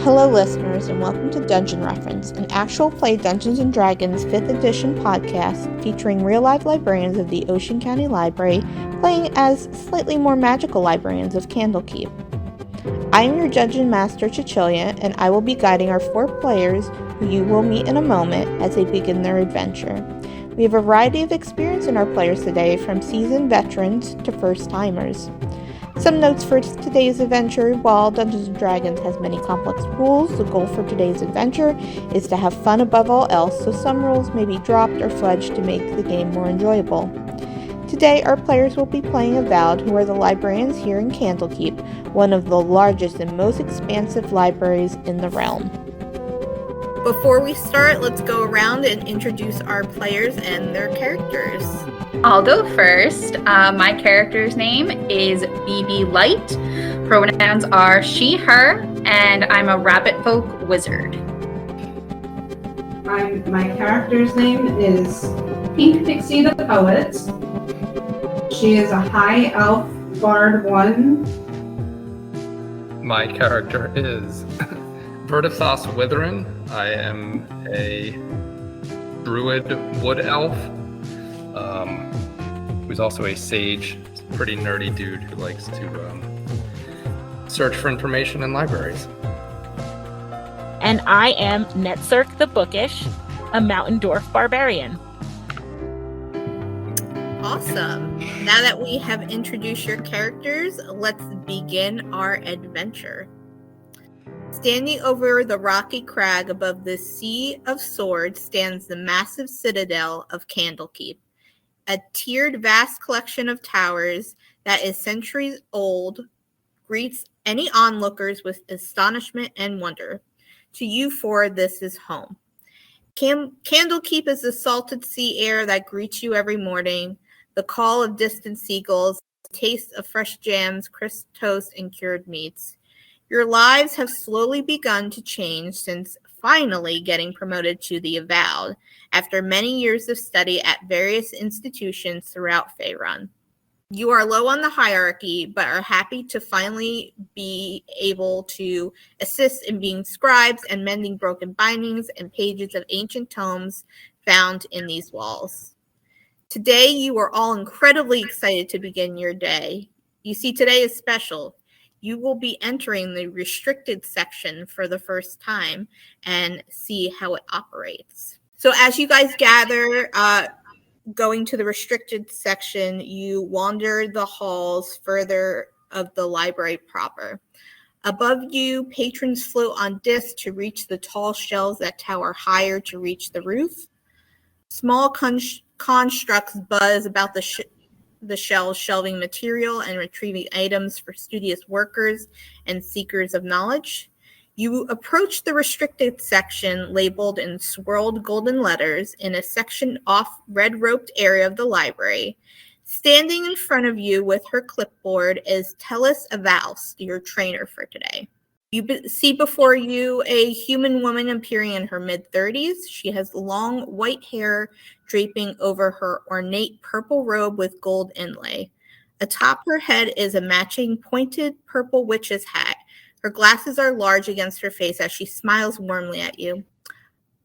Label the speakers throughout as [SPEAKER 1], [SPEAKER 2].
[SPEAKER 1] Hello listeners, and welcome to Dungeon Reference, an actual play Dungeons & Dragons 5th edition podcast featuring real-life librarians of the Ocean County Library playing as slightly more magical librarians of Candlekeep. I am your Dungeon Master, Cecilia, and I will be guiding our 4 players, who you will meet in a moment, as they begin their adventure. We have a variety of experience in our players today, from seasoned veterans to first-timers. Some notes for today's adventure. While Dungeons & Dragons has many complex rules, the goal for today's adventure is to have fun above all else, so some rules may be dropped or fudged to make the game more enjoyable. Today, our players will be playing Avowed, who are the librarians here in Candlekeep, one of the largest and most expansive libraries in the realm. Before we start, let's go around and introduce our players and their characters.
[SPEAKER 2] I'll go first. My character's name is BB Light. Pronouns are she, her, and I'm a rabbit folk wizard.
[SPEAKER 3] My character's name is Pink Pixie the Poet. She is a high elf bard 1.
[SPEAKER 4] My character is Vertisos Witherin. I am a druid wood elf who's also a sage. He's a pretty nerdy dude who likes to search for information in libraries.
[SPEAKER 5] And I am Netzerk the Bookish, a mountain dwarf barbarian.
[SPEAKER 1] Awesome. Now that we have introduced your characters, let's begin our adventure. Standing over the rocky crag above the Sea of Swords stands the massive citadel of Candlekeep, a tiered vast collection of towers that is centuries old, greets any onlookers with astonishment and wonder. To you four, this is home. Candlekeep is the salted sea air that greets you every morning, the call of distant seagulls, the taste of fresh jams, crisp toast, and cured meats. Your lives have slowly begun to change since finally getting promoted to the Avowed after many years of study at various institutions throughout Faerun. You are low on the hierarchy, but are happy to finally be able to assist in being scribes and mending broken bindings and pages of ancient tomes found in these walls. Today, you are all incredibly excited to begin your day. You see, today is special. You will be entering the restricted section for the first time and see how it operates. So as you guys gather, going to the restricted section, you wander the halls further of the library proper. Above you, patrons float on discs to reach the tall shelves that tower higher to reach the roof. Small constructs buzz about the shelves, shelving material and retrieving items for studious workers and seekers of knowledge. You approach the restricted section labeled in swirled golden letters in a section off red-roped area of the library. Standing in front of you with her clipboard is Tellis Avaus, your trainer for today. You see before you a human woman appearing in her mid-30s. She has long white hair draping over her ornate purple robe with gold inlay. Atop her head is a matching pointed purple witch's hat. Her glasses are large against her face as she smiles warmly at you.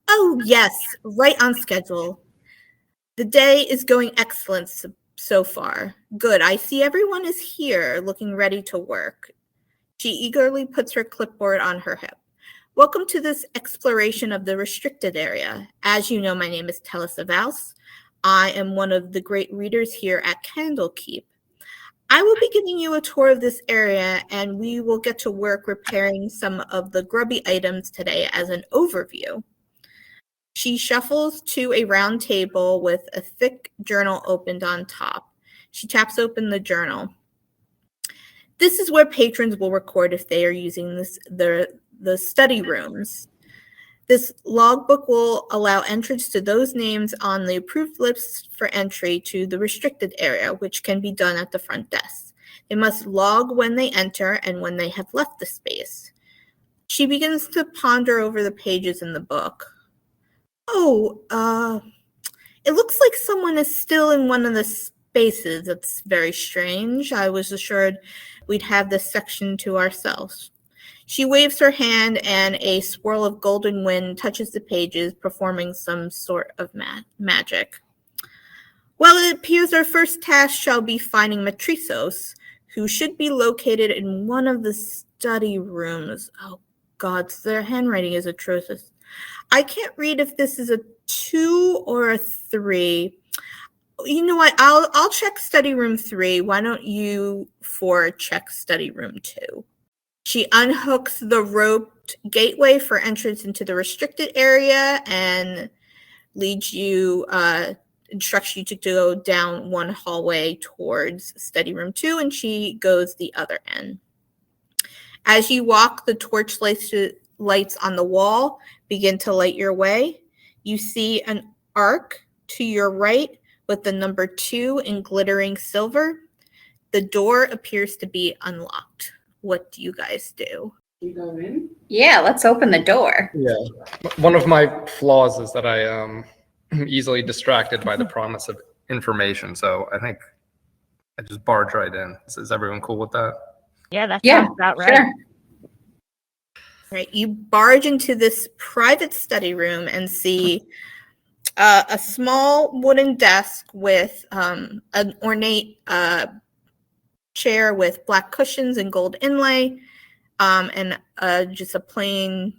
[SPEAKER 1] Oh, yes, right on schedule. The day is going excellent so far. Good, I see everyone is here, looking ready to work. She eagerly puts her clipboard on her hip. Welcome to this exploration of the restricted area. As you know, my name is Tellis Avaus. I am one of the great readers here at Candlekeep. I will be giving you a tour of this area, and we will get to work repairing some of the grubby items today as an overview. She shuffles to a round table with a thick journal opened on top. She taps open the journal. This is where patrons will record if they are using the study rooms. This logbook will allow entrance to those names on the approved list for entry to the restricted area, which can be done at the front desk. They must log when they enter and when they have left the space. She begins to ponder over the pages in the book. It looks like someone is still in one of the spaces. That's very strange. I was assured we'd have this section to ourselves. She waves her hand, and a swirl of golden wind touches the pages, performing some sort of magic. Well, it appears our first task shall be finding Matrisos, who should be located in one of the study rooms. Oh, God, their handwriting is atrocious. I can't read if this is a 2 or a 3. You know what? I'll check study room 3. Why don't you 4 check study room 2? She unhooks the roped gateway for entrance into the restricted area and instructs you to go down one hallway towards study room 2, and she goes the other end. As you walk, the torch lights on the wall begin to light your way. You see an arc to your right with the number 2 in glittering silver. The door appears to be unlocked. What do you guys do?
[SPEAKER 3] You go in?
[SPEAKER 2] Yeah, let's open the door.
[SPEAKER 4] Yeah. One of my flaws is that I am easily distracted by the promise of information. So I think I just barge right in. Is everyone cool with that?
[SPEAKER 5] Yeah, that sounds about right.
[SPEAKER 2] Sure.
[SPEAKER 1] Right, you barge into this private study room and see a small wooden desk with an ornate chair with black cushions and gold inlay, and just a plain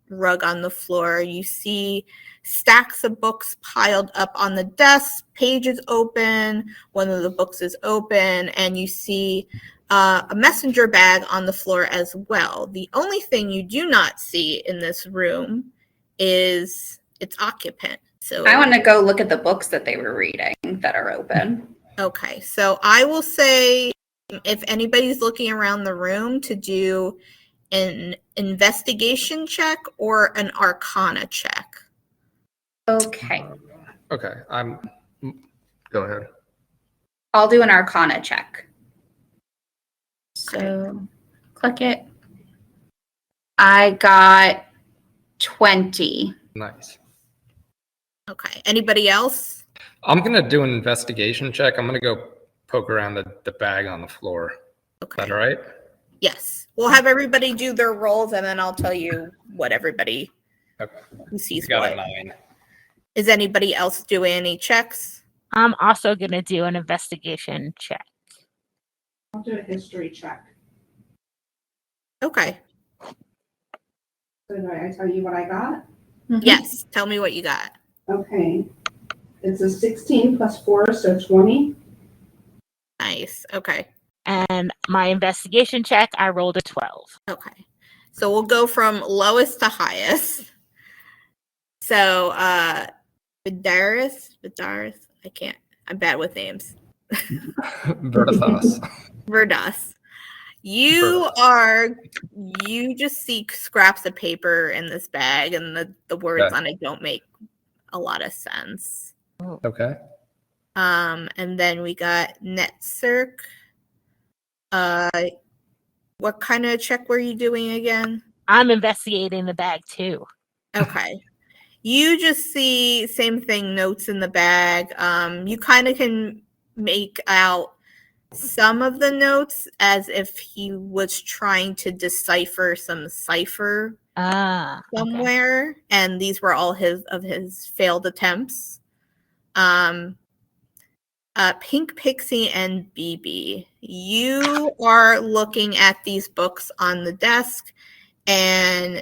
[SPEAKER 1] rug on the floor. You see stacks of books piled up on the desk, pages open, one of the books is open, and you see a messenger bag on the floor as well. The only thing you do not see in this room is its occupant. So
[SPEAKER 2] I want to go look at the books that they were reading that are open.
[SPEAKER 1] Okay, so I will say if anybody's looking around the room to do an investigation check or an arcana check.
[SPEAKER 2] Okay.
[SPEAKER 4] Okay. Go ahead.
[SPEAKER 2] I'll do an arcana check. So click it. I got 20.
[SPEAKER 4] Nice.
[SPEAKER 1] Okay, anybody else?
[SPEAKER 4] I'm going to do an investigation check. I'm going to go poke around the bag on the floor.
[SPEAKER 1] Okay.
[SPEAKER 4] Is that all right?
[SPEAKER 1] Yes. We'll have everybody do their rolls, and then I'll tell you what everybody who sees
[SPEAKER 4] Got
[SPEAKER 1] what.
[SPEAKER 4] a 9.
[SPEAKER 1] Is anybody else doing any checks?
[SPEAKER 5] I'm also going to do an investigation check.
[SPEAKER 3] I'll do a history check.
[SPEAKER 1] Okay.
[SPEAKER 3] So do I tell you what I got?
[SPEAKER 2] Mm-hmm.
[SPEAKER 1] Yes. Tell me what you got.
[SPEAKER 3] Okay. It's a 16 plus 4, so 20.
[SPEAKER 1] Nice. Okay.
[SPEAKER 5] And my investigation check, I rolled a 12.
[SPEAKER 1] Okay. So we'll go from lowest to highest. So, Vidaris, I'm bad with names. Verdas. You just see scraps of paper in this bag, and the words on it don't make a lot of sense.
[SPEAKER 4] Okay.
[SPEAKER 1] And then we got Netcirc. What kind of check were you doing again?
[SPEAKER 5] I'm investigating the bag too.
[SPEAKER 1] Okay. You just see same thing, notes in the bag. You kind of can make out some of the notes as if he was trying to decipher some cipher somewhere, okay. And these were all his failed attempts. Pink Pixie and BB, you are looking at these books on the desk, and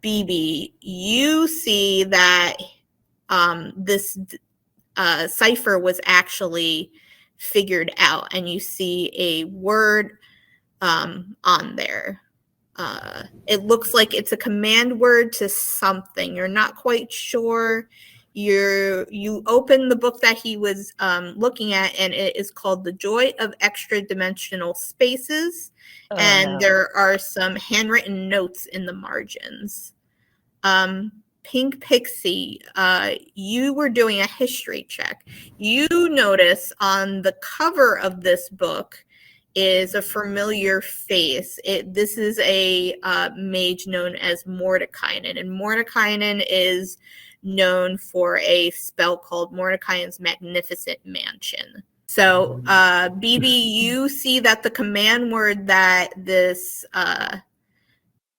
[SPEAKER 1] BB, you see that this cipher was actually figured out, and you see a word on there. It looks like it's a command word to something. You're not quite sure. You open the book that he was looking at, and it is called The Joy of Extra Dimensional Spaces. There are some handwritten notes in the margins. Pink Pixie, you were doing a history check. You notice on the cover of this book is a familiar face. This is a mage known as Mordekainen, and Mordekainen is known for a spell called Mordekainen's Magnificent Mansion. So, BB, you see that the command word that this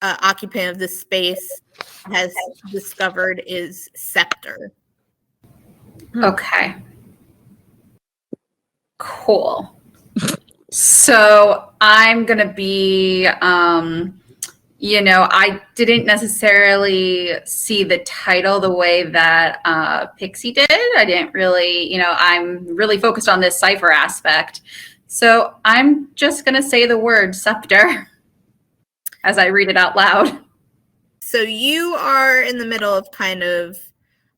[SPEAKER 1] occupant of this space has discovered is scepter.
[SPEAKER 2] Okay. Cool. So I'm going to be, I didn't necessarily see the title the way that Pixie did. I didn't really, I'm really focused on this cipher aspect. So I'm just going to say the word scepter as I read it out loud.
[SPEAKER 1] So you are in the middle of kind of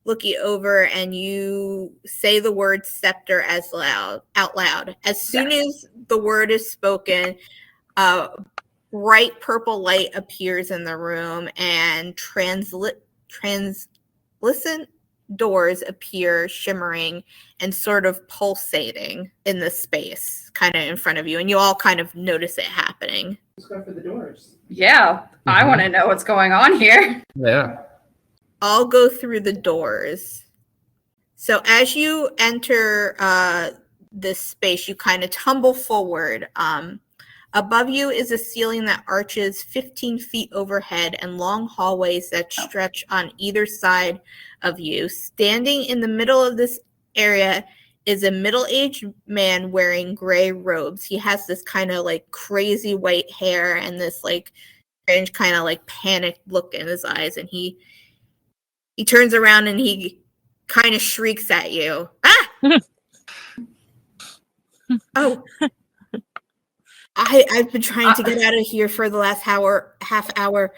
[SPEAKER 1] looking over, and you say the word scepter out loud. As soon as the word is spoken, bright purple light appears in the room, and translucent doors appear, shimmering and sort of pulsating in the space kind of in front of you, and you all kind of notice it happening.
[SPEAKER 3] Let's go for the doors.
[SPEAKER 2] Yeah, I want to know what's going on here.
[SPEAKER 4] Yeah.
[SPEAKER 1] I'll go through the doors. So as you enter this space, you kind of tumble forward. Above you is a ceiling that arches 15 feet overhead and long hallways that stretch on either side of you. Standing in the middle of this area is a middle-aged man wearing gray robes. He has this kind of like crazy white hair and this like strange kind of like panicked look in his eyes, and he turns around and he kind of shrieks at you. Ah! Oh. I've been trying to get out of here for the last half hour.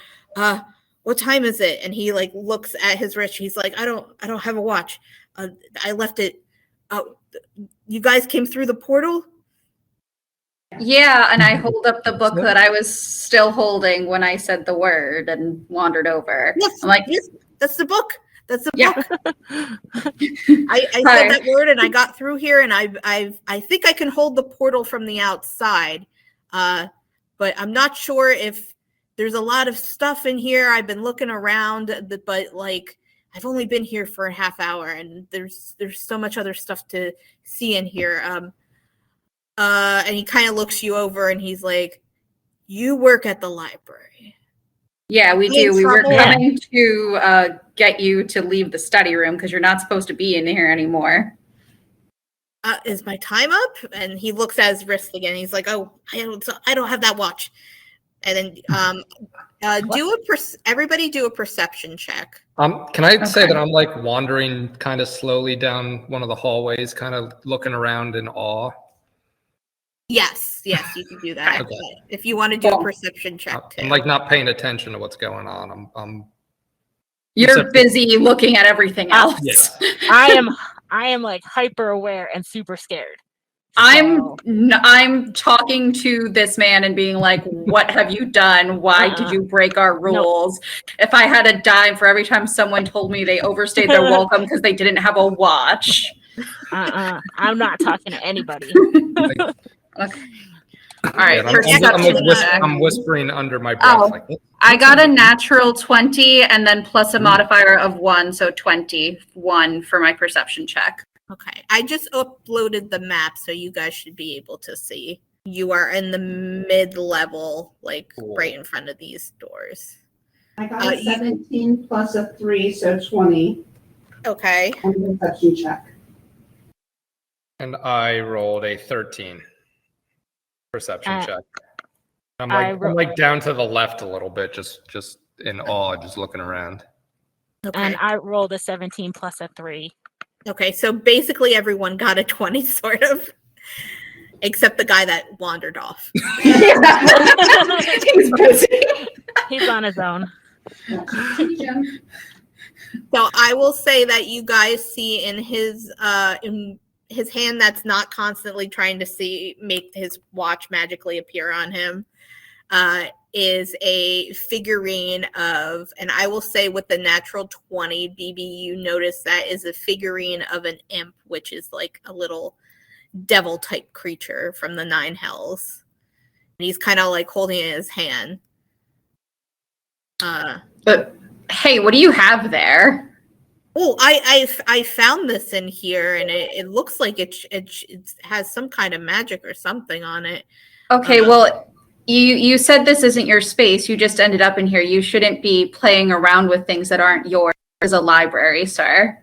[SPEAKER 1] What time is it? And he like looks at his wrist. He's like, I don't have a watch. I left it. You guys came through the portal?
[SPEAKER 2] Yeah, and I hold up the book that I was still holding when I said the word and wandered over.
[SPEAKER 1] Yes,
[SPEAKER 2] I'm like,
[SPEAKER 1] yes, that's the book. That's the
[SPEAKER 2] yeah.
[SPEAKER 1] book. I said that word and I got through here, and I think I can hold the portal from the outside. But I'm not sure if there's a lot of stuff in here. I've been looking around, but like I've only been here for a half hour, and there's so much other stuff to see in here. And he kind of looks you over, and he's like, "You work at the library."
[SPEAKER 2] Yeah, we do. We were coming to get you to leave the study room because you're not supposed to be in here anymore.
[SPEAKER 1] Is my time up? And he looks at his wrist again. He's like, "Oh, I don't have that watch." And then everybody do a perception check.
[SPEAKER 4] Can I say that I'm like wandering kind of slowly down one of the hallways, kind of looking around in awe?
[SPEAKER 1] Yes, you can do that.
[SPEAKER 4] Okay.
[SPEAKER 1] If you want to do a perception check too.
[SPEAKER 4] I'm like not paying attention to what's going on.
[SPEAKER 2] You're busy looking at everything else.
[SPEAKER 4] Yeah.
[SPEAKER 5] I am like hyper aware and super scared.
[SPEAKER 2] I'm talking to this man and being like, what have you done? Why did you break our rules? If I had a dime for every time someone told me they overstayed their welcome because they didn't have a watch.
[SPEAKER 5] I'm not talking to anybody.
[SPEAKER 2] Okay. All right.
[SPEAKER 4] Yeah, I'm whispering under my breath.
[SPEAKER 2] Oh, I got a natural 20 and then plus a modifier of 1, so 21 for my perception check.
[SPEAKER 1] Okay. I just uploaded the map, so you guys should be able to see. You are in the mid-level, like right in front of these doors.
[SPEAKER 3] I got a 17 plus a 3, so 20.
[SPEAKER 1] Okay.
[SPEAKER 3] On the perception check.
[SPEAKER 4] And I rolled a 13 perception check. I'm like down to the left a little bit, just in awe, just looking around.
[SPEAKER 1] Okay.
[SPEAKER 5] And I rolled a 17 plus a 3.
[SPEAKER 1] Okay, so basically everyone got a 20, sort of, except the guy that wandered off.
[SPEAKER 2] He's busy.
[SPEAKER 5] He's on his own.
[SPEAKER 1] So I will say that you guys see in his hand that's not constantly trying to make his watch magically appear on him, is a figurine of, and I will say with the natural 20, BB, you notice that is a figurine of an imp, which is like a little devil type creature from the 9 hells. And he's kind of like holding it in his hand.
[SPEAKER 2] But hey, what do you have there?
[SPEAKER 1] Oh, I found this in here, and it looks like it has some kind of magic or something on it.
[SPEAKER 2] Okay, well, You said this isn't your space. You just ended up in here. You shouldn't be playing around with things that aren't yours as a library, sir.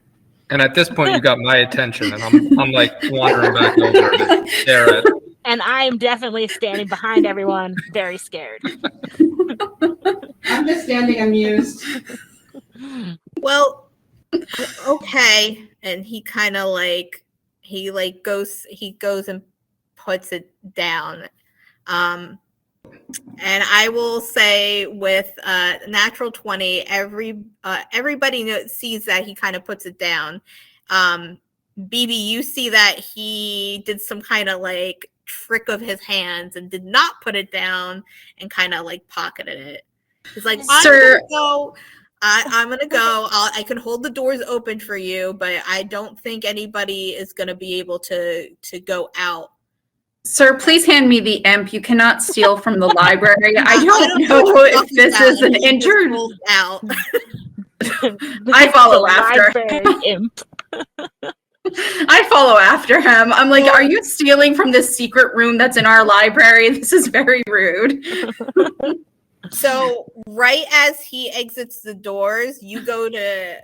[SPEAKER 4] And at this point, you got my attention, and I'm like wandering back over to stare at.
[SPEAKER 5] And I am definitely standing behind everyone, very scared.
[SPEAKER 3] I'm just standing amused.
[SPEAKER 1] Well, okay. And he kind of like goes and puts it down. And I will say with natural 20, everybody sees that he kind of puts it down. BB, you see that he did some kind of like trick of his hands and did not put it down and kind of like pocketed it. He's like,
[SPEAKER 2] Sir,
[SPEAKER 1] I'm gonna go. I can hold the doors open for you, but I don't think anybody is gonna be able to go out.
[SPEAKER 2] Sir, please hand me the imp. You cannot steal from the library. I don't know if this is an intern.
[SPEAKER 1] Out.
[SPEAKER 2] I follow after
[SPEAKER 5] him.
[SPEAKER 2] I follow after him. I'm like, are you stealing from this secret room that's in our library? This is very rude.
[SPEAKER 1] So right as he exits the doors, you go to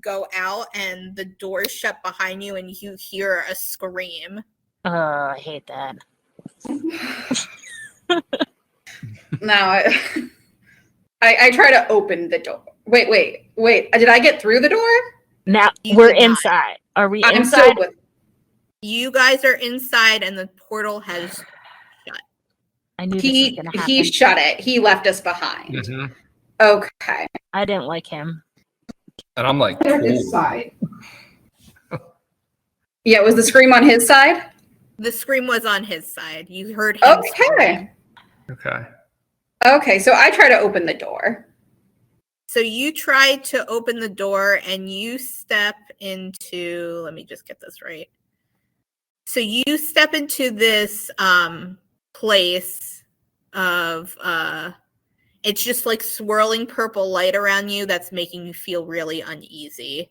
[SPEAKER 1] go out and the doors shut behind you and you hear a scream.
[SPEAKER 5] Oh, I hate that.
[SPEAKER 2] Now I try to open the door. Wait. Did I get through the door?
[SPEAKER 5] Now
[SPEAKER 1] You
[SPEAKER 5] we're
[SPEAKER 1] did not.
[SPEAKER 5] inside. Are we
[SPEAKER 2] I'm
[SPEAKER 5] inside?
[SPEAKER 2] so
[SPEAKER 1] You guys are inside and the portal has shut.
[SPEAKER 5] I knew this was
[SPEAKER 2] he
[SPEAKER 5] gonna happen.
[SPEAKER 2] he shut it. He left us behind.
[SPEAKER 4] Mm-hmm.
[SPEAKER 2] Okay.
[SPEAKER 5] I didn't like him.
[SPEAKER 4] And I'm like,
[SPEAKER 3] They're
[SPEAKER 4] cool.
[SPEAKER 3] his side.
[SPEAKER 2] Yeah, was the scream on his side?
[SPEAKER 1] The scream was on his side. You heard him.
[SPEAKER 2] Okay.
[SPEAKER 4] Okay.
[SPEAKER 2] Okay, so I try to open the door.
[SPEAKER 1] So you try to open the door and you step into, let me just get this right. So you step into this place of it's just like swirling purple light around you that's making you feel really uneasy.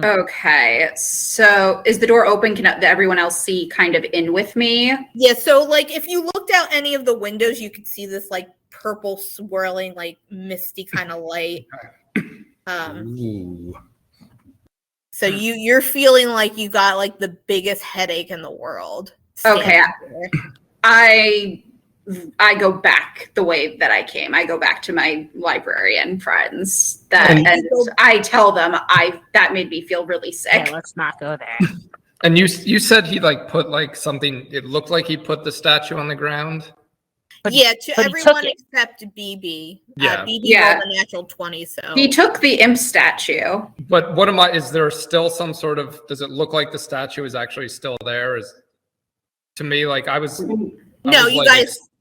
[SPEAKER 2] Okay, so is the door open? Can everyone else see kind of in with me?
[SPEAKER 1] Yeah, so like if you looked out any of the windows, you could see this like purple swirling, like misty kind of light.
[SPEAKER 4] Ooh.
[SPEAKER 1] So you're feeling like you got like the biggest headache in the world.
[SPEAKER 2] Okay,
[SPEAKER 1] There.
[SPEAKER 2] I go back the way that I came. I go back to my librarian friends. And I tell them that made me feel really sick.
[SPEAKER 5] Yeah, let's not go there.
[SPEAKER 4] And you said he like put like something. It looked like he put the statue on the ground.
[SPEAKER 5] But
[SPEAKER 1] yeah, to
[SPEAKER 5] but he
[SPEAKER 1] everyone
[SPEAKER 5] took it.
[SPEAKER 1] except BB.
[SPEAKER 4] Yeah.
[SPEAKER 1] BB
[SPEAKER 2] Yeah.
[SPEAKER 1] rolled a natural 20, so
[SPEAKER 2] He took the imp statue.
[SPEAKER 4] But what am I? Is there still some sort of? Does it look like the statue is actually still there? Is to me like I was.
[SPEAKER 1] no,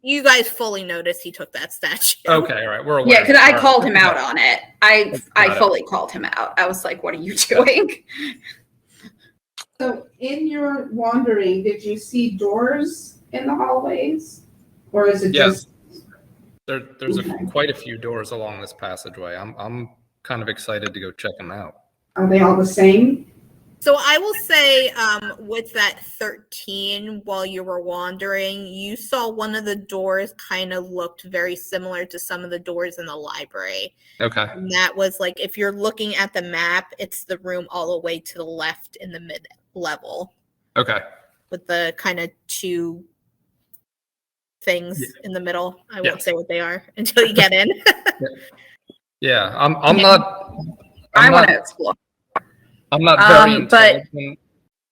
[SPEAKER 1] you guys fully noticed he took that statue.
[SPEAKER 4] Okay, all right, we're aware.
[SPEAKER 2] Yeah, because I
[SPEAKER 4] All
[SPEAKER 2] called
[SPEAKER 4] right.
[SPEAKER 2] him out on it. I
[SPEAKER 4] Got it.
[SPEAKER 2] fully called him out. I was like, "What are you doing?"
[SPEAKER 3] So in your wandering, did you see doors in the hallways? Or is it
[SPEAKER 4] Yeah.
[SPEAKER 3] just
[SPEAKER 4] There's
[SPEAKER 3] Okay.
[SPEAKER 4] quite a few doors along this passageway. I'm kind of excited to go check them out.
[SPEAKER 3] are they all the same?
[SPEAKER 1] So I will say, with that 13, while you were wandering, you saw one of the doors kind of looked very similar to some of the doors in the library.
[SPEAKER 4] Okay.
[SPEAKER 1] And that was like, if you're looking at the map, it's the room all the way to the left in the mid-level
[SPEAKER 4] Okay.
[SPEAKER 1] with the kind of two things in the middle. I won't say what they are until you get in.
[SPEAKER 4] Yeah, I'm not.
[SPEAKER 2] I want to explore.
[SPEAKER 4] I'm not very
[SPEAKER 2] but-
[SPEAKER 4] intelligent.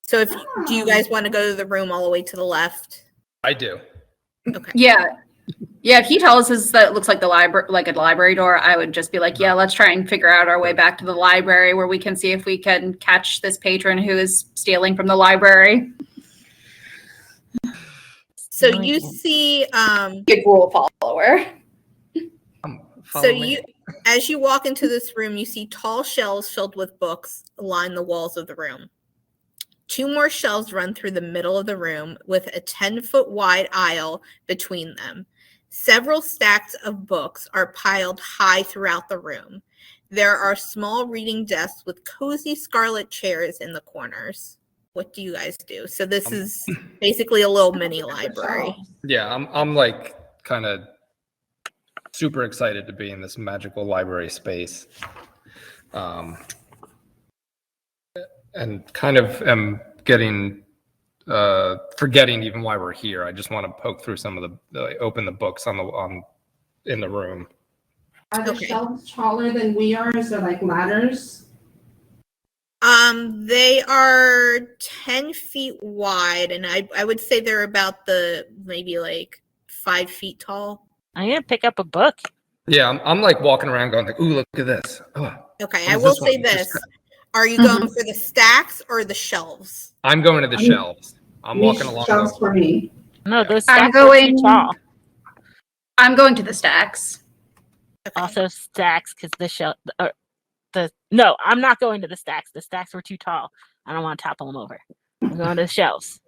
[SPEAKER 1] So do you guys want to go to the room all the way to the left?
[SPEAKER 4] I do.
[SPEAKER 1] Okay.
[SPEAKER 2] Yeah. If he tells us that it looks like the library, like a library door, I would just be like, "Yeah, let's try and figure out our way back to the library where we can see if we can catch this patron who is stealing from the library."
[SPEAKER 1] So you see,
[SPEAKER 2] Big rule follower.
[SPEAKER 1] so you, as you walk into this room, you see tall shelves filled with books line the walls of the room. 2 more shelves run through the middle of the room with a 10-foot wide aisle between them. Several stacks of books are piled high throughout the room. There are small reading desks with cozy scarlet chairs in the corners. what do you guys do? So this is basically a little mini library.
[SPEAKER 4] Yeah, I'm like kind of super excited to be in this magical library space. And kind of am getting forgetting even why we're here. I just want to poke through some of open the books in the room.
[SPEAKER 3] Are the
[SPEAKER 1] Okay.
[SPEAKER 3] shelves taller than we are? Is there like ladders?
[SPEAKER 1] They are 10 feet wide, and I would say they're about maybe like 5 feet tall.
[SPEAKER 5] I'm gonna pick up a book.
[SPEAKER 4] Yeah, I'm like walking around going like, ooh, look at this. Oh,
[SPEAKER 1] Okay,
[SPEAKER 4] what
[SPEAKER 1] I
[SPEAKER 4] is
[SPEAKER 1] will
[SPEAKER 4] this
[SPEAKER 1] say
[SPEAKER 4] one?
[SPEAKER 1] this. Are you going for the stacks or the shelves?
[SPEAKER 4] I'm going to the shelves. I'm walking along
[SPEAKER 3] Shelves
[SPEAKER 4] those.
[SPEAKER 3] for me.
[SPEAKER 5] No, those
[SPEAKER 2] I'm
[SPEAKER 5] stacks are too
[SPEAKER 2] going-
[SPEAKER 5] tall.
[SPEAKER 2] I'm going to the stacks.
[SPEAKER 1] Okay.
[SPEAKER 5] Also stacks because no, I'm not going to the stacks. The stacks were too tall. I don't want to topple them over. I'm going to the shelves.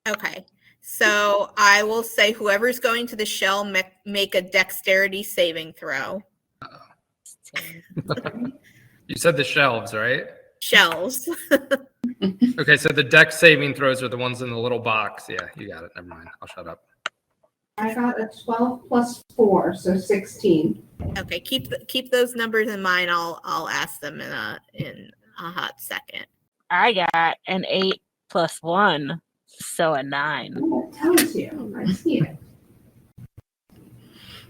[SPEAKER 1] Okay. So I will say whoever's going to the shell, make a dexterity saving throw.
[SPEAKER 4] You said the shelves, right?
[SPEAKER 1] Shelves.
[SPEAKER 4] Okay, so the dex saving throws are the ones in the little box. Yeah, you got it. Never mind. I'll shut up.
[SPEAKER 3] I got a 12 plus 4, so 16.
[SPEAKER 1] Okay, keep those numbers in mind. I'll ask them in a hot second.
[SPEAKER 5] I got an 8 plus 1, so a 9.
[SPEAKER 3] Oh, it tells you. I see it.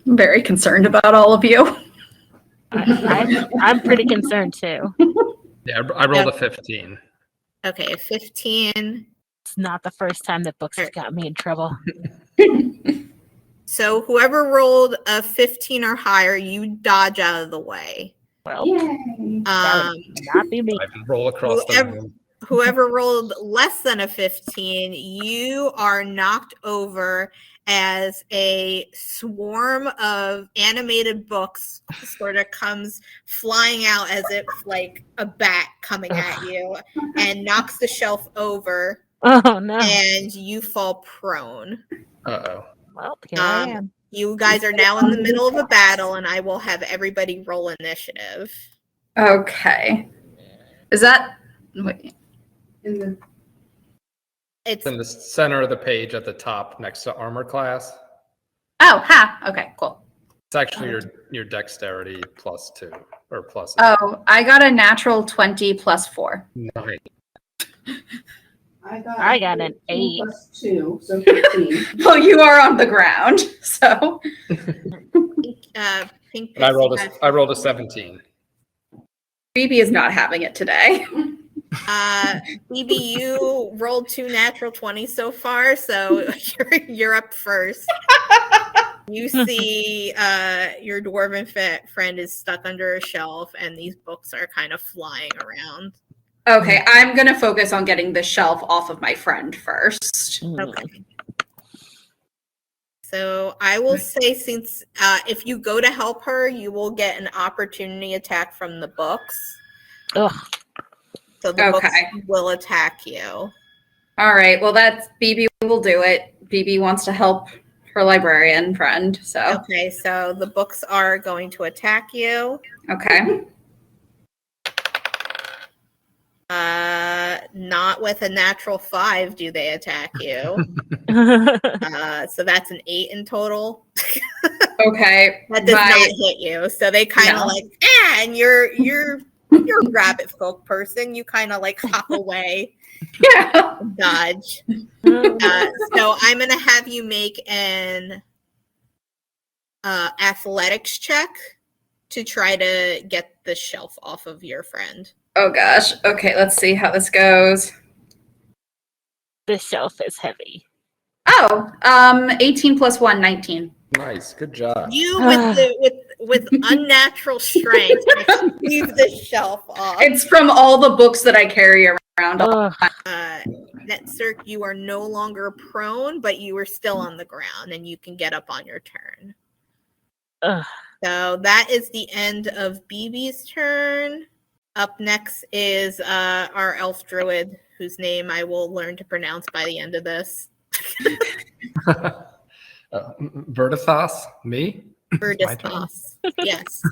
[SPEAKER 2] I'm very concerned about all of you.
[SPEAKER 5] I'm pretty concerned too.
[SPEAKER 4] Yeah, I rolled a 15.
[SPEAKER 1] Okay, 15.
[SPEAKER 5] It's not the first time that books have got me in trouble.
[SPEAKER 1] So whoever rolled a 15 or higher, you dodge out of the way.
[SPEAKER 5] Well,
[SPEAKER 3] Yay.
[SPEAKER 5] that would not be me.
[SPEAKER 4] I can roll across the room.
[SPEAKER 1] Whoever rolled less than a 15, you are knocked over as a swarm of animated books sort of comes flying out as if like a bat coming at you and knocks the shelf over,
[SPEAKER 5] Oh no.
[SPEAKER 1] and you fall prone.
[SPEAKER 4] Uh-oh.
[SPEAKER 5] Well, here I am.
[SPEAKER 1] You guys are now in the middle of a battle, and I will have everybody roll initiative.
[SPEAKER 2] Okay. Is that... Wait.
[SPEAKER 3] In the
[SPEAKER 1] It's
[SPEAKER 4] In the center of the page at the top next to armor class.
[SPEAKER 2] Oh, ha. Okay, cool.
[SPEAKER 4] It's actually your dexterity plus 2 or plus.
[SPEAKER 2] Oh, I got a natural 20 plus 4.
[SPEAKER 4] Nice.
[SPEAKER 3] I got
[SPEAKER 5] an
[SPEAKER 3] 18
[SPEAKER 5] 8.
[SPEAKER 3] plus 2, so 15.
[SPEAKER 2] Well, you are on the ground, so...
[SPEAKER 1] Pink
[SPEAKER 4] And I
[SPEAKER 1] Pixie
[SPEAKER 4] rolled a 17.
[SPEAKER 2] Phoebe is not having it today.
[SPEAKER 1] BB, you rolled 2 natural 20s so far, so you're up first. You see your dwarven friend is stuck under a shelf, and these books are kind of flying around.
[SPEAKER 2] Okay, I'm going to focus on getting the shelf off of my friend first.
[SPEAKER 1] Okay. So I will say, since if you go to help her, you will get an opportunity attack from the books.
[SPEAKER 5] Ugh.
[SPEAKER 1] So the books
[SPEAKER 2] Okay.
[SPEAKER 1] will attack you.
[SPEAKER 2] All right, well, that's BB will do it. BB wants to help her librarian friend, so.
[SPEAKER 1] Okay, so the books are going to attack you.
[SPEAKER 2] Okay.
[SPEAKER 1] Not with a natural 5 do they attack you. So that's an 8 in total.
[SPEAKER 2] Okay.
[SPEAKER 1] That does not hit you. So they kind of and you're a rabbit folk person. You kind of like hop away,
[SPEAKER 2] Yeah.
[SPEAKER 1] dodge. So I'm gonna have you make an athletics check to try to get the shelf off of your friend.
[SPEAKER 2] Oh gosh. Okay, let's see how this goes.
[SPEAKER 5] The shelf is heavy.
[SPEAKER 2] Oh, 18 plus 1, 19.
[SPEAKER 4] Nice, good job.
[SPEAKER 1] You with unnatural strength leave the shelf off.
[SPEAKER 2] It's from all the books that I carry around.
[SPEAKER 5] Ugh.
[SPEAKER 1] Netcirc, you are no longer prone, but you are still on the ground, and you can get up on your turn.
[SPEAKER 5] Ugh.
[SPEAKER 1] So that is the end of BB's turn. Up next is our elf druid, whose name I will learn to pronounce by the end of this.
[SPEAKER 4] Vertithos, me?
[SPEAKER 1] Verdistos. Yes.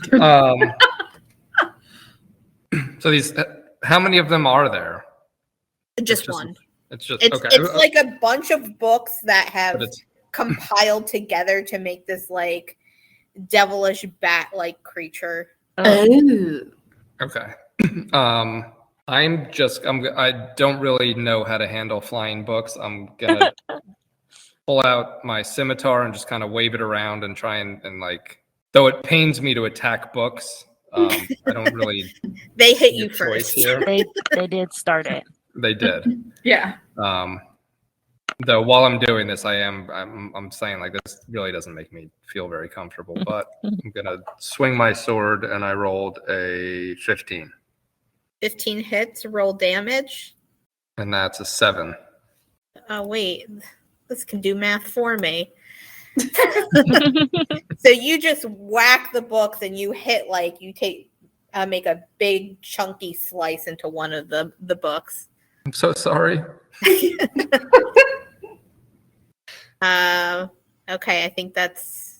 [SPEAKER 4] So these How many of them are there?
[SPEAKER 1] Just one.
[SPEAKER 4] It's just
[SPEAKER 1] It's
[SPEAKER 4] okay.
[SPEAKER 1] it's like a bunch of books that have
[SPEAKER 4] But it's
[SPEAKER 1] compiled together to make this like devilish bat-like creature.
[SPEAKER 2] Oh.
[SPEAKER 4] okay. I don't really know how to handle flying books. I'm gonna pull out my scimitar and just kind of wave it around and try and like, though it pains me to attack books, I don't really
[SPEAKER 1] They hit
[SPEAKER 4] see
[SPEAKER 1] you
[SPEAKER 4] a choice
[SPEAKER 1] first.
[SPEAKER 4] here.
[SPEAKER 5] They did start it.
[SPEAKER 4] They did.
[SPEAKER 2] Yeah.
[SPEAKER 4] Though while I'm doing this, I'm saying like this really doesn't make me feel very comfortable, but I'm gonna swing my sword and I rolled a 15.
[SPEAKER 1] 15 hits, roll damage.
[SPEAKER 4] And that's a 7.
[SPEAKER 1] Oh wait, this can do math for me. So you just whack the books and you hit like you make a big chunky slice into one of the books.
[SPEAKER 4] I'm so sorry.
[SPEAKER 1] Okay, I think that's.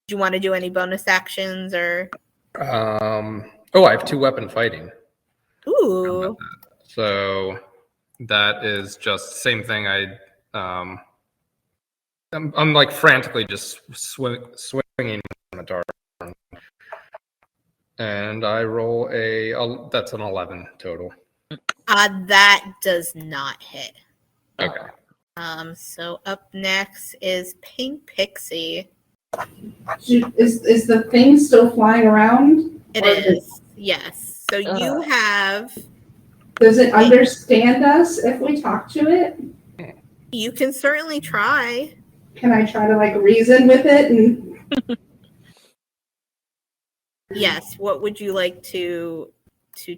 [SPEAKER 1] Do you want to do any bonus actions or?
[SPEAKER 4] I have 2 weapon fighting.
[SPEAKER 1] Ooh.
[SPEAKER 4] So that is just same thing. I'm like frantically just swinging my scimitar, and I roll that's an 11 total.
[SPEAKER 1] That does not hit.
[SPEAKER 4] Okay.
[SPEAKER 1] So up next is Pink Pixie.
[SPEAKER 3] Is the thing still flying around?
[SPEAKER 1] It
[SPEAKER 3] Or
[SPEAKER 1] is. Yes. So you have.
[SPEAKER 3] Does it understand us if we talk to it?
[SPEAKER 1] You can certainly try.
[SPEAKER 3] Can I try to like reason with it? And
[SPEAKER 1] Yes. What would you like to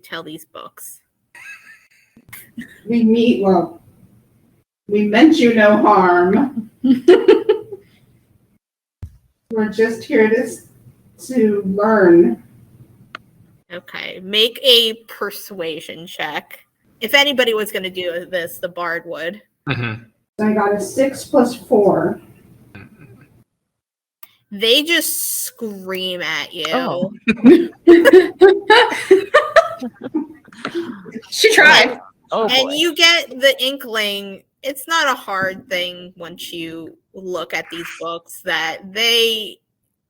[SPEAKER 1] tell these books?
[SPEAKER 3] we meant you no harm. We're just here to learn.
[SPEAKER 1] Okay. Make a persuasion check. If anybody was going to do this, the bard would.
[SPEAKER 4] Mm-hmm.
[SPEAKER 3] So I got a 6 plus 4.
[SPEAKER 1] They just scream at you.
[SPEAKER 5] Oh.
[SPEAKER 2] She tried.
[SPEAKER 5] Oh boy.
[SPEAKER 1] And you get the inkling, it's not a hard thing once you look at these books that they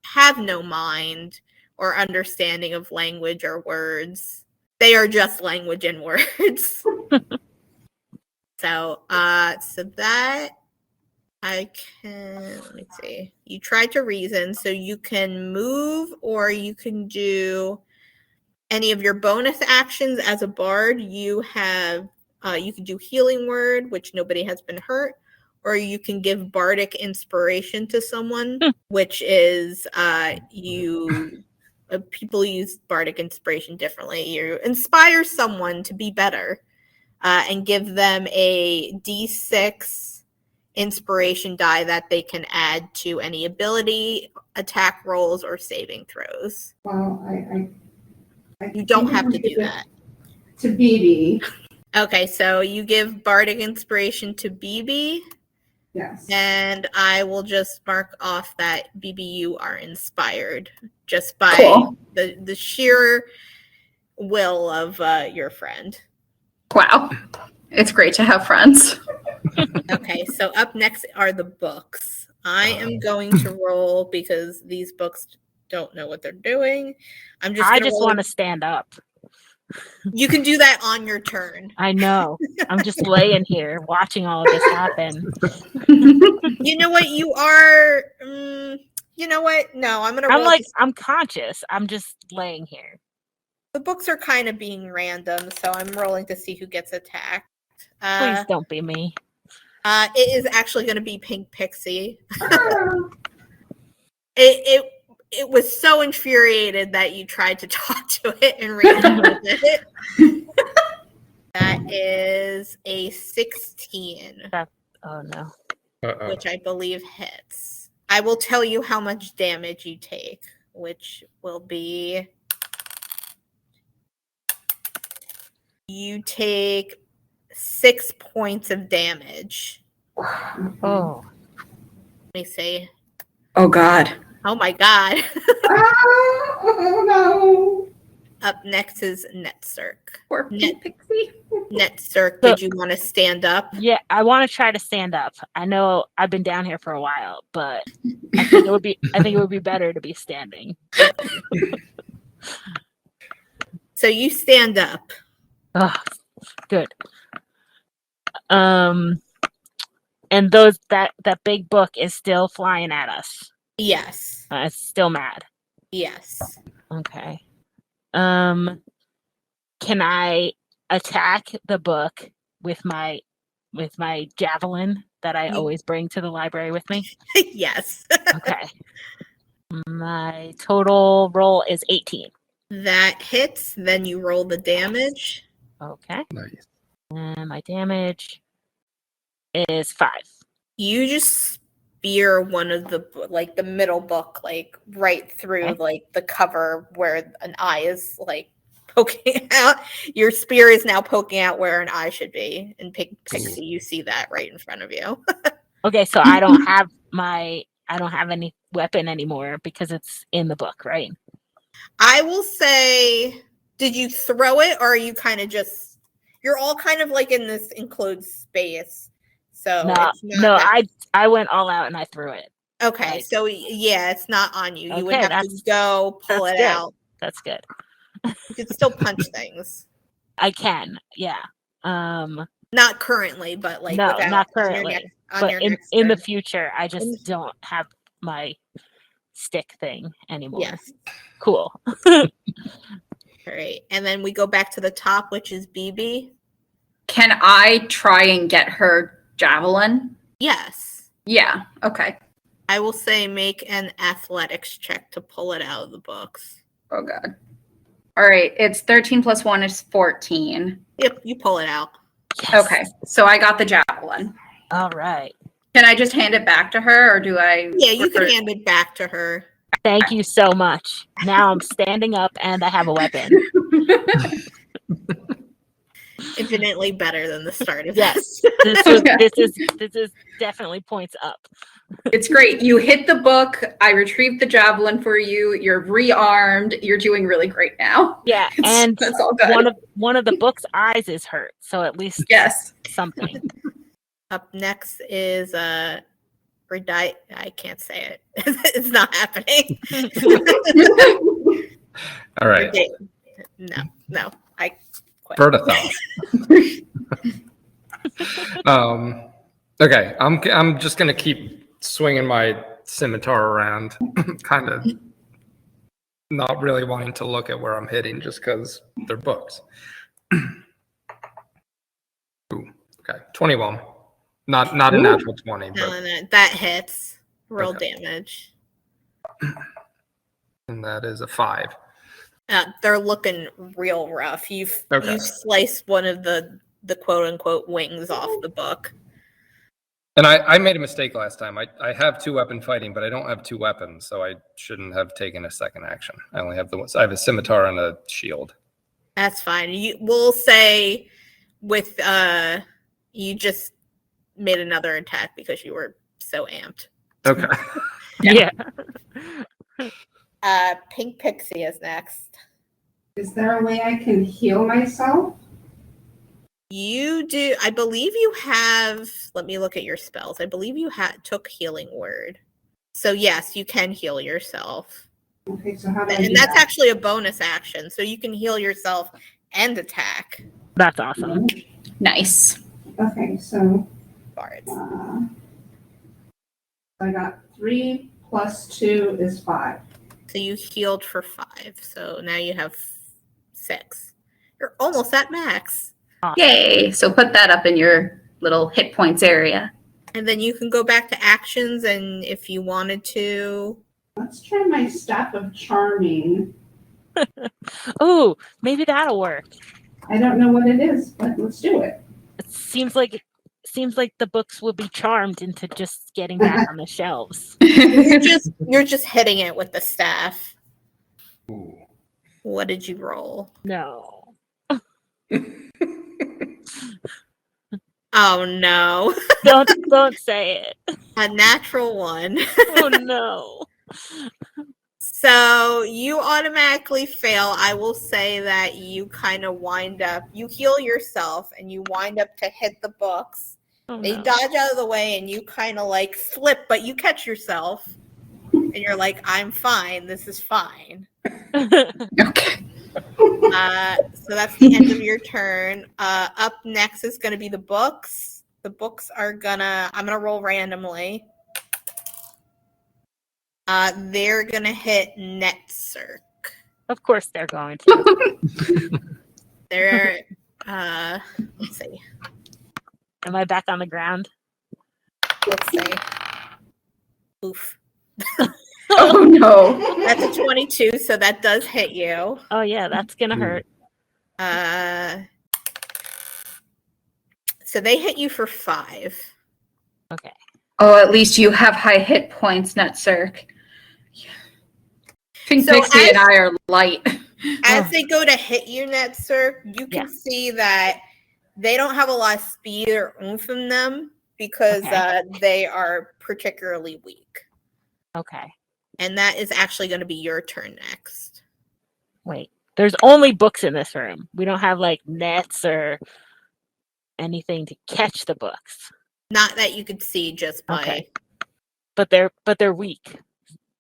[SPEAKER 1] have no mind or understanding of language or words. They are just language and words. So that I can, let me see. You tried to reason, so you can move or you can do any of your bonus actions as a bard. You have, you can do healing word, which nobody has been hurt, or you can give bardic inspiration to someone, which is people use bardic inspiration differently. You inspire someone to be better and give them a D6 inspiration die that they can add to any ability, attack rolls, or saving throws.
[SPEAKER 3] Well, I
[SPEAKER 1] You don't
[SPEAKER 3] think
[SPEAKER 1] have
[SPEAKER 3] I'm
[SPEAKER 1] to do
[SPEAKER 3] gonna
[SPEAKER 1] that.
[SPEAKER 3] To BB.
[SPEAKER 1] Okay, so you give bardic inspiration to BB,
[SPEAKER 3] Yes.
[SPEAKER 1] and I will just mark off that BB, you are inspired just by
[SPEAKER 2] Cool.
[SPEAKER 1] the sheer will of your friend.
[SPEAKER 2] Wow. It's great to have friends.
[SPEAKER 1] Okay, so up next are the books. I am going to roll because these books don't know what they're doing.
[SPEAKER 5] I
[SPEAKER 1] gonna
[SPEAKER 5] just
[SPEAKER 1] roll.
[SPEAKER 5] want to stand up.
[SPEAKER 1] You can do that on your turn.
[SPEAKER 5] I know. I'm just laying here watching all of this happen.
[SPEAKER 1] You know what? You are. You know what? No, I'm gonna roll.
[SPEAKER 5] I'm conscious. I'm just laying here.
[SPEAKER 1] The books are kind of being random, so I'm rolling to see who gets attacked.
[SPEAKER 5] Please don't be me.
[SPEAKER 1] It is actually going to be Pink Pixie. It was so infuriated that you tried to talk to it and reason with it. That is a 16,
[SPEAKER 5] Oh no.
[SPEAKER 1] which I believe hits. I will tell you how much damage you take, which will be. You take 6 points of damage.
[SPEAKER 5] Oh.
[SPEAKER 1] Let me see.
[SPEAKER 2] Oh God.
[SPEAKER 1] Oh my god.
[SPEAKER 3] Oh no.
[SPEAKER 1] Up next is Netzerk.
[SPEAKER 2] Poor Pink Pixie.
[SPEAKER 1] Netzerk,
[SPEAKER 5] So-
[SPEAKER 1] did you want to stand up?
[SPEAKER 5] Yeah, I want to try to stand up. I know I've been down here for a while, but I think it would be better to be standing.
[SPEAKER 1] So you stand up.
[SPEAKER 5] Oh, good. And that big book is still flying at us.
[SPEAKER 1] Yes.
[SPEAKER 5] It's still mad.
[SPEAKER 1] Yes.
[SPEAKER 5] Okay. Can I attack the book with my javelin that I always bring to the library with me?
[SPEAKER 1] Yes.
[SPEAKER 5] Okay. My total roll is 18.
[SPEAKER 1] That hits. Then you roll the damage.
[SPEAKER 5] Okay.
[SPEAKER 4] Nice.
[SPEAKER 5] And my damage is 5.
[SPEAKER 1] You just spear one of the middle book, like right through
[SPEAKER 5] Okay.
[SPEAKER 1] like the cover where an eye is like poking out. Your spear is now poking out where an eye should be. And Pixie, you see that right in front of you.
[SPEAKER 5] Okay, so I don't have any weapon anymore because it's in the book, right?
[SPEAKER 1] I will say, did you throw it or are you kind of just, you're all kind of like in this enclosed space. So
[SPEAKER 5] No,
[SPEAKER 1] it's not that,
[SPEAKER 5] I went all out and I threw it.
[SPEAKER 1] okay.
[SPEAKER 5] right.
[SPEAKER 1] So yeah, it's not on you. You would
[SPEAKER 5] Okay,
[SPEAKER 1] have to go pull
[SPEAKER 5] that's
[SPEAKER 1] it
[SPEAKER 5] good.
[SPEAKER 1] out.
[SPEAKER 5] That's good.
[SPEAKER 1] You could still punch things.
[SPEAKER 5] I can, yeah.
[SPEAKER 1] Not currently, but like
[SPEAKER 5] No,
[SPEAKER 1] without
[SPEAKER 5] not
[SPEAKER 1] on your
[SPEAKER 5] currently.
[SPEAKER 1] next, on
[SPEAKER 5] But
[SPEAKER 1] your
[SPEAKER 5] in
[SPEAKER 1] next
[SPEAKER 5] the
[SPEAKER 1] turn.
[SPEAKER 5] future, I
[SPEAKER 1] In
[SPEAKER 5] just
[SPEAKER 1] the-
[SPEAKER 5] don't have my stick thing anymore.
[SPEAKER 1] Yes.
[SPEAKER 5] Cool.
[SPEAKER 1] All right. And then we go back to the top, which is BB.
[SPEAKER 2] Can I try and get her javelin?
[SPEAKER 1] Yes.
[SPEAKER 2] Yeah. Okay.
[SPEAKER 1] I will say make an athletics check to pull it out of the books.
[SPEAKER 2] Oh god. All right. It's 13 plus 1 is 14.
[SPEAKER 1] Yep, you pull it out.
[SPEAKER 5] Yes.
[SPEAKER 2] Okay. So I got the javelin.
[SPEAKER 5] All right.
[SPEAKER 2] Can I just hand it back to her or do I?
[SPEAKER 1] Yeah, you can
[SPEAKER 2] refer-
[SPEAKER 1] hand it back to her.
[SPEAKER 5] Thank you so much. Now I'm standing up and I have a weapon.
[SPEAKER 1] Infinitely better than the start of
[SPEAKER 5] Yes.
[SPEAKER 1] this.
[SPEAKER 5] This is definitely points up.
[SPEAKER 2] It's great. You hit the book. I retrieved the javelin for you. You're rearmed. You're doing really great now.
[SPEAKER 5] Yeah, and
[SPEAKER 2] That's all good.
[SPEAKER 5] one of the book's eyes is hurt, so at least
[SPEAKER 2] Yes.
[SPEAKER 5] something.
[SPEAKER 1] Up next is I can't say it. It's not happening.
[SPEAKER 4] All right.
[SPEAKER 1] No. I quit.
[SPEAKER 4] Bertathon. Okay, I'm just gonna keep swinging my scimitar around, kind of not really wanting to look at where I'm hitting just because they're books. Ooh, okay, 21. Not a natural 20,
[SPEAKER 1] No,
[SPEAKER 4] but
[SPEAKER 1] that hits. Roll
[SPEAKER 4] Okay.
[SPEAKER 1] damage.
[SPEAKER 4] and that is a 5.
[SPEAKER 1] They're looking real rough. You've
[SPEAKER 4] Okay.
[SPEAKER 1] sliced one of the quote unquote wings off the book.
[SPEAKER 4] And I made a mistake last time. I have 2-weapon fighting, but I don't have 2 weapons, so I shouldn't have taken a second action. I only have I have a scimitar and a shield.
[SPEAKER 1] That's fine. We'll say with you just made another attack because you were so amped.
[SPEAKER 4] Okay.
[SPEAKER 5] Yeah.
[SPEAKER 1] Pink Pixie is next.
[SPEAKER 3] Is there a way I can heal myself?
[SPEAKER 1] You do. I believe you have. Let me look at your spells. I believe you took Healing Word. So yes, you can heal yourself,
[SPEAKER 3] Okay, so how do I do
[SPEAKER 1] and that's
[SPEAKER 3] that?
[SPEAKER 1] actually a bonus action. So you can heal yourself and attack.
[SPEAKER 5] That's awesome.
[SPEAKER 2] Nice.
[SPEAKER 3] Okay, so
[SPEAKER 1] Bards.
[SPEAKER 3] I got 3 plus 2 is 5.
[SPEAKER 1] So you healed for 5. So now you have 6. You're almost at max.
[SPEAKER 2] Yay. So put that up in your little hit points area.
[SPEAKER 1] And then you can go back to actions, and if you wanted to,
[SPEAKER 3] Let's try my Staff of Charming.
[SPEAKER 5] Oh, maybe that'll work.
[SPEAKER 3] I don't know what it is, but let's do it.
[SPEAKER 5] It seems like the books will be charmed into just getting back on the shelves.
[SPEAKER 1] you're just hitting it with the staff.
[SPEAKER 4] Ooh.
[SPEAKER 1] What did you roll?
[SPEAKER 5] No.
[SPEAKER 1] Oh no.
[SPEAKER 5] Don't say it.
[SPEAKER 1] A natural 1.
[SPEAKER 5] Oh no.
[SPEAKER 1] So you automatically fail. I will say that you kind of wind up, you heal yourself and you wind up to hit the books. They dodge out of the way and you kind of like slip, but you catch yourself and you're like, I'm fine. This is fine.
[SPEAKER 2] Okay.
[SPEAKER 1] So that's the end of your turn. Up next is going to be the books. The books are I'm going to roll randomly. They're going to hit Netcirc.
[SPEAKER 5] Of course they're going to.
[SPEAKER 1] They're, let's see.
[SPEAKER 5] Am I back on the ground?
[SPEAKER 1] Let's see. Oof.
[SPEAKER 2] Oh no.
[SPEAKER 1] That's a 22, so that does hit you.
[SPEAKER 5] Oh yeah, that's gonna hurt.
[SPEAKER 1] So they hit you for 5.
[SPEAKER 5] Okay.
[SPEAKER 2] Oh, at least you have high hit points, Netcirc. Pink
[SPEAKER 1] So
[SPEAKER 2] Pixie and I are light.
[SPEAKER 1] As they go to hit you, Netcirc, you can see that they don't have a lot of speed or oomph in them because they are particularly weak.
[SPEAKER 5] Okay.
[SPEAKER 1] And that is actually going to be your turn next.
[SPEAKER 5] Wait. There's only books in this room. We don't have like nets or anything to catch the books.
[SPEAKER 1] Not that you could see just by.
[SPEAKER 5] Okay. But they're weak.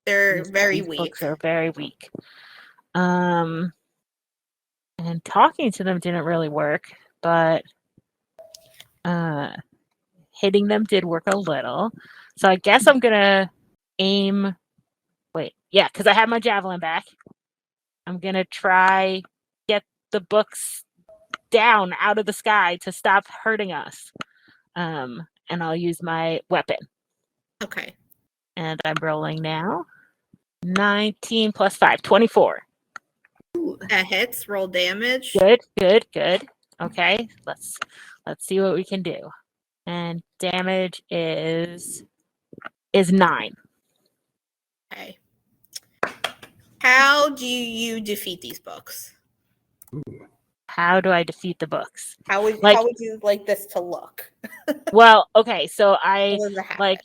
[SPEAKER 1] They're very
[SPEAKER 5] These
[SPEAKER 1] weak.
[SPEAKER 5] Books are very weak. And talking to them didn't really work, but hitting them did work a little. So I guess I'm gonna aim. Wait, yeah, because I have my javelin back. I'm gonna try get the books down out of the sky to stop hurting us. And I'll use my weapon.
[SPEAKER 1] Okay.
[SPEAKER 5] And I'm rolling now. 19 plus 5, 24.
[SPEAKER 1] Ooh, that hits. Roll damage.
[SPEAKER 5] Good. Okay, let's see what we can do. And damage is 9.
[SPEAKER 1] Okay. How do you defeat these books?
[SPEAKER 5] How do I defeat the books?
[SPEAKER 1] How would you like this to look?
[SPEAKER 5] Well, okay, so I
[SPEAKER 1] What does it happen?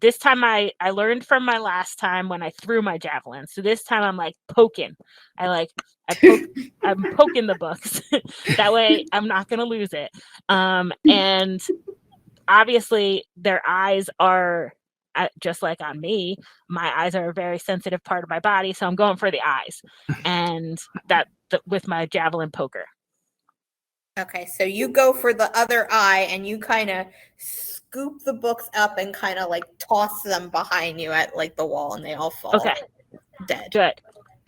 [SPEAKER 5] this time I learned from my last time when I threw my javelin. So this time I'm like poking. I'm poking the books. That way I'm not gonna lose it. And obviously their eyes are just like on me. My eyes are a very sensitive part of my body, so I'm going for the eyes, and with my javelin poker.
[SPEAKER 1] Okay, so you go for the other eye and you kind of scoop the books up and kind of like toss them behind you at like the wall and they all fall.
[SPEAKER 5] Okay.
[SPEAKER 1] Dead.
[SPEAKER 5] Good.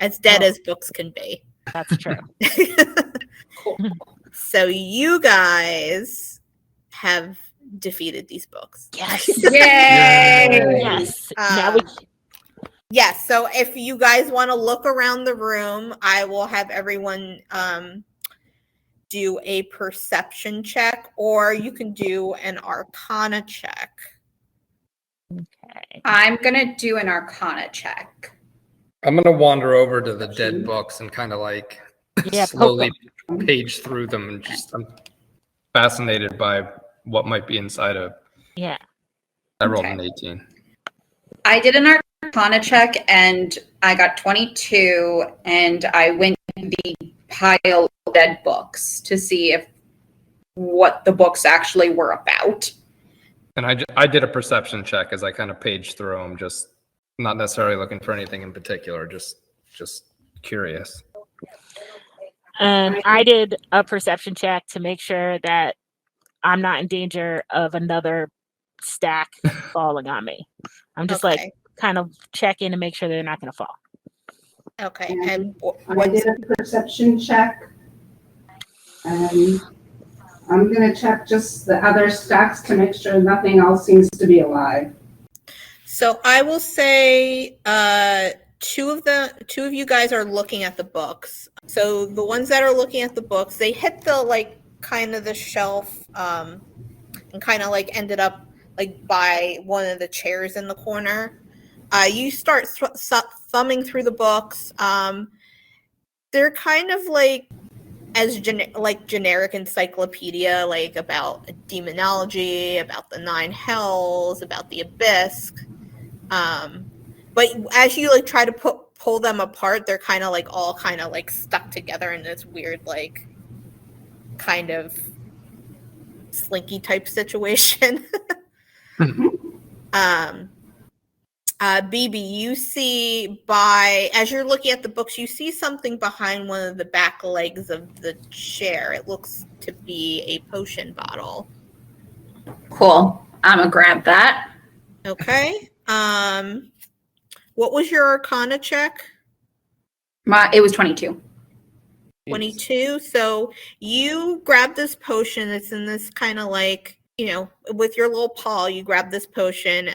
[SPEAKER 1] As dead as books can be.
[SPEAKER 5] That's true.
[SPEAKER 1] Cool. So you guys have defeated these books.
[SPEAKER 5] Yes.
[SPEAKER 2] Yay!
[SPEAKER 5] Yes. Now we
[SPEAKER 1] Yes, so if you guys want to look around the room, I will have everyone do a perception check, or you can do an arcana check.
[SPEAKER 5] Okay.
[SPEAKER 2] I'm gonna do an arcana check.
[SPEAKER 4] I'm gonna wander over to the dead books and kind of like slowly page through them, and I'm fascinated by what might be inside of.
[SPEAKER 5] Yeah.
[SPEAKER 2] I
[SPEAKER 4] rolled an 18.
[SPEAKER 2] I did an arcana check and I got 22, and I went to the pile of dead books to see what the books actually were about.
[SPEAKER 4] And I did a perception check as I kind of paged through them, just not necessarily looking for anything in particular, just curious.
[SPEAKER 5] And I did a perception check to make sure that I'm not in danger of another stack falling on me. I'm just like kind of checking to make sure they're not going to fall.
[SPEAKER 1] Okay. And
[SPEAKER 3] I did a perception check. And I'm going to check just the other stacks to make sure nothing else seems to be alive.
[SPEAKER 1] So I will say two of you guys are looking at the books. So the ones that are looking at the books, they hit the like kind of the shelf and kind of like ended up like by one of the chairs in the corner. You start thumbing through the books. They're kind of like as generic encyclopedia, like about demonology, about the 9 hells, about the abyss. But as you like try to pull them apart, they're kind of like all kind of like stuck together in this weird like kind of slinky type situation. BB, you see as you're looking at the books, you see something behind one of the back legs of the chair. It looks to be a potion bottle.
[SPEAKER 2] Cool. I'm gonna grab that.
[SPEAKER 1] Okay. What was your Arcana check?
[SPEAKER 2] It was 22.
[SPEAKER 1] 22. So you grab this potion. It's in this kind of like, with your little paw, you grab this potion.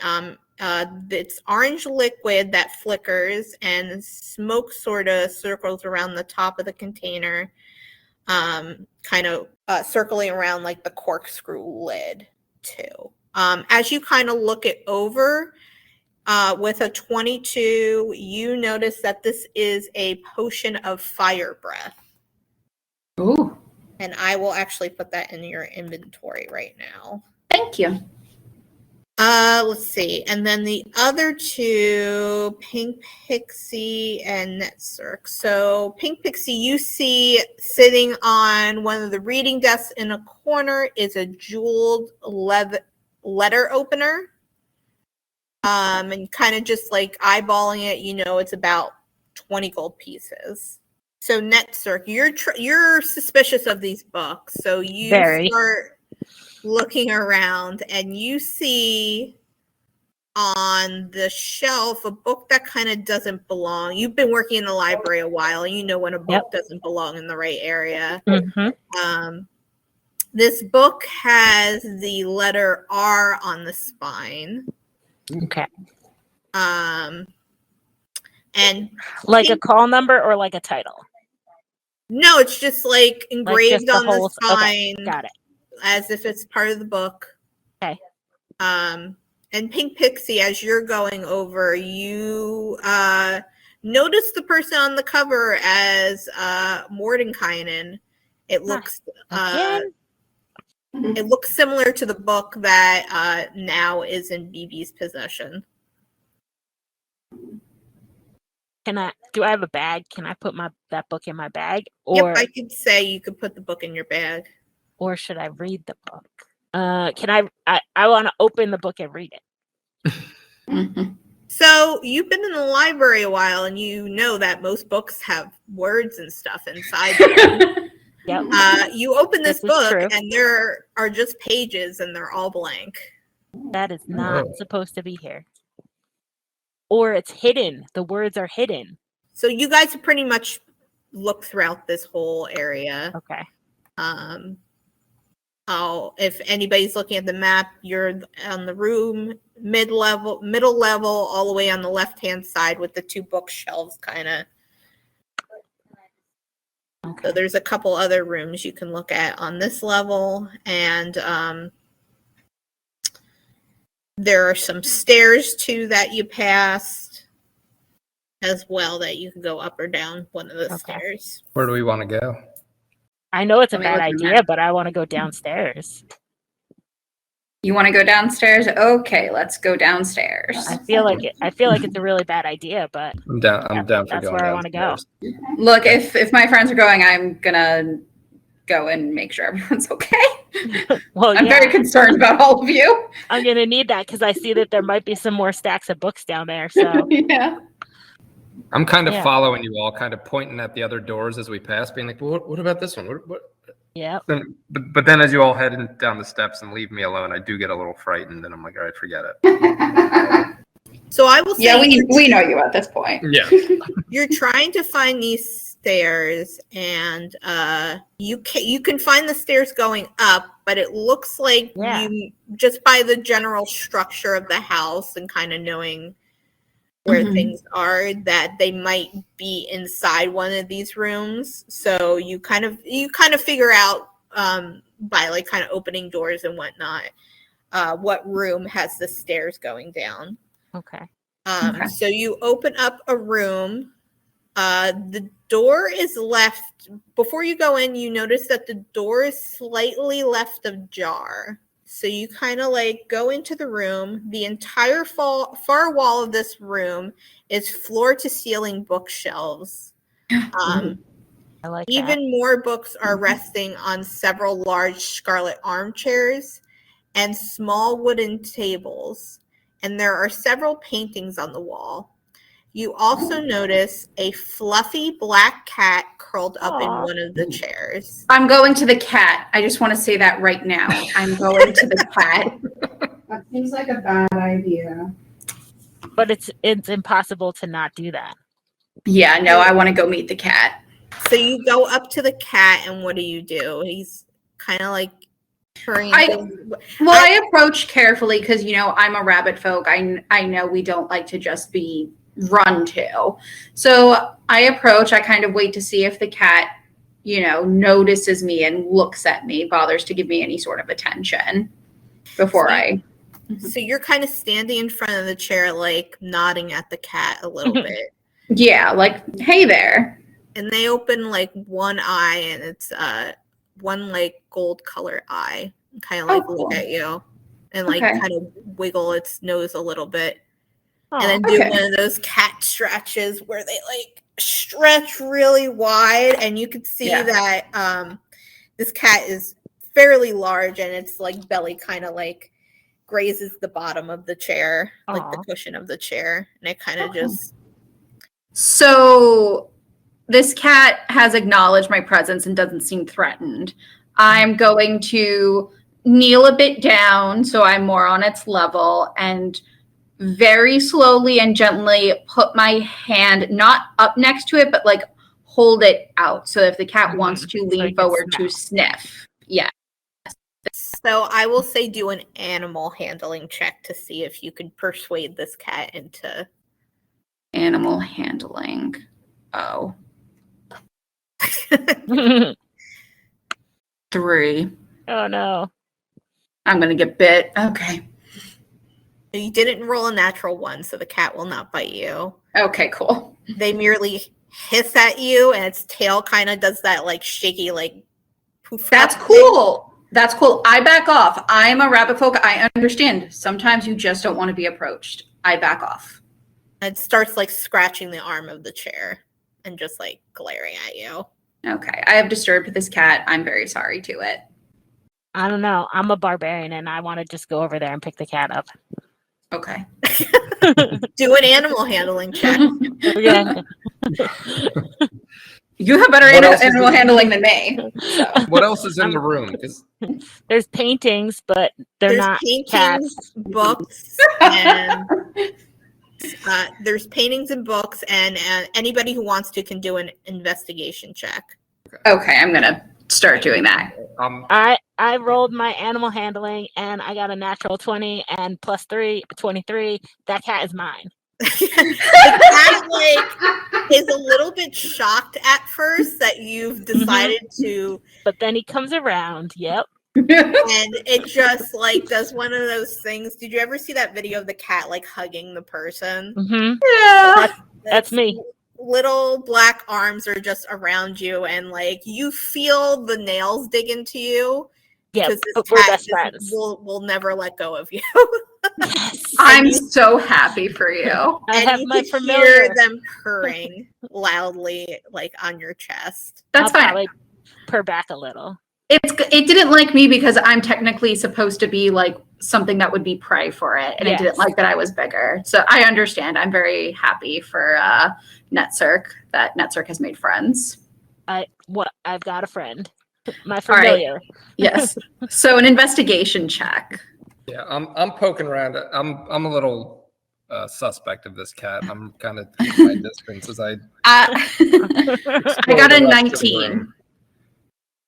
[SPEAKER 1] It's orange liquid that flickers and smoke sort of circles around the top of the container, kind of circling around like the corkscrew lid too. As you kind of look it over, with a 22, you notice that this is a potion of fire breath.
[SPEAKER 2] Ooh.
[SPEAKER 1] And I will actually put that in your inventory right now.
[SPEAKER 2] Thank you.
[SPEAKER 1] Let's see. And then the other two, Pink Pixie and Netzerk. So Pink Pixie, you see sitting on one of the reading desks in a corner is a jeweled letter opener. And kind of just like eyeballing it, it's about 20 gold pieces. So Netzerk, you're suspicious of these books. So you start looking around and you see on the shelf a book that kind of doesn't belong. You've been working in the library a while and you know when a book doesn't belong in the right area.
[SPEAKER 5] Mm-hmm.
[SPEAKER 1] This book has the letter R on the spine.
[SPEAKER 5] Okay.
[SPEAKER 1] And
[SPEAKER 5] like a call number or like a title?
[SPEAKER 1] No, it's just like engraved
[SPEAKER 5] just
[SPEAKER 1] on the spine.
[SPEAKER 5] Okay, got it.
[SPEAKER 1] As if it's part of the book.
[SPEAKER 5] Okay.
[SPEAKER 1] And Pink Pixie, as you're going over, you notice the person on the cover as Mordenkainen. It looks it looks similar to the book that now is in BB's possession.
[SPEAKER 5] Do I have a bag? Can I put that book in my bag? Or
[SPEAKER 1] yep, I could say you could put the book in your bag.
[SPEAKER 5] Or should I read the book? Can I want to open the book and read it.
[SPEAKER 2] Mm-hmm.
[SPEAKER 1] So you've been in the library a while and you know that most books have words and stuff inside them.
[SPEAKER 5] Yep.
[SPEAKER 1] You open this book
[SPEAKER 5] true.
[SPEAKER 1] and there are just pages and they're all blank.
[SPEAKER 5] That is not supposed to be here. Or it's hidden. The words are hidden.
[SPEAKER 1] So you guys have pretty much looked throughout this whole area.
[SPEAKER 5] Okay.
[SPEAKER 1] If anybody's looking at the map, you're on the room, middle level, all the way on the left-hand side with the two bookshelves kind of. Okay. So there's a couple other rooms you can look at on this level, and there are some stairs too that you passed as well that you can go up or down one of the stairs.
[SPEAKER 4] Where do we want to go?
[SPEAKER 5] I know it's a bad idea, but I want to go downstairs.
[SPEAKER 2] You want to go downstairs? Okay, let's go downstairs.
[SPEAKER 5] I feel like it's a really bad idea, but
[SPEAKER 4] I'm down for going.
[SPEAKER 5] That's where I want to go.
[SPEAKER 2] Look, if my friends are going, I'm gonna go and make sure everyone's okay.
[SPEAKER 5] Well,
[SPEAKER 2] I'm very concerned about all of you.
[SPEAKER 5] I'm gonna need that because I see that there might be some more stacks of books down there. So
[SPEAKER 2] yeah.
[SPEAKER 4] I'm kind of following you all, kind of pointing at the other doors as we pass, being like, well, what about this one? What?
[SPEAKER 5] Yeah.
[SPEAKER 4] But then as you all head down the steps and leave me alone, I do get a little frightened, and I'm like, all right, forget it.
[SPEAKER 1] So I will say,
[SPEAKER 2] yeah, we know you at this point.
[SPEAKER 4] Yeah.
[SPEAKER 1] You're trying to find these stairs, and you can find the stairs going up, but it looks like you, just by the general structure of the house and kind of knowing where things are, that they might be inside one of these rooms. So you kind of figure out by like kind of opening doors and whatnot what room has the stairs going down.
[SPEAKER 5] Okay.
[SPEAKER 1] So you open up a room. The door is left before you go in. You notice that the door is slightly left ajar. So you kind of like go into the room. The entire far wall of this room is floor to ceiling bookshelves.
[SPEAKER 5] I like that.
[SPEAKER 1] Even more books are resting on several large scarlet armchairs and small wooden tables. And there are several paintings on the wall. You also notice a fluffy black cat curled up in
[SPEAKER 5] Aw.
[SPEAKER 1] one of the chairs.
[SPEAKER 2] I'm going to the cat. I just want to say that right now. I'm going to the cat.
[SPEAKER 3] That seems like a bad idea.
[SPEAKER 5] But it's impossible to not do that.
[SPEAKER 2] Yeah, no, I want to go meet the cat.
[SPEAKER 1] So you go up to the cat, and what do? He's kind of like hurrying.
[SPEAKER 2] I approach carefully because, you know, I'm a rabbit folk. I know we don't like to just be run to. So I approach, I kind of wait to see if the cat, you know, notices me and looks at me, bothers to give me any sort of attention before
[SPEAKER 1] So you're kind of standing in front of the chair, like nodding at the cat a little bit.
[SPEAKER 2] Yeah, like, hey there.
[SPEAKER 1] And they open like one eye, and it's one like gold color eye, kind of like look at you and like kind of wiggle its nose a little bit. And then do one of those cat stretches where they like stretch really wide, and you can see that this cat is fairly large, and its like belly kind of like grazes the bottom of the chair, like the cushion of the chair, and it kind of just.
[SPEAKER 2] So this cat has acknowledged my presence and doesn't seem threatened. I'm going to kneel a bit down so I'm more on its level and very slowly and gently put my hand not up next to it, but like hold it out. So if the cat wants to lean forward to sniff. Yeah.
[SPEAKER 1] So I will say do an animal handling check to see if you can persuade this cat into
[SPEAKER 2] animal handling. Oh. 3.
[SPEAKER 5] Oh no.
[SPEAKER 2] I'm going to get bit. Okay.
[SPEAKER 1] You didn't roll a natural 1, so the cat will not bite you.
[SPEAKER 2] Okay, cool.
[SPEAKER 1] They merely hiss at you, and its tail kind of does that like shaky like poof.
[SPEAKER 2] That's cool. That's cool. I back off. I'm a rabbit folk. I understand. Sometimes you just don't want to be approached. I back off.
[SPEAKER 1] It starts like scratching the arm of the chair and just like glaring at you.
[SPEAKER 2] Okay. I have disturbed this cat. I'm very sorry to it.
[SPEAKER 5] I don't know. I'm a barbarian, and I want to just go over there and pick the cat up.
[SPEAKER 2] Okay.
[SPEAKER 1] Do an animal handling check.
[SPEAKER 5] Yeah.
[SPEAKER 2] You have better animal handling than me. So.
[SPEAKER 4] What else is in the room?
[SPEAKER 5] There's paintings, but there's not
[SPEAKER 1] paintings,
[SPEAKER 5] cats.
[SPEAKER 1] Books, and there's paintings and books, and anybody who wants to can do an investigation check.
[SPEAKER 2] Okay, I'm gonna start doing that.
[SPEAKER 5] I rolled my animal handling, and I got a natural 20 and plus 3, 23. That cat is mine.
[SPEAKER 1] The cat like is a little bit shocked at first that you've decided to,
[SPEAKER 5] but then he comes around. Yep.
[SPEAKER 1] And it just like does one of those things. Did you ever see that video of the cat like hugging the person?
[SPEAKER 5] Mm-hmm.
[SPEAKER 2] Yeah,
[SPEAKER 5] that's me.
[SPEAKER 1] Little black arms are just around you, and like you feel the nails dig into you.
[SPEAKER 5] Yeah,
[SPEAKER 1] because
[SPEAKER 5] we're best friends.
[SPEAKER 1] Will never let go of you.
[SPEAKER 5] Yes.
[SPEAKER 2] I'm so happy for you.
[SPEAKER 5] I
[SPEAKER 1] and
[SPEAKER 5] have
[SPEAKER 1] you
[SPEAKER 5] my
[SPEAKER 1] can
[SPEAKER 5] familiar.
[SPEAKER 1] hear them purring loudly, like on your chest.
[SPEAKER 2] That's
[SPEAKER 5] I'll
[SPEAKER 2] fine.
[SPEAKER 5] probably purr back a little.
[SPEAKER 2] It didn't like me because I'm technically supposed to be like something that would be prey for it, and it didn't like that I was bigger. So I understand. I'm very happy for Netcirc that Netcirc has made friends.
[SPEAKER 5] I've got a friend. My familiar.
[SPEAKER 2] Right. Yes. So an investigation check.
[SPEAKER 4] Yeah, I'm poking around. I'm a little suspect of this cat. I'm kind of keeping my distance as I
[SPEAKER 2] got a 19.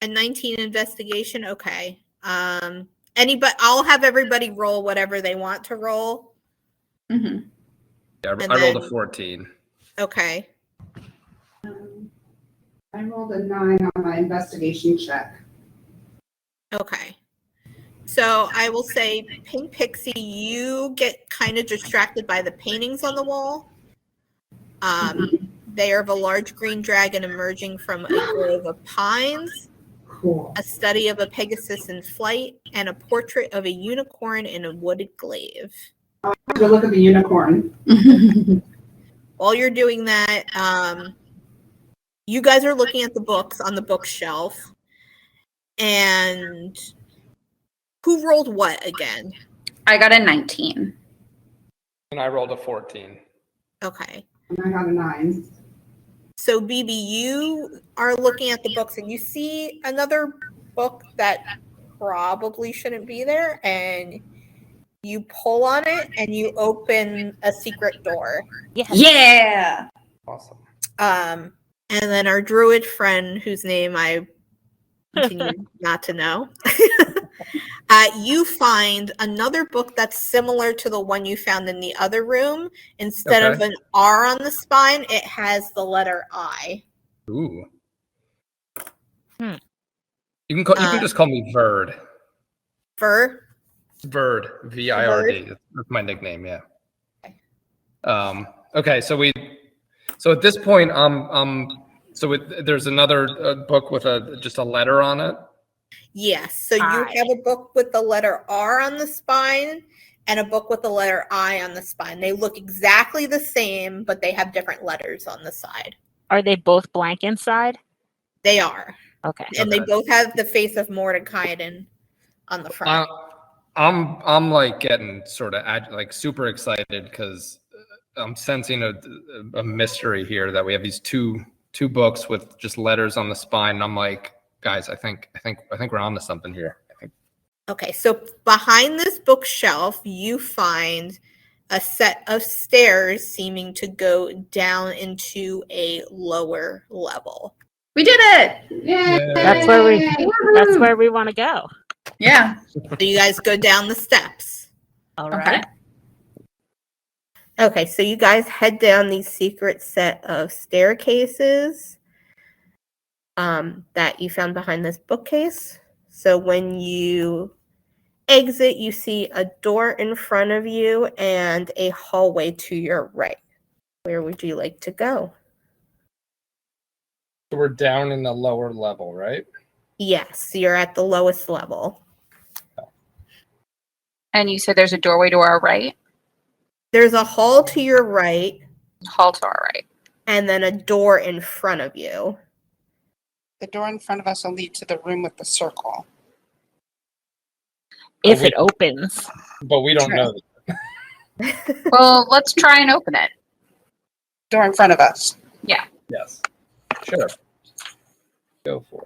[SPEAKER 1] A 19 investigation. Okay. I'll have everybody roll whatever they want to roll.
[SPEAKER 2] Mm-hmm.
[SPEAKER 4] Yeah, I rolled a 14.
[SPEAKER 1] Okay.
[SPEAKER 3] I rolled a 9 on my investigation check.
[SPEAKER 1] Okay. So I will say, Pink Pixie, you get kind of distracted by the paintings on the wall. They are of a large green dragon emerging from a grove of pines.
[SPEAKER 3] Cool.
[SPEAKER 1] a study of a Pegasus in flight, and a portrait of a unicorn in a wooded glaive.
[SPEAKER 3] Go look at the unicorn.
[SPEAKER 1] While you're doing that, you guys are looking at the books on the bookshelf. And who rolled what again?
[SPEAKER 2] I got a 19.
[SPEAKER 4] And I rolled a 14.
[SPEAKER 1] Okay.
[SPEAKER 3] And I got a 9.
[SPEAKER 1] So, BB, you are looking at the books and you see another book that probably shouldn't be there, and you pull on it and you open a secret door.
[SPEAKER 2] Yeah.
[SPEAKER 4] Awesome.
[SPEAKER 1] And then our druid friend, whose name I continue not to know, you find another book that's similar to the one you found in the other room. Instead of an R on the spine, it has the letter I.
[SPEAKER 4] Ooh. You can just call me Verd.
[SPEAKER 1] Fur?
[SPEAKER 4] Verd, VIRD. That's my nickname. Yeah. Okay. So at this point, there's another book with just a letter on it.
[SPEAKER 1] Yes. So you have a book with the letter R on the spine and a book with the letter I on the spine. They look exactly the same, but they have different letters on the side.
[SPEAKER 5] Are they both blank inside?
[SPEAKER 1] They are.
[SPEAKER 5] Okay.
[SPEAKER 1] And they both have the face of Mordecai on the front.
[SPEAKER 4] I'm like getting sort of like super excited because I'm sensing a mystery here that we have these two books with just letters on the spine, and I'm like, guys, I think we're on to something here.
[SPEAKER 1] Okay, so behind this bookshelf, you find a set of stairs seeming to go down into a lower level.
[SPEAKER 2] We did it.
[SPEAKER 3] Yay!
[SPEAKER 5] That's where we want to go.
[SPEAKER 2] Yeah.
[SPEAKER 1] So you guys go down the steps.
[SPEAKER 5] All right.
[SPEAKER 1] Okay, so you guys head down these secret set of staircases that you found behind this bookcase. So when you exit, you see a door in front of you and a hallway to your right. Where would you like to go?
[SPEAKER 4] So we're down in the lower level, right?
[SPEAKER 1] Yes, you're at the lowest level.
[SPEAKER 2] And you said there's a doorway to our right?
[SPEAKER 1] There's a hall to your right.
[SPEAKER 2] Hall to our right.
[SPEAKER 1] And then a door in front of you.
[SPEAKER 6] The door in front of us will lead to the room with the circle.
[SPEAKER 5] If it opens.
[SPEAKER 4] But we don't know.
[SPEAKER 2] Well, let's try and open it.
[SPEAKER 6] Door in front of us.
[SPEAKER 2] Yeah.
[SPEAKER 4] Yes. Sure. Go for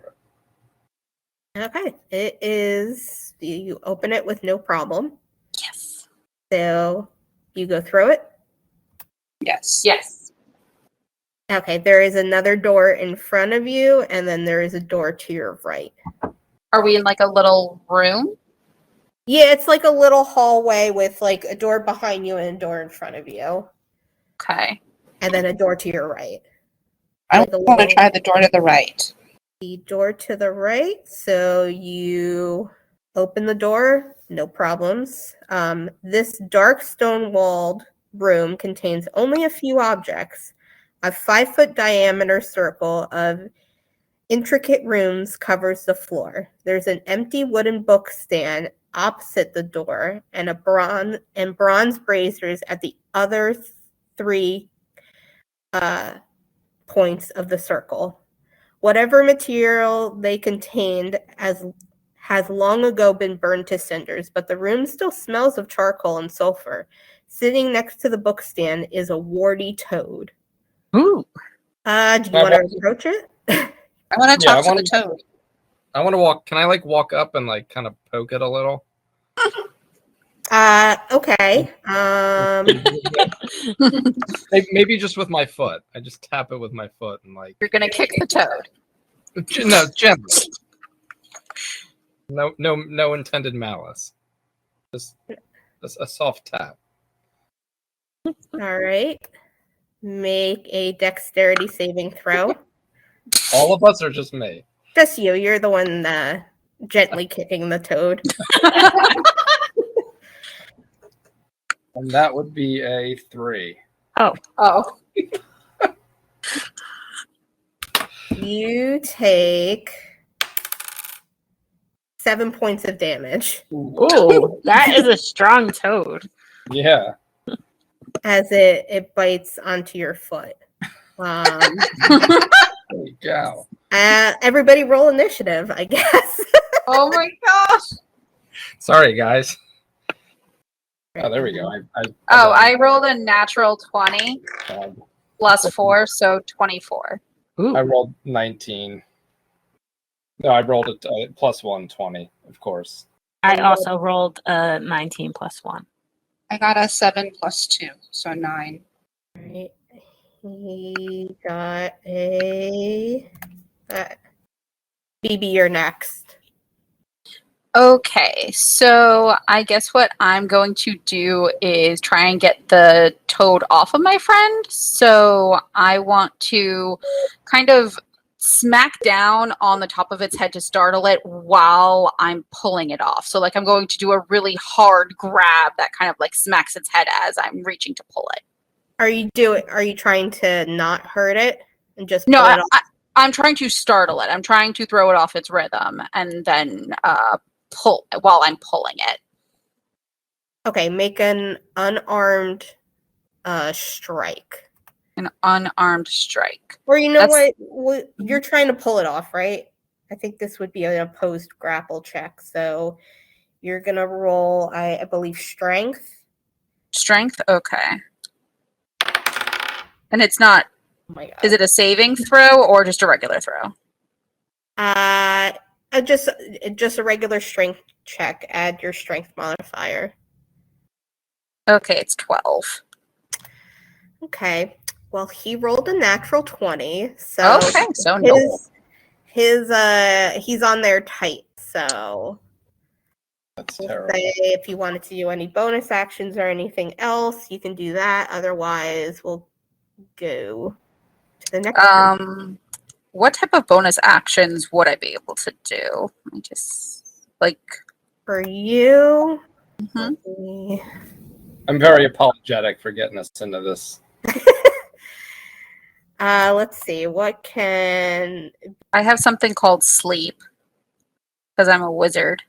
[SPEAKER 4] it.
[SPEAKER 1] Okay. It is, you open it with no problem.
[SPEAKER 5] Yes.
[SPEAKER 1] So you go through it.
[SPEAKER 6] Yes.
[SPEAKER 2] Yes.
[SPEAKER 1] Okay. There is another door in front of you, and then there is a door to your right.
[SPEAKER 2] Are we in like a little room?
[SPEAKER 1] Yeah, it's like a little hallway with like a door behind you and a door in front of you.
[SPEAKER 2] Okay.
[SPEAKER 1] And then a door to your right.
[SPEAKER 6] I
[SPEAKER 1] Like a
[SPEAKER 6] want to
[SPEAKER 1] little-
[SPEAKER 6] try the door to the right.
[SPEAKER 1] The door to the right. So you open the door, no problems. This dark stone-walled room contains only a few objects. A 5-foot diameter circle of intricate rooms covers the floor. There's an empty wooden book stand opposite the door and bronze braziers at the other 3 points of the circle. Whatever material they contained has long ago been burned to cinders, but the room still smells of charcoal and sulfur. Sitting next to the book stand is a warty toad.
[SPEAKER 5] Ooh.
[SPEAKER 1] Do you want to approach it?
[SPEAKER 6] I want to talk to the toad.
[SPEAKER 4] I want to walk. Can I like walk up and like kind of poke it a little?
[SPEAKER 1] Okay.
[SPEAKER 4] Maybe just with my foot. I just tap it with my foot and like.
[SPEAKER 2] You're gonna kick the toad.
[SPEAKER 4] No, gently. No intended malice. Just a soft tap.
[SPEAKER 1] All right. Make a dexterity saving throw.
[SPEAKER 4] All of us or just me?
[SPEAKER 1] Just you. You're the one gently kicking the toad.
[SPEAKER 4] And that would be a 3.
[SPEAKER 2] Oh.
[SPEAKER 1] You take 7 points of damage
[SPEAKER 5] Ooh, that is a strong toad.
[SPEAKER 4] Yeah.
[SPEAKER 1] as it bites onto your foot.
[SPEAKER 4] There you go.
[SPEAKER 1] Everybody roll initiative, I guess.
[SPEAKER 2] Oh my gosh.
[SPEAKER 4] Sorry, guys. Oh, there we go.
[SPEAKER 2] I rolled a natural 20
[SPEAKER 4] God.
[SPEAKER 2] plus 4, so 24.
[SPEAKER 5] Ooh.
[SPEAKER 4] I rolled 19. No, I rolled it plus 120, of course.
[SPEAKER 5] I also rolled a 19 plus 1.
[SPEAKER 6] I got a 7 plus 2, so 9.
[SPEAKER 1] Right. He got a BB, you're next.
[SPEAKER 2] Okay, so I guess what I'm going to do is try and get the toad off of my friend. So I want to kind of smack down on the top of its head to startle it while I'm pulling it off. So like I'm going to do a really hard grab that kind of like smacks its head as I'm reaching to pull it.
[SPEAKER 1] Are you trying to not hurt it and just
[SPEAKER 2] No,
[SPEAKER 1] pull it off?
[SPEAKER 2] I'm trying to startle it. I'm trying to throw it off its rhythm and then pull while I'm pulling it.
[SPEAKER 1] Okay, make an unarmed strike.
[SPEAKER 2] An unarmed strike.
[SPEAKER 1] Or you know
[SPEAKER 2] That's-
[SPEAKER 1] what? You're trying to pull it off, right? I think this would be an opposed grapple check. So you're gonna roll, I believe, strength.
[SPEAKER 2] Strength? Okay. And it's not,
[SPEAKER 1] Oh my god.
[SPEAKER 2] is it a saving throw or just a regular throw?
[SPEAKER 1] Just a regular strength check. Add your strength modifier.
[SPEAKER 2] Okay, it's 12.
[SPEAKER 1] Okay. Well, he rolled a natural 20, so
[SPEAKER 2] Okay, so no.
[SPEAKER 1] he's on there tight. So
[SPEAKER 4] That's
[SPEAKER 1] we'll
[SPEAKER 4] terrible.
[SPEAKER 1] say if you wanted to do any bonus actions or anything else, you can do that. Otherwise, we'll go to the next one.
[SPEAKER 2] What type of bonus actions would I be able to do? I just like
[SPEAKER 1] For you,
[SPEAKER 2] Mhm.
[SPEAKER 1] let me-
[SPEAKER 4] I'm very apologetic for getting us into this.
[SPEAKER 1] let's see. What can
[SPEAKER 2] I have something called sleep because I'm a wizard.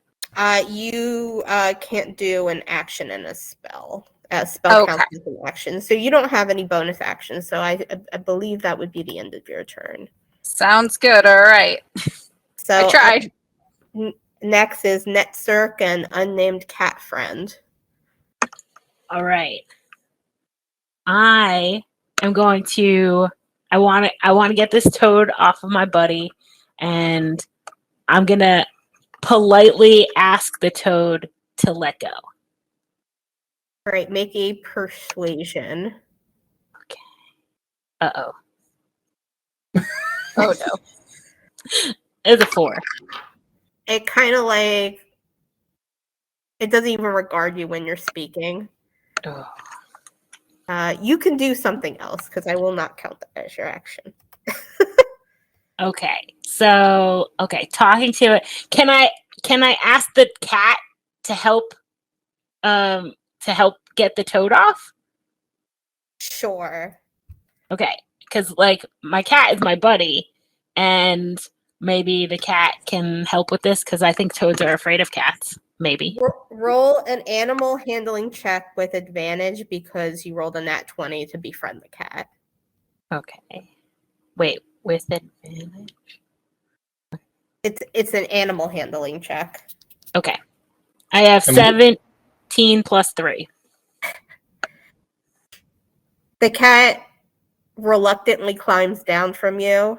[SPEAKER 1] you can't do an action in a spell. A spell
[SPEAKER 2] Okay.
[SPEAKER 1] counts as an action, so you don't have any bonus actions. So I believe that would be the end of your turn.
[SPEAKER 2] Sounds good. All right.
[SPEAKER 1] So
[SPEAKER 2] I tried.
[SPEAKER 1] Next is Netcirc and unnamed cat friend.
[SPEAKER 5] All right. I am going to I want to get this toad off of my buddy, and I'm going to politely ask the toad to let go.
[SPEAKER 1] All right, make a persuasion.
[SPEAKER 5] Uh-oh.
[SPEAKER 2] Oh no.
[SPEAKER 5] It's a 4.
[SPEAKER 1] It kind of like it doesn't even regard you when you're speaking.
[SPEAKER 5] Ugh.
[SPEAKER 1] You can do something else because I will not count that as your action.
[SPEAKER 5] Okay. So, talking to it. Can I ask the cat to help get the toad off?
[SPEAKER 1] Sure.
[SPEAKER 5] Okay. Cuz like my cat is my buddy, and maybe the cat can help with this cuz I think toads are afraid of cats. Maybe.
[SPEAKER 1] Roll an animal handling check with advantage because you rolled a nat 20 to befriend the cat.
[SPEAKER 5] Okay. Wait, with advantage?
[SPEAKER 1] It's an animal handling check.
[SPEAKER 5] Okay. I have 17 plus 3.
[SPEAKER 1] The cat reluctantly climbs down from you,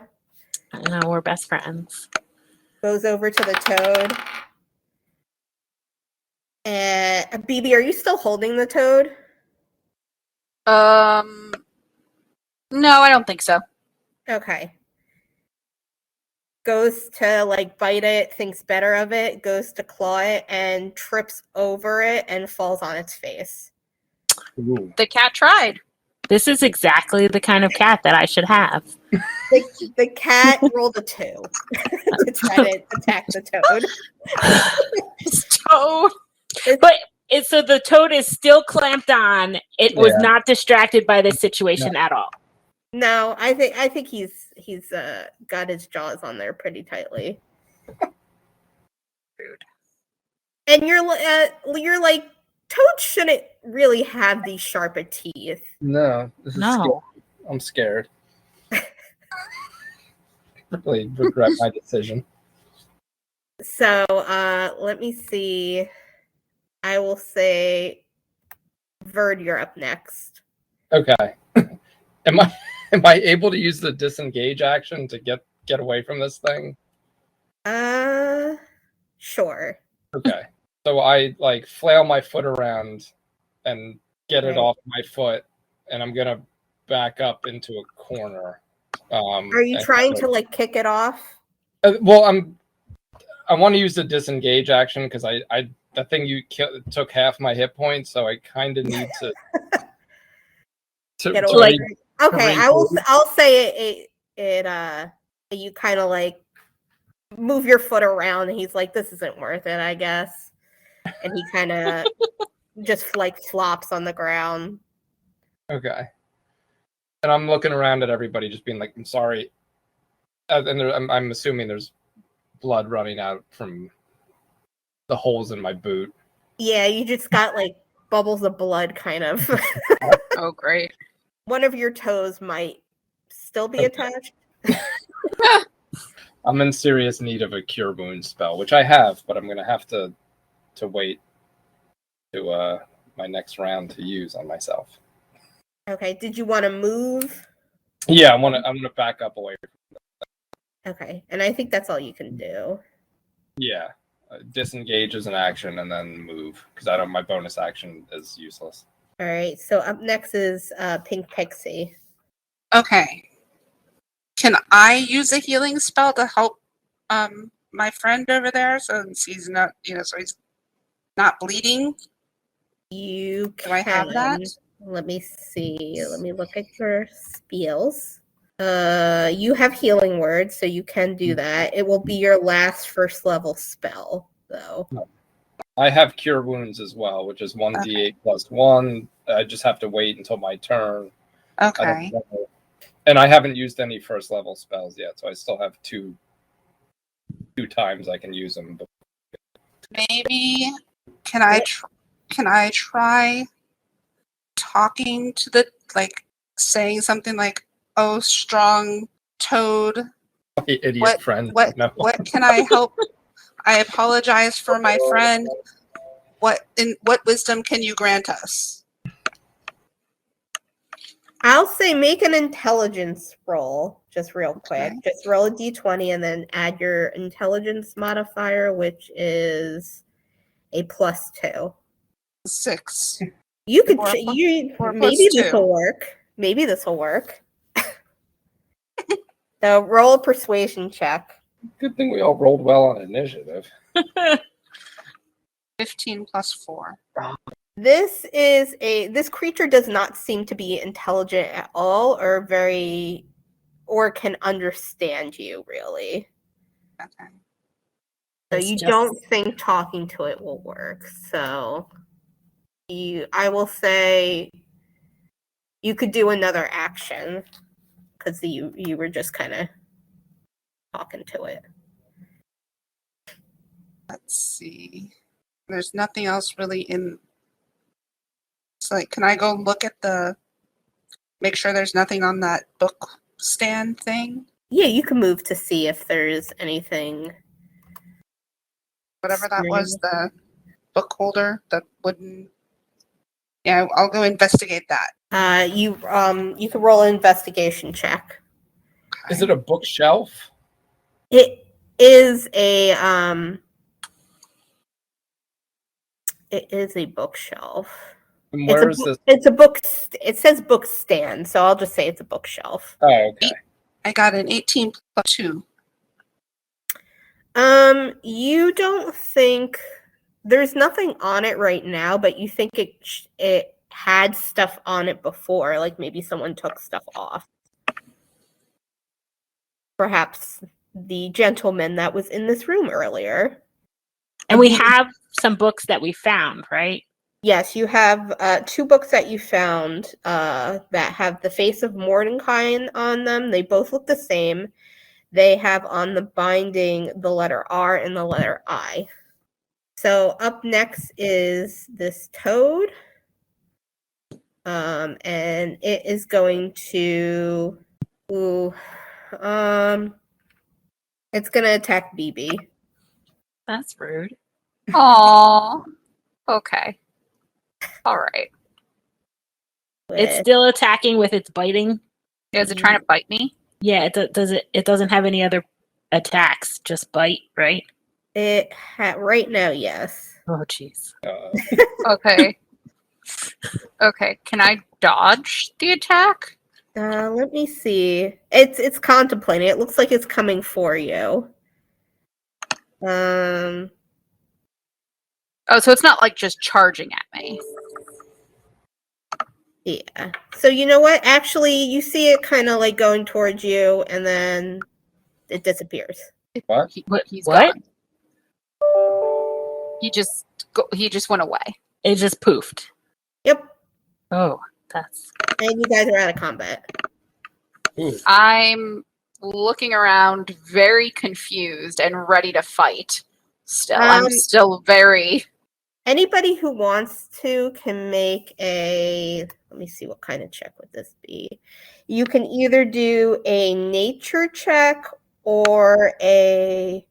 [SPEAKER 5] I know we're best friends.
[SPEAKER 1] goes over to the toad. And BB, are you still holding the toad?
[SPEAKER 2] No, I don't think so.
[SPEAKER 1] Okay. Goes to like bite it, thinks better of it, goes to claw it, and trips over it and falls on its face.
[SPEAKER 4] Ooh.
[SPEAKER 2] The cat tried.
[SPEAKER 5] This is exactly the kind of cat that I should have.
[SPEAKER 1] The cat rolled a 2 to try to attack the toad.
[SPEAKER 2] Toad.
[SPEAKER 5] So the toad is still clamped on. It was not distracted by this situation at all.
[SPEAKER 1] No, I think he's got his jaws on there pretty tightly.
[SPEAKER 6] Rude.
[SPEAKER 1] And you're like, toads shouldn't really have these sharper teeth.
[SPEAKER 4] No, this is
[SPEAKER 5] No.
[SPEAKER 4] scary. I'm scared. Really regret my decision.
[SPEAKER 1] So let me see. I will say, Verd, you're up next.
[SPEAKER 4] Okay. Am I able to use the disengage action to get away from this thing?
[SPEAKER 1] Sure.
[SPEAKER 4] Okay. So I like flail my foot around and get it
[SPEAKER 1] Right.
[SPEAKER 4] off my foot, and I'm gonna back up into a corner.
[SPEAKER 1] Are you
[SPEAKER 4] and-
[SPEAKER 1] trying to like kick it off?
[SPEAKER 4] Well, I want to use the disengage action because that thing took half my hit points, so I kind of need to
[SPEAKER 1] Get
[SPEAKER 4] to
[SPEAKER 1] away.
[SPEAKER 4] re-
[SPEAKER 1] Okay,
[SPEAKER 4] re-
[SPEAKER 1] I'll say it you kind of like move your foot around, and he's like, this isn't worth it, I guess. And he kind of just like flops on the ground.
[SPEAKER 4] Okay. And I'm looking around at everybody, just being like, "I'm sorry," and I'm assuming there's blood running out from the holes in my boot.
[SPEAKER 1] Yeah, you just got like bubbles of blood, kind of.
[SPEAKER 6] Oh, great.
[SPEAKER 1] One of your toes might still be
[SPEAKER 4] Okay.
[SPEAKER 1] attached.
[SPEAKER 4] I'm in serious need of a cure wounds spell, which I have, but I'm gonna have to wait to my next round to use on myself.
[SPEAKER 1] Okay, did you want to move?
[SPEAKER 4] Yeah, I'm gonna back up away.
[SPEAKER 1] Okay, and I think that's all you can do.
[SPEAKER 4] Yeah, disengage is an action, and then move because my bonus action is useless.
[SPEAKER 1] All right, so up next is Pink Pixie.
[SPEAKER 6] Okay. Can I use a healing spell to help my friend over there since he's not, so he's not bleeding?
[SPEAKER 1] You
[SPEAKER 6] Do I have that?
[SPEAKER 1] Let me see. Let me look at your spells. You have healing words, so you can do that. It will be your last first level spell, though.
[SPEAKER 4] I have cure wounds as well, which is 1d8 plus 1. I just have to wait until my turn.
[SPEAKER 6] Okay.
[SPEAKER 4] And I haven't used any first level spells yet, so I still have two times I can use them.
[SPEAKER 6] Maybe can I try talking to the saying something like, "Oh, strong toad,
[SPEAKER 4] My idiot friend. No.
[SPEAKER 6] what can I help? I apologize for my friend. What wisdom can you grant us?"
[SPEAKER 1] I'll say make an intelligence roll, just real quick.
[SPEAKER 6] Okay.
[SPEAKER 1] Just roll a d20 and then add your intelligence modifier, which is a +2.
[SPEAKER 6] 6.
[SPEAKER 1] You could
[SPEAKER 6] Or or
[SPEAKER 1] maybe
[SPEAKER 6] +2.
[SPEAKER 1] this will work. Maybe this will work. So roll a persuasion check.
[SPEAKER 4] Good thing we all rolled well on initiative.
[SPEAKER 6] 15 plus 4.
[SPEAKER 1] This creature does not seem to be intelligent at all, or can understand you really.
[SPEAKER 6] Okay.
[SPEAKER 1] So
[SPEAKER 2] It's
[SPEAKER 1] you
[SPEAKER 2] just-
[SPEAKER 1] don't think talking to it will work. So I will say you could do another action because you were just kind of talking to it.
[SPEAKER 6] Let's see. There's nothing else really in. It's like, can I go look at make sure there's nothing on that book stand thing?
[SPEAKER 1] Yeah, you can move to see if there's anything.
[SPEAKER 6] Whatever that was, the book holder, the wooden. Yeah, I'll go investigate that.
[SPEAKER 1] You can roll an investigation check.
[SPEAKER 4] Is it a bookshelf?
[SPEAKER 1] It is a It is a bookshelf.
[SPEAKER 4] And where is this?
[SPEAKER 1] It's a book. It says book stand, so I'll just say it's a bookshelf.
[SPEAKER 4] Oh, okay.
[SPEAKER 6] I got an 18 plus 2.
[SPEAKER 1] You don't think there's nothing on it right now, but you think it had stuff on it before, like maybe someone took stuff off. Perhaps the gentleman that was in this room earlier.
[SPEAKER 5] And we have some books that we found, right?
[SPEAKER 1] Yes, you have 2 books that you found that have the face of Mordecai on them. They both look the same. They have on the binding the letter R and the letter I. So up next is this toad. And it is going to it's gonna attack BB.
[SPEAKER 5] That's rude.
[SPEAKER 2] Aw. Okay. All right.
[SPEAKER 5] It's
[SPEAKER 1] with-
[SPEAKER 5] still attacking with its biting.
[SPEAKER 2] Is it trying to bite me?
[SPEAKER 5] Yeah, it doesn't have any other attacks, just bite, right?
[SPEAKER 1] Right now, yes.
[SPEAKER 5] Oh jeez.
[SPEAKER 2] Okay. Okay. Can I dodge the attack?
[SPEAKER 1] Let me see. It's contemplating. It looks like it's coming for you.
[SPEAKER 2] Oh, so it's not like just charging at me.
[SPEAKER 1] Yeah. So you know what? Actually, you see it kind of like going towards you, and then it disappears.
[SPEAKER 4] What?
[SPEAKER 2] He's
[SPEAKER 5] What?
[SPEAKER 2] gone. He just went away.
[SPEAKER 5] It just poofed.
[SPEAKER 1] Yep.
[SPEAKER 5] Oh, that's
[SPEAKER 1] And you guys are out of combat.
[SPEAKER 4] Ooh.
[SPEAKER 2] I'm looking around very confused and ready to fight. Still, I'm still very.
[SPEAKER 1] Anybody who wants to can make a, let me see, what kind of check would this be? You can either do a nature check or a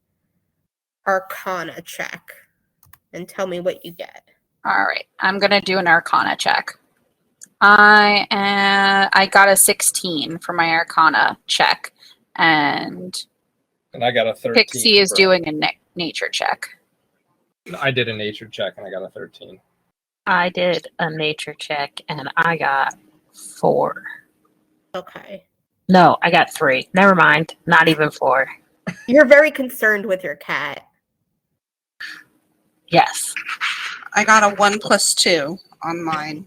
[SPEAKER 1] arcana check and tell me what you get.
[SPEAKER 2] All right, I'm gonna do an Arcana check. I got a 16 for my Arcana check, and
[SPEAKER 4] And I got a 13.
[SPEAKER 2] Pixie is doing a nature check.
[SPEAKER 4] I did a nature check and I got a 13.
[SPEAKER 5] I did a nature check and I got 4.
[SPEAKER 1] Okay.
[SPEAKER 5] No, I got 3. Never mind. Not even 4.
[SPEAKER 1] You're very concerned with your cat.
[SPEAKER 5] Yes.
[SPEAKER 6] I got a 1 + 2 on mine.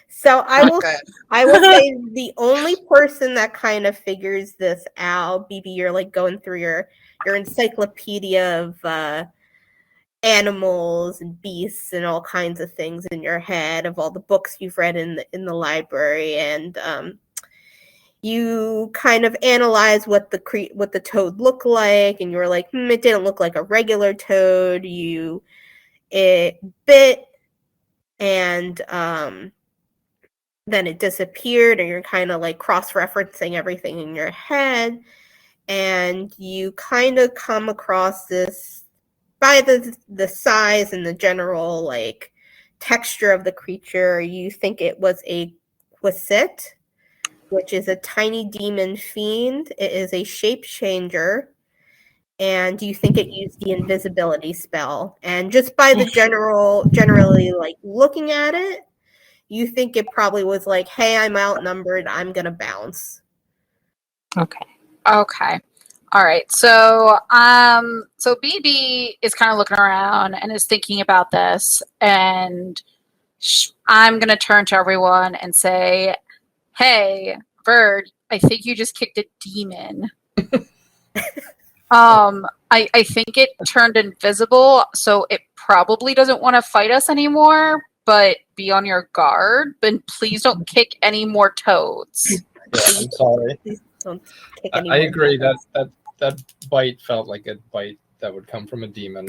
[SPEAKER 1] So I
[SPEAKER 6] Not
[SPEAKER 1] will
[SPEAKER 6] good.
[SPEAKER 1] I will say the only person that kind of figures this out, BB, you're like going through your encyclopedia of animals and beasts and all kinds of things in your head of all the books you've read in the library, and you kind of analyze what the toad looked like, and you were like, it didn't look like a regular toad. It bit, and then it disappeared, and you're kind of like cross-referencing everything in your head, and you kind of come across this, by the size and the general like texture of the creature, you think it was a Quasit, which is a tiny demon fiend. It is a shape changer, and you think it used the invisibility spell. And just by the generally like looking at it, you think it probably was like, hey, I'm outnumbered, I'm gonna bounce.
[SPEAKER 5] Okay.
[SPEAKER 2] Okay. All right. So so BB is kind of looking around and is thinking about this, and I'm going to turn to everyone and say, "Hey, Bird, I think you just kicked a demon." I think it turned invisible, so it probably doesn't want to fight us anymore, but be on your guard, and please don't kick any more toads.
[SPEAKER 4] Yeah, I'm sorry.
[SPEAKER 1] Please don't kick any
[SPEAKER 4] I
[SPEAKER 1] more
[SPEAKER 4] agree
[SPEAKER 1] toads.
[SPEAKER 4] that bite felt like a bite that would come from a demon.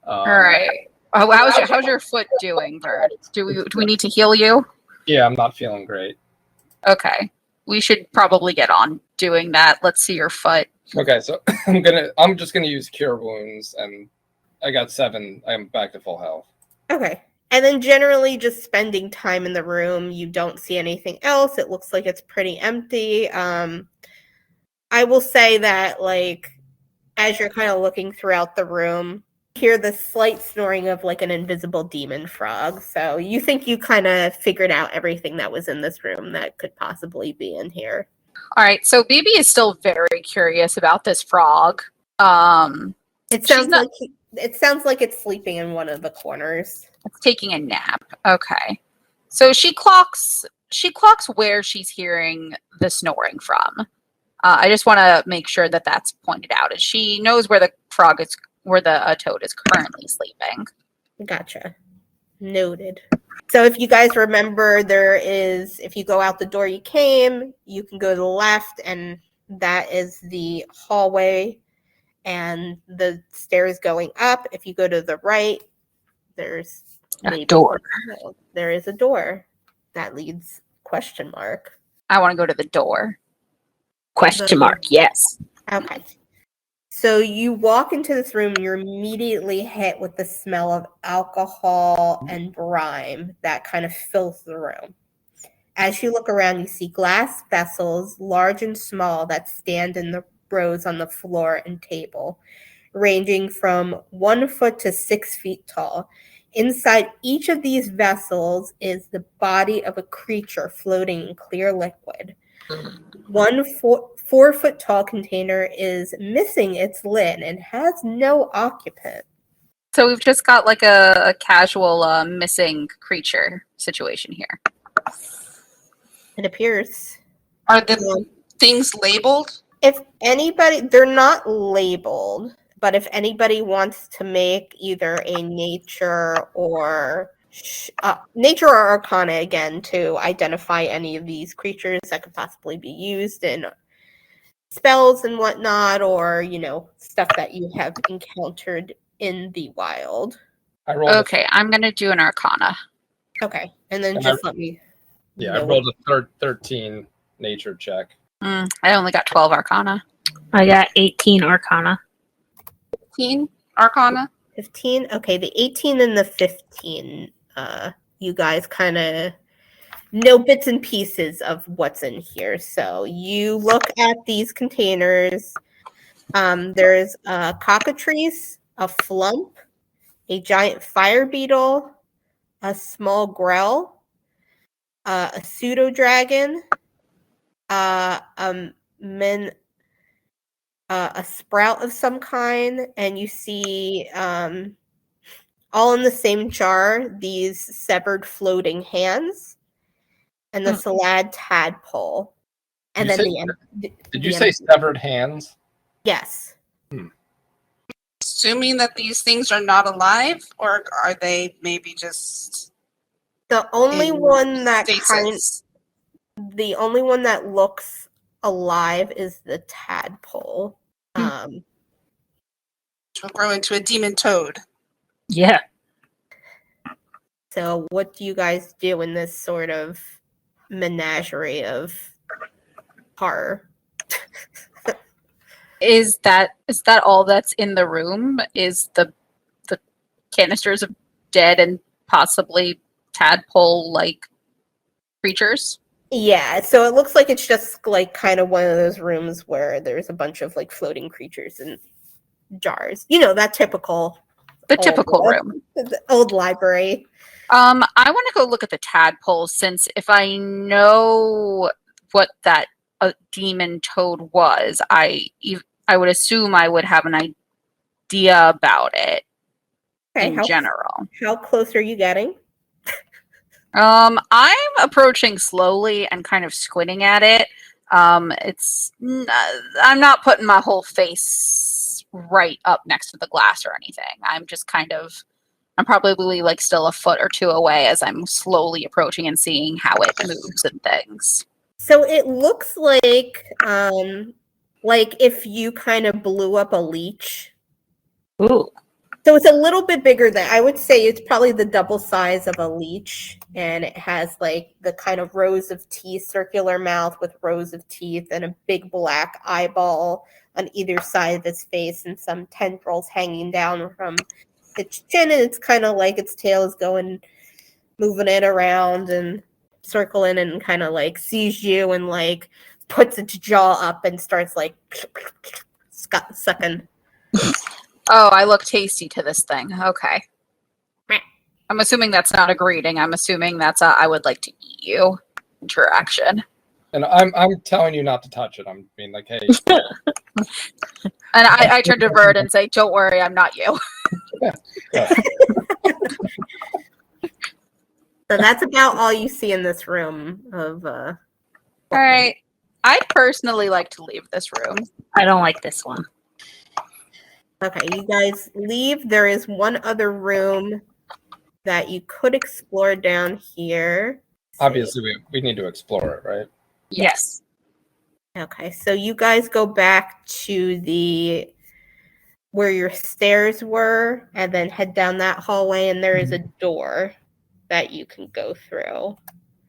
[SPEAKER 2] All right. How's your foot doing, Bird? Do we need to heal you?
[SPEAKER 4] Yeah, I'm not feeling great.
[SPEAKER 2] Okay. We should probably get on doing that. Let's see your foot.
[SPEAKER 4] Okay, so I'm just gonna use cure wounds, and I got 7. I'm back to full health.
[SPEAKER 1] Okay. And then generally just spending time in the room, you don't see anything else. It looks like it's pretty empty. I will say that, like, as you're kind of looking throughout the room, you hear the slight snoring of like an invisible demon frog. So you think you kind of figured out everything that was in this room that could possibly be in here.
[SPEAKER 2] All right. So BB is still very curious about this frog.
[SPEAKER 1] It sounds like it's sleeping in one of the corners.
[SPEAKER 2] It's taking a nap. Okay. So she clocks where she's hearing the snoring from. I just want to make sure that that's pointed out. She knows where the toad is currently sleeping.
[SPEAKER 1] Gotcha. Noted. So if you guys remember, if you go out the door you came, you can go to the left, and that is the hallway. and the stairs going up. If you go to the right, there's
[SPEAKER 2] A door.
[SPEAKER 1] There is a door that leads ?
[SPEAKER 2] I want to go to the door.
[SPEAKER 5] Question mark. Yes.
[SPEAKER 1] Okay. So you walk into this room, you're immediately hit with the smell of alcohol and brine that kind of fills the room. As you look around, you see glass vessels, large and small, that stand in the rows on the floor and table, ranging from 1 foot to 6 feet tall. Inside each of these vessels is the body of a creature floating in clear liquid. 1 4 foot tall container is missing its lid and has no occupant.
[SPEAKER 2] So we've just got like a casual missing creature situation here.
[SPEAKER 1] It appears.
[SPEAKER 6] Are the things labeled?
[SPEAKER 1] If anybody, they're not labeled, but if anybody wants to make either a nature or arcana again to identify any of these creatures that could possibly be used in spells and whatnot, or, you know, stuff that you have encountered in the wild.
[SPEAKER 4] I rolled.
[SPEAKER 2] Okay, I'm gonna do an arcana.
[SPEAKER 1] Okay, and then
[SPEAKER 4] And
[SPEAKER 1] just let me.
[SPEAKER 4] I
[SPEAKER 1] know.
[SPEAKER 4] rolled a 13 nature check.
[SPEAKER 2] I only got 12 arcana.
[SPEAKER 5] I got 18 arcana.
[SPEAKER 6] 15 Arcana?
[SPEAKER 1] 15. Okay, the 18 and the 15. You guys kind of know bits and pieces of what's in here. So you look at these containers. There's a cockatrice, a flump, a giant fire beetle, a small grell, a pseudo dragon, a sprout of some kind, and you see all in the same jar these severed floating hands and the salad tadpole. And
[SPEAKER 4] Did
[SPEAKER 1] then
[SPEAKER 4] you say severed hands?
[SPEAKER 1] Yes.
[SPEAKER 6] Assuming that these things are not alive, or are they maybe just
[SPEAKER 1] The only
[SPEAKER 6] in
[SPEAKER 1] one that
[SPEAKER 6] stasis?
[SPEAKER 1] the only one that looks alive is the tadpole.
[SPEAKER 6] Which will grow into a demon toad.
[SPEAKER 5] Yeah.
[SPEAKER 1] So what do you guys do in this sort of menagerie of horror?
[SPEAKER 2] Is that all that's in the room? Is the canisters of dead and possibly tadpole-like creatures?
[SPEAKER 1] Yeah, so it looks like it's just like kind of one of those rooms where there's a bunch of like floating creatures in jars. You know, that typical
[SPEAKER 2] room.
[SPEAKER 1] The old library.
[SPEAKER 2] I want to go look at the tadpole, since if I know what that demon toad was, I would assume I would have an idea about it in general.
[SPEAKER 1] How close are you getting?
[SPEAKER 2] I'm approaching slowly and kind of squinting at it. I'm not putting my whole face right up next to the glass or anything. I'm just I'm probably like still a foot or two away as I'm slowly approaching and seeing how it moves and things.
[SPEAKER 1] So it looks like if you kind of blew up a leech.
[SPEAKER 5] Ooh.
[SPEAKER 1] So it's a little bit bigger than, I would say it's probably the double size of a leech, and it has like the kind of rows of teeth, circular mouth with rows of teeth, and a big black eyeball on either side of its face, and some tendrils hanging down from its chin, and it's kind of like its tail is moving it around and circling, and kind of like sees you and like puts its jaw up and starts like sucking.
[SPEAKER 2] Oh, I look tasty to this thing. Okay. I'm assuming that's not a greeting. I'm assuming that's a I would like to eat you interaction.
[SPEAKER 4] And I'm telling you not to touch it. I'm being like, hey.
[SPEAKER 2] And I turn to Bird and say, don't worry, I'm not you.
[SPEAKER 4] Yeah.
[SPEAKER 1] So that's about all you see in this room of
[SPEAKER 2] All right. I'd personally like to leave this room.
[SPEAKER 5] I don't like this one.
[SPEAKER 1] Okay, you guys leave. There is one other room that you could explore down here.
[SPEAKER 4] Obviously, we need to explore it, right?
[SPEAKER 5] Yes.
[SPEAKER 1] Okay, so you guys go back to the where your stairs were, and then head down that hallway, and there is a door that you can go through.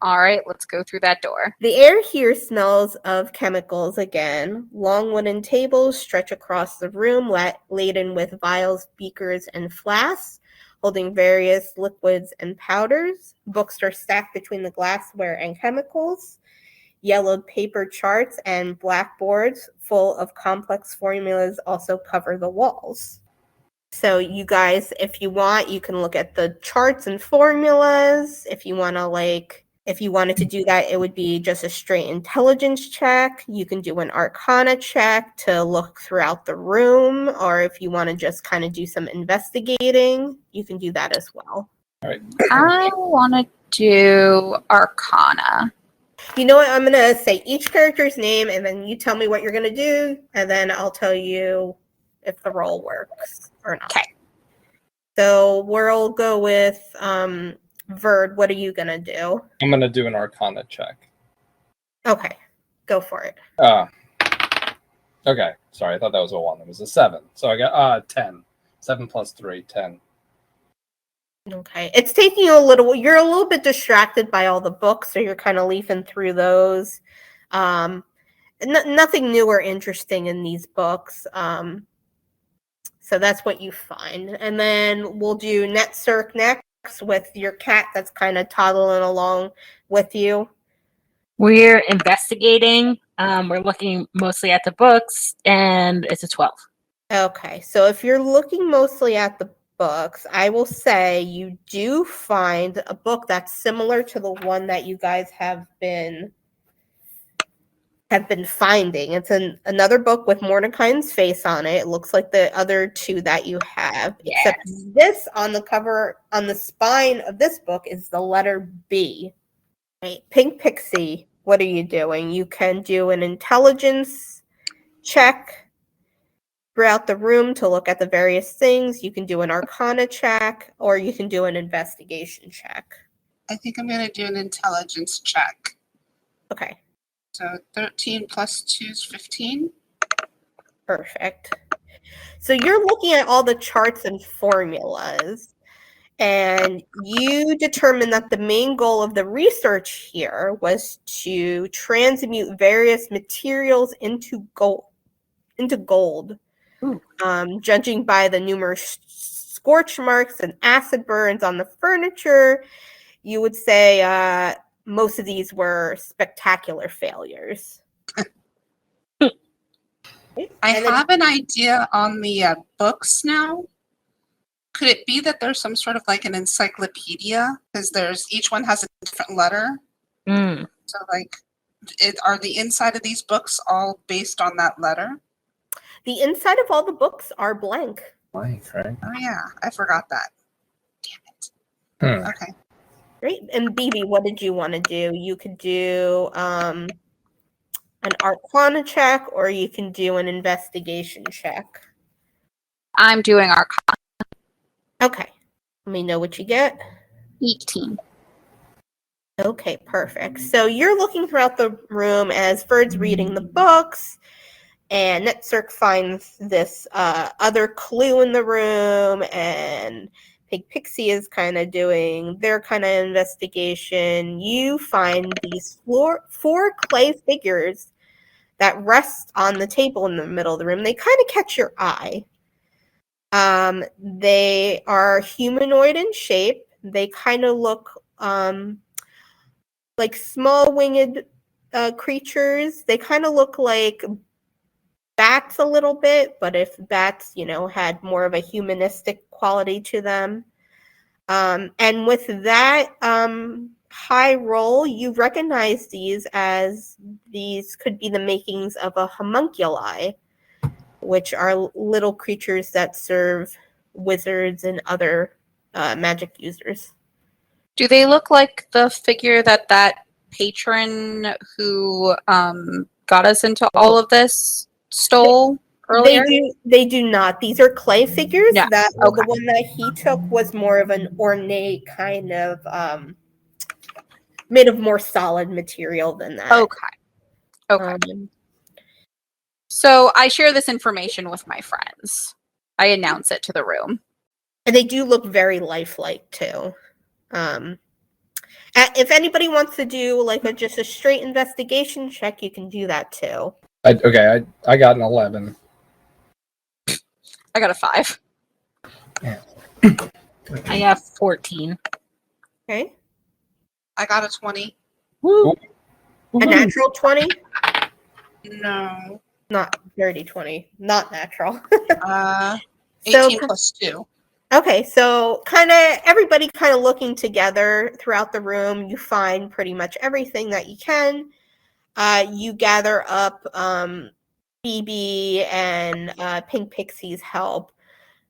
[SPEAKER 2] All right, let's go through that door.
[SPEAKER 1] The air here smells of chemicals again. Long wooden tables stretch across the room, laden with vials, beakers, and flasks, holding various liquids and powders. Books are stacked between the glassware and chemicals. Yellowed paper charts and blackboards full of complex formulas also cover the walls. So you guys, if you want, you can look at the charts and formulas. If you wanted to do that, it would be just a straight intelligence check. You can do an arcana check to look throughout the room, or if you want to just kind of do some investigating, you can do that as well.
[SPEAKER 4] All right.
[SPEAKER 2] I want to do Arcana.
[SPEAKER 1] You know what? I'm going to say each character's name, and then you tell me what you're going to do, and then I'll tell you if the roll works or not.
[SPEAKER 2] Okay.
[SPEAKER 1] So we'll go with Verd. What are you going to do?
[SPEAKER 4] I'm going to do an Arcana check.
[SPEAKER 1] Okay, go for it.
[SPEAKER 4] Okay. Sorry, I thought that was a 1. It was a 7. So I got 10. 7 plus 3, 10.
[SPEAKER 1] Okay, it's taking you you're a little bit distracted by all the books, so you're kind of leafing through those. Nothing new or interesting in these books. So that's what you find. And then we'll do Netcirc next with your cat that's kind of toddling along with you.
[SPEAKER 5] We're investigating. We're looking mostly at the books, and it's a 12.
[SPEAKER 1] Okay, so if you're looking mostly at the books, I will say you do find a book that's similar to the one that you guys have been finding. It's another book with Mordecai's face on it. It looks like the other two that you have, except this on the cover, on the spine of this book is the letter B. Right. Pink Pixie, what are you doing? You can do an intelligence check throughout the room to look at the various things. You can do an arcana check, or you can do an investigation check.
[SPEAKER 6] I think I'm going to do an intelligence check.
[SPEAKER 1] Okay.
[SPEAKER 6] So 13 plus 2 is 15.
[SPEAKER 1] Perfect. So you're looking at all the charts and formulas, and you determine that the main goal of the research here was to transmute various materials into gold. Judging by the numerous scorch marks and acid burns on the furniture, you would say most of these were spectacular failures.
[SPEAKER 6] I have an idea on the books now. Could it be that there's some sort of like an encyclopedia? Because each one has a different letter. So like, are the inside of these books all based on that letter?
[SPEAKER 1] The inside of all the books are blank.
[SPEAKER 4] Blank, right?
[SPEAKER 6] Oh yeah, I forgot that. Damn it. Okay.
[SPEAKER 1] Great. And BB, what did you want to do? You could do an Arcana check, or you can do an investigation check.
[SPEAKER 2] I'm doing Arcana.
[SPEAKER 1] Okay. Let me know what you get.
[SPEAKER 2] 18.
[SPEAKER 1] Okay, perfect. So you're looking throughout the room as Verd's reading the books, and Netcirc finds this other clue in the room, and Pink Pixie is kind of doing their kind of investigation. You find these four clay figures that rest on the table in the middle of the room. They kind of catch your eye. They are humanoid in shape. They kind of look like small winged creatures. They kind of look like bats a little bit, but if bats, had more of a humanistic quality to them. And with that high roll, you recognize these could be the makings of a homunculi, which are little creatures that serve wizards and other magic users.
[SPEAKER 2] Do they look like the figure that patron who got us into all of this stole earlier?
[SPEAKER 1] They do not. These are clay figures.
[SPEAKER 2] Yeah.
[SPEAKER 1] The
[SPEAKER 2] Okay.
[SPEAKER 1] one that he took was more of an ornate kind of made of more solid material than that.
[SPEAKER 2] Okay. So I share this information with my friends. I announce it to the room.
[SPEAKER 1] And they do look very lifelike too. If anybody wants to do like just a straight investigation check, you can do that too.
[SPEAKER 4] I got an 11.
[SPEAKER 2] I got a 5.
[SPEAKER 5] I have 14.
[SPEAKER 1] Okay.
[SPEAKER 6] I got a 20.
[SPEAKER 5] Woo.
[SPEAKER 1] A natural 20?
[SPEAKER 6] No.
[SPEAKER 1] Not dirty 20. Not natural.
[SPEAKER 6] 18 plus 2.
[SPEAKER 1] Okay, so everybody kind of looking together throughout the room. You find pretty much everything that you can. You gather up BB and Pink Pixie's help,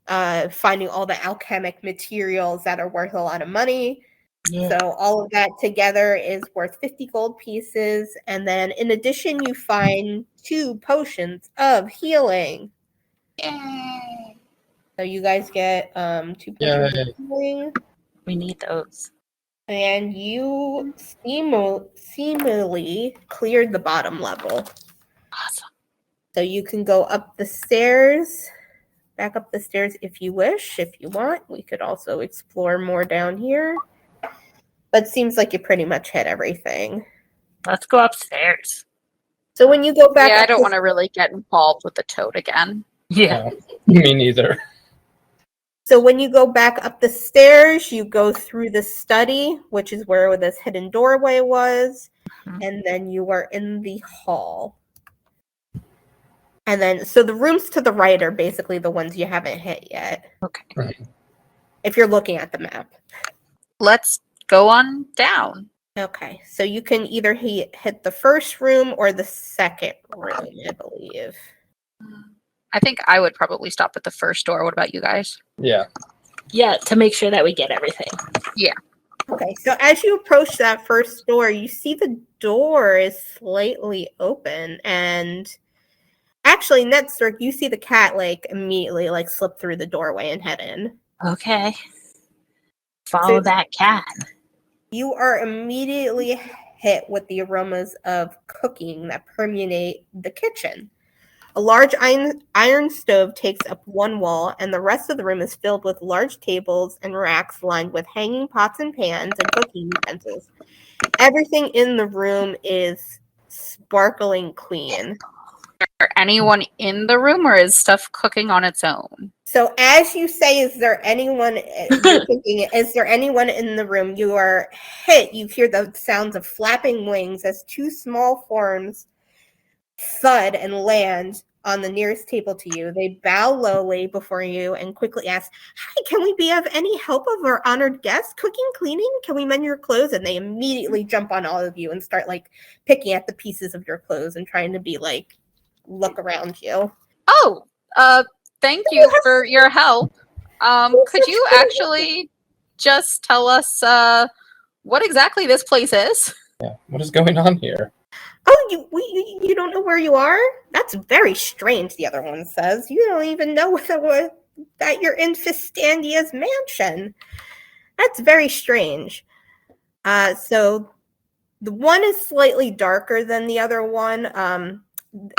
[SPEAKER 1] finding all the alchemic materials that are worth a lot of money.
[SPEAKER 5] Yeah.
[SPEAKER 1] So all of that together is worth 50 gold pieces. And then in addition, you find 2 potions of healing.
[SPEAKER 6] Yay.
[SPEAKER 1] So you guys get 2 potions of healing.
[SPEAKER 5] We need those.
[SPEAKER 1] And you seemingly cleared the bottom level.
[SPEAKER 5] Awesome.
[SPEAKER 1] So you can go up the stairs, back up the stairs if you wish. If you want, we could also explore more down here. But it seems like you pretty much hit everything.
[SPEAKER 5] Let's go upstairs.
[SPEAKER 1] So when you go back...
[SPEAKER 2] Yeah, I don't want to really get involved with the toad again.
[SPEAKER 5] Yeah.
[SPEAKER 4] Me neither.
[SPEAKER 1] So when you go back up the stairs, you go through the study, which is where this hidden doorway was.
[SPEAKER 5] Mhm.
[SPEAKER 1] And then you are in the hall. And then, so the rooms to the right are basically the ones you haven't hit yet.
[SPEAKER 5] Okay.
[SPEAKER 4] Right.
[SPEAKER 1] If you're looking at the map.
[SPEAKER 2] Let's go on down.
[SPEAKER 1] Okay, so you can either hit the first room or the second room, I believe.
[SPEAKER 2] I think I would probably stop at the first door. What about you guys?
[SPEAKER 4] Yeah.
[SPEAKER 5] Yeah, to make sure that we get everything.
[SPEAKER 1] Okay, so as you approach that first door, you see the door is slightly open, and actually, Netzer, you see the cat immediately slip through the doorway and head in.
[SPEAKER 5] Okay. Follow that cat.
[SPEAKER 1] You are immediately hit with the aromas of cooking that permeate the kitchen. A large iron stove takes up one wall, and the rest of the room is filled with large tables and racks lined with hanging pots and pans and cooking utensils. Everything in the room is sparkling clean.
[SPEAKER 2] Is there anyone in the room, or is stuff cooking on its own?
[SPEAKER 1] So as you say, is there anyone, you're thinking, is there anyone in the room? You are hit. You hear the sounds of flapping wings as 2 small forms thud and land on the nearest table to you. They bow lowly before you and quickly ask, "Hi, can we be of any help of our honored guests? Cooking, cleaning? Can we mend your clothes?" And they immediately jump on all of you and start picking at the pieces of your clothes and trying to be look around you.
[SPEAKER 2] Oh, thank you for your help. Could you actually just tell us what exactly this place is?
[SPEAKER 4] Yeah. What is going on here?
[SPEAKER 1] Oh, you don't know where you are? That's very strange, the other one says. You don't even know that you're in Fistandia's mansion. That's very strange. So the one is slightly darker than the other one.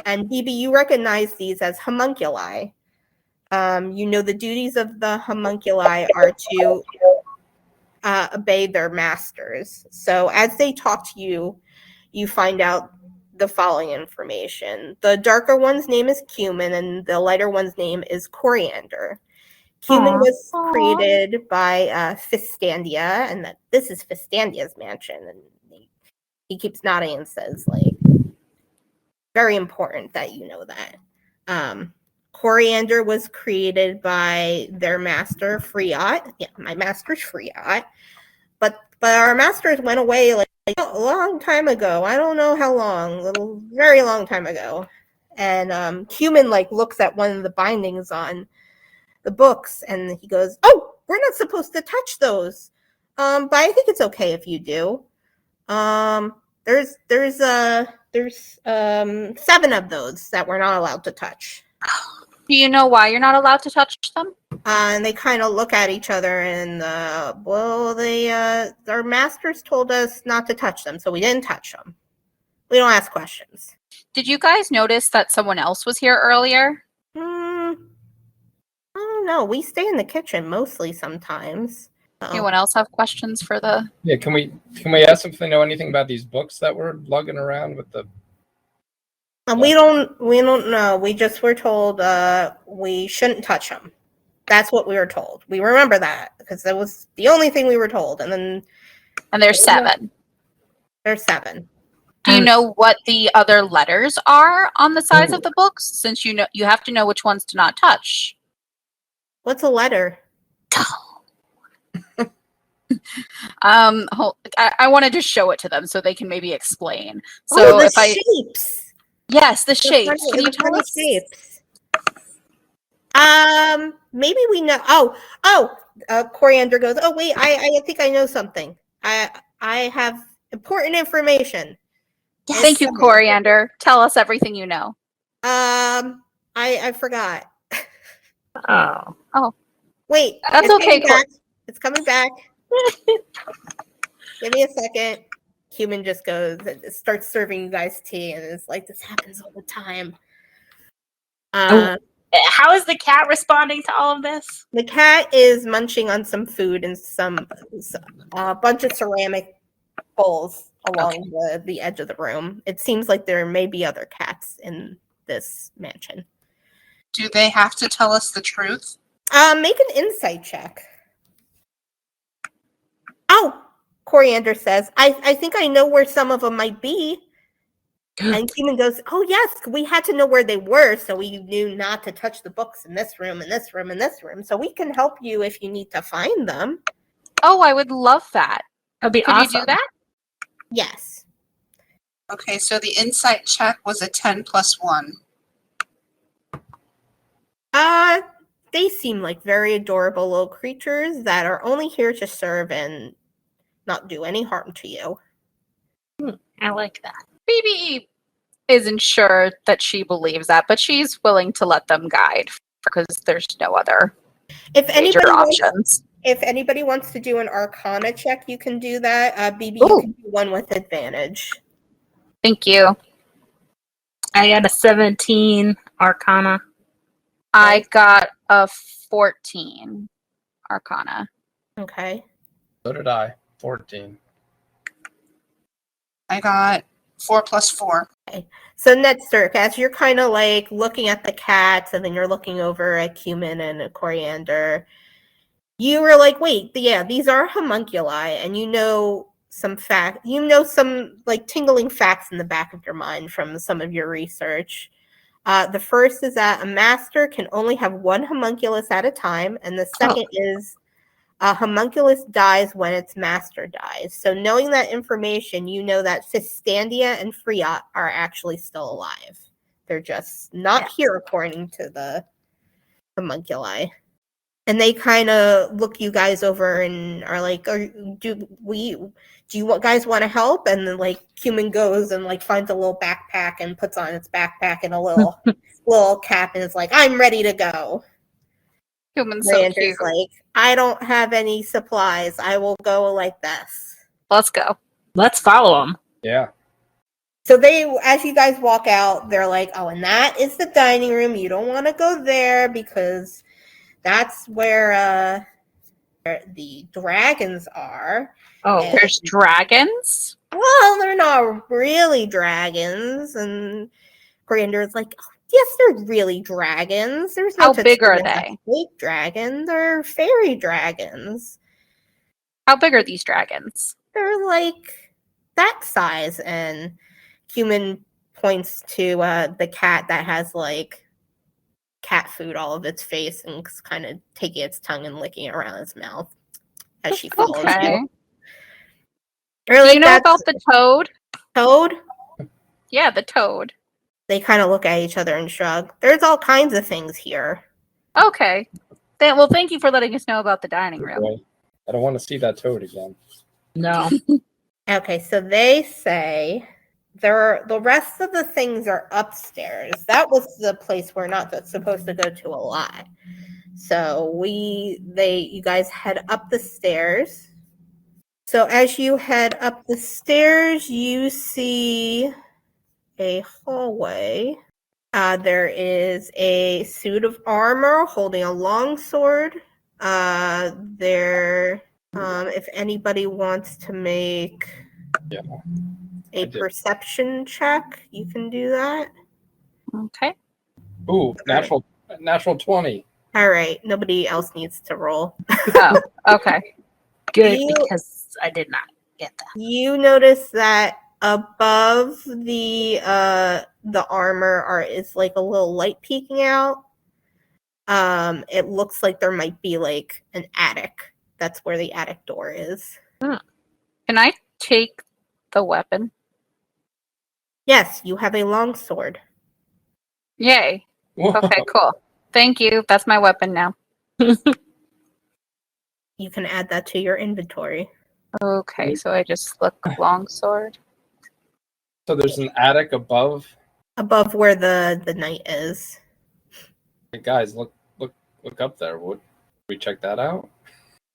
[SPEAKER 1] And BB, you recognize these as homunculi. You know the duties of the homunculi are to obey their masters. So as they talk to you, you find out the following information. The darker one's name is cumin, and the lighter one's name is coriander. Cumin was created by Fistandia, and that this is Fistandia's mansion. And he keeps nodding and says, very important that you know that. Coriander was created by their master, Friot. Yeah, my master's Friot. But our masters went away a long time ago. I don't know how long, very long time ago. And Cumin looks at one of the bindings on the books, and he goes, "Oh, we're not supposed to touch those. But I think it's okay if you do. There's 7 of those that we're not allowed to touch."
[SPEAKER 2] Do you know why you're not allowed to touch them?
[SPEAKER 1] And they kind of look at each other, and our masters told us not to touch them, so we didn't touch them. We don't ask questions.
[SPEAKER 2] Did you guys notice that someone else was here earlier?
[SPEAKER 1] I don't know. We stay in the kitchen mostly sometimes.
[SPEAKER 2] Anyone else have questions for the?
[SPEAKER 4] Yeah, can we ask if they know anything about these books that we're lugging around with the?
[SPEAKER 1] And we don't know. We just were told we shouldn't touch them. That's what we were told. We remember that because that was the only thing we were told. And
[SPEAKER 2] there's 7.
[SPEAKER 1] There's 7.
[SPEAKER 2] Do you know what the other letters are on the sides of the books? Since you have to know which ones to not touch.
[SPEAKER 1] What's a letter?
[SPEAKER 2] I wanted to show it to them so they can maybe explain.
[SPEAKER 1] So the shapes.
[SPEAKER 2] Yes, the shapes. Can you tell us?
[SPEAKER 1] Shapes. Maybe we know. Coriander goes, oh wait, I think I know something. I have important information.
[SPEAKER 2] Yes. Thank you, Coriander. Tell us everything you know.
[SPEAKER 1] I forgot.
[SPEAKER 2] Oh.
[SPEAKER 1] Wait.
[SPEAKER 2] That's okay.
[SPEAKER 1] It's coming back. Give me a second. Human just goes and starts serving you guys tea, and it's like this happens all the time.
[SPEAKER 5] How is the cat responding to all of this?
[SPEAKER 1] The cat is munching on some food and a bunch of ceramic bowls along the edge of the room. It seems like there may be other cats in this mansion.
[SPEAKER 6] Do they have to tell us the truth?
[SPEAKER 1] Make an insight check. Oh, Coriander says, I think I know where some of them might be. And Human goes, oh yes, we had to know where they were, so we knew not to touch the books in this room, in this room, in this room. So we can help you if you need to find them.
[SPEAKER 2] Oh, I would love that.
[SPEAKER 5] That'd be
[SPEAKER 2] awesome. Could you do that?
[SPEAKER 1] Yes.
[SPEAKER 6] Okay, so the insight check was a 10 plus 1.
[SPEAKER 1] They seem like very adorable little creatures that are only here to serve and not do any harm to you.
[SPEAKER 5] I like that.
[SPEAKER 2] Phoebe isn't sure that she believes that, but she's willing to let them guide because there's no other major options.
[SPEAKER 1] If anybody wants to do an Arcana check, you can do that. BB, you can do one with advantage.
[SPEAKER 2] Thank you.
[SPEAKER 5] I got a 17 Arcana.
[SPEAKER 2] I got a 14 Arcana.
[SPEAKER 1] Okay.
[SPEAKER 4] So did I. 14.
[SPEAKER 6] I got 4 plus 4.
[SPEAKER 1] Okay. So Netsturk, as you're kind of like looking at the cats and then you're looking over at Cumin and Coriander, you were like, wait, yeah, these are homunculi, and you know some like tingling facts in the back of your mind from some of your research. The first is that a master can only have one homunculus at a time, and the second is a homunculus dies when its master dies. So knowing that information, you know that Fistandia and Friot are actually still alive. They're just not here according to the homunculi. And they kind of look you guys over and are like, do you guys want to help? And then like Cumin goes and like finds a little backpack and puts on its backpack and a little little cap and is like, I'm ready to go.
[SPEAKER 2] Cumin's so cute.
[SPEAKER 1] Like, I don't have any supplies. I will go like this.
[SPEAKER 2] Let's go.
[SPEAKER 5] Let's follow them.
[SPEAKER 4] Yeah.
[SPEAKER 1] So as you guys walk out, they're like, oh, and that is the dining room. You don't want to go there because that's where the dragons are.
[SPEAKER 2] Oh, and there's dragons?
[SPEAKER 1] Well, they're not really dragons. And Grander's like, oh, yes, they're really dragons. There's no
[SPEAKER 2] How big are they?
[SPEAKER 1] Fake dragons. They're fairy dragons.
[SPEAKER 2] How big are these dragons?
[SPEAKER 1] They're like that size. And Human points to the cat that has like cat food all of its face and kind of taking its tongue and licking it around its mouth as she follows you.
[SPEAKER 2] Do you know about the toad?
[SPEAKER 1] Toad?
[SPEAKER 2] Yeah, the toad.
[SPEAKER 1] They kind of look at each other and shrug. There's all kinds of things here.
[SPEAKER 2] Okay. Well, thank you for letting us know about the dining room.
[SPEAKER 4] I don't want to see that toad again.
[SPEAKER 5] No.
[SPEAKER 1] Okay, so they say the rest of the things are upstairs. That was the place we're not supposed to go to a lot. So you guys head up the stairs. So as you head up the stairs, you see a hallway. There is a suit of armor holding a longsword. If anybody wants to make a perception check, you can do that.
[SPEAKER 2] Okay.
[SPEAKER 4] Ooh, natural 20.
[SPEAKER 1] All right. Nobody else needs to roll.
[SPEAKER 2] Oh, okay.
[SPEAKER 5] Good, because I did not get that.
[SPEAKER 1] You notice that above the armor is like a little light peeking out. It looks like there might be like an attic. That's where the attic door is.
[SPEAKER 2] Can I take the weapon?
[SPEAKER 1] Yes, you have a longsword.
[SPEAKER 2] Yay.
[SPEAKER 4] Whoa.
[SPEAKER 2] Okay, cool. Thank you. That's my weapon now.
[SPEAKER 1] You can add that to your inventory.
[SPEAKER 2] Okay, so I just look longsword.
[SPEAKER 4] So there's an attic above.
[SPEAKER 1] Above where the knight is.
[SPEAKER 4] Hey guys, look up there. Would we check that out?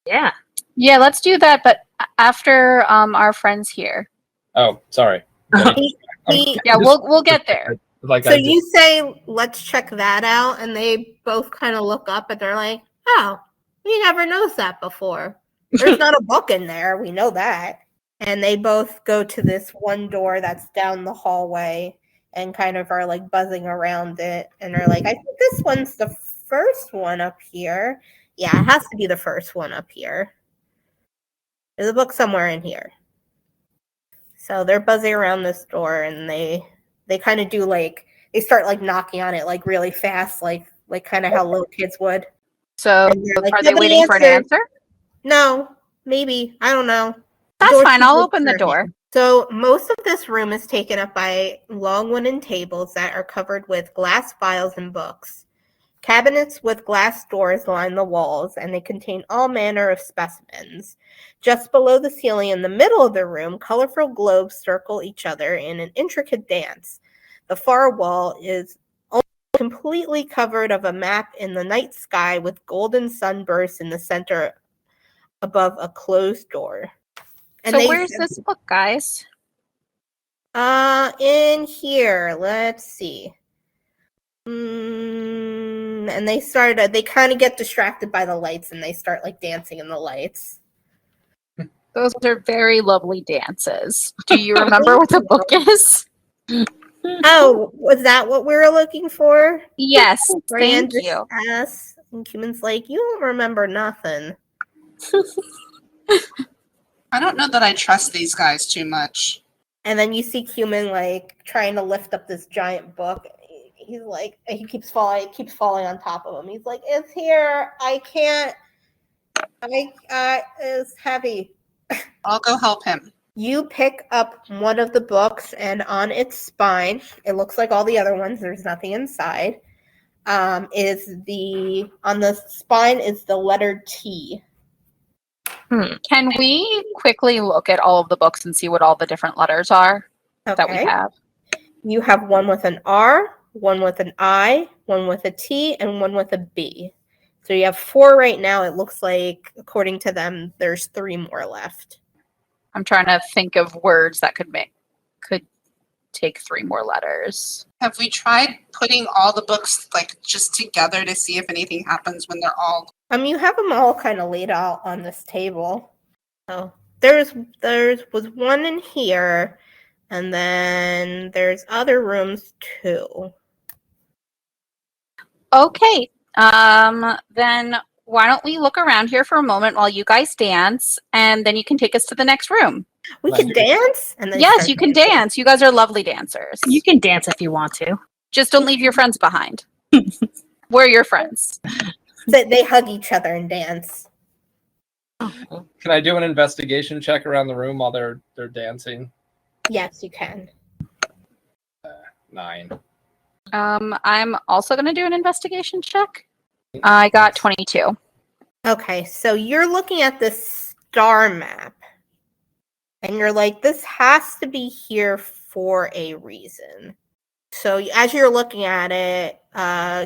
[SPEAKER 5] Yeah.
[SPEAKER 2] Yeah, let's do that, but after our friends here.
[SPEAKER 4] Oh, sorry.
[SPEAKER 2] Yeah, we'll get there.
[SPEAKER 1] So you say, let's check that out, and they both kind of look up and they're like, oh, we never noticed that before. There's not a book in there. We know that. And they both go to this one door that's down the hallway and kind of are like buzzing around it. And they're like, I think this one's the first one up here. Yeah, it has to be the first one up here. There's a book somewhere in here. So they're buzzing around this door, and they kind of do like, they start like knocking on it like really fast, like kind of how little kids would.
[SPEAKER 2] So
[SPEAKER 1] Like,
[SPEAKER 2] are they waiting for an answer?
[SPEAKER 1] No, maybe. I don't know.
[SPEAKER 2] That's fine. I'll open the door.
[SPEAKER 1] So most of this room is taken up by long wooden tables that are covered with glass vials and books. Cabinets with glass doors line the walls, and they contain all manner of specimens. Just below the ceiling in the middle of the room, colorful globes circle each other in an intricate dance. The far wall is completely covered of a map in the night sky with golden sunbursts in the center above a closed door. And
[SPEAKER 2] so where's this book, guys?
[SPEAKER 1] In here. Let's see. And they kind of get distracted by the lights, and they start like dancing in the lights.
[SPEAKER 2] Those are very lovely dances. Do you remember what the book is?
[SPEAKER 1] Oh, was that what we were looking for?
[SPEAKER 2] Yes, thank you.
[SPEAKER 1] And Cumin's like, you don't remember nothing.
[SPEAKER 6] I don't know that I trust these guys too much.
[SPEAKER 1] And then you see Cumin like trying to lift up this giant book. He's like, he keeps falling on top of him. He's like, it's here. I can't. It's heavy.
[SPEAKER 6] I'll go help him.
[SPEAKER 1] You pick up one of the books, and on its spine, it looks like all the other ones. There's nothing inside. On the spine is the letter T.
[SPEAKER 2] Can we quickly look at all of the books and see what all the different letters are that we have?
[SPEAKER 1] You have one with an R, one with an I, one with a T, and one with a B. So you have 4 right now. It looks like, according to them, there's 3 more left.
[SPEAKER 2] I'm trying to think of words that could take 3 more letters.
[SPEAKER 6] Have we tried putting all the books like just together to see if anything happens when they're all?
[SPEAKER 1] You have them all kind of laid out on this table. So there was one in here, and then there's other rooms too.
[SPEAKER 2] Okay. Then why don't we look around here for a moment while you guys dance, and then you can take us to the next room.
[SPEAKER 1] We can dance? And then
[SPEAKER 2] yes, you can dance. You guys are lovely dancers.
[SPEAKER 5] You can dance if you want to.
[SPEAKER 2] Just don't leave your friends behind. We're your friends.
[SPEAKER 1] They hug each other and dance.
[SPEAKER 4] Can I do an investigation check around the room while they're dancing?
[SPEAKER 1] Yes, you can.
[SPEAKER 4] 9.
[SPEAKER 2] I'm also going to do an investigation check. I got 22.
[SPEAKER 1] Okay, so you're looking at this star map, and you're like, this has to be here for a reason. So as you're looking at it,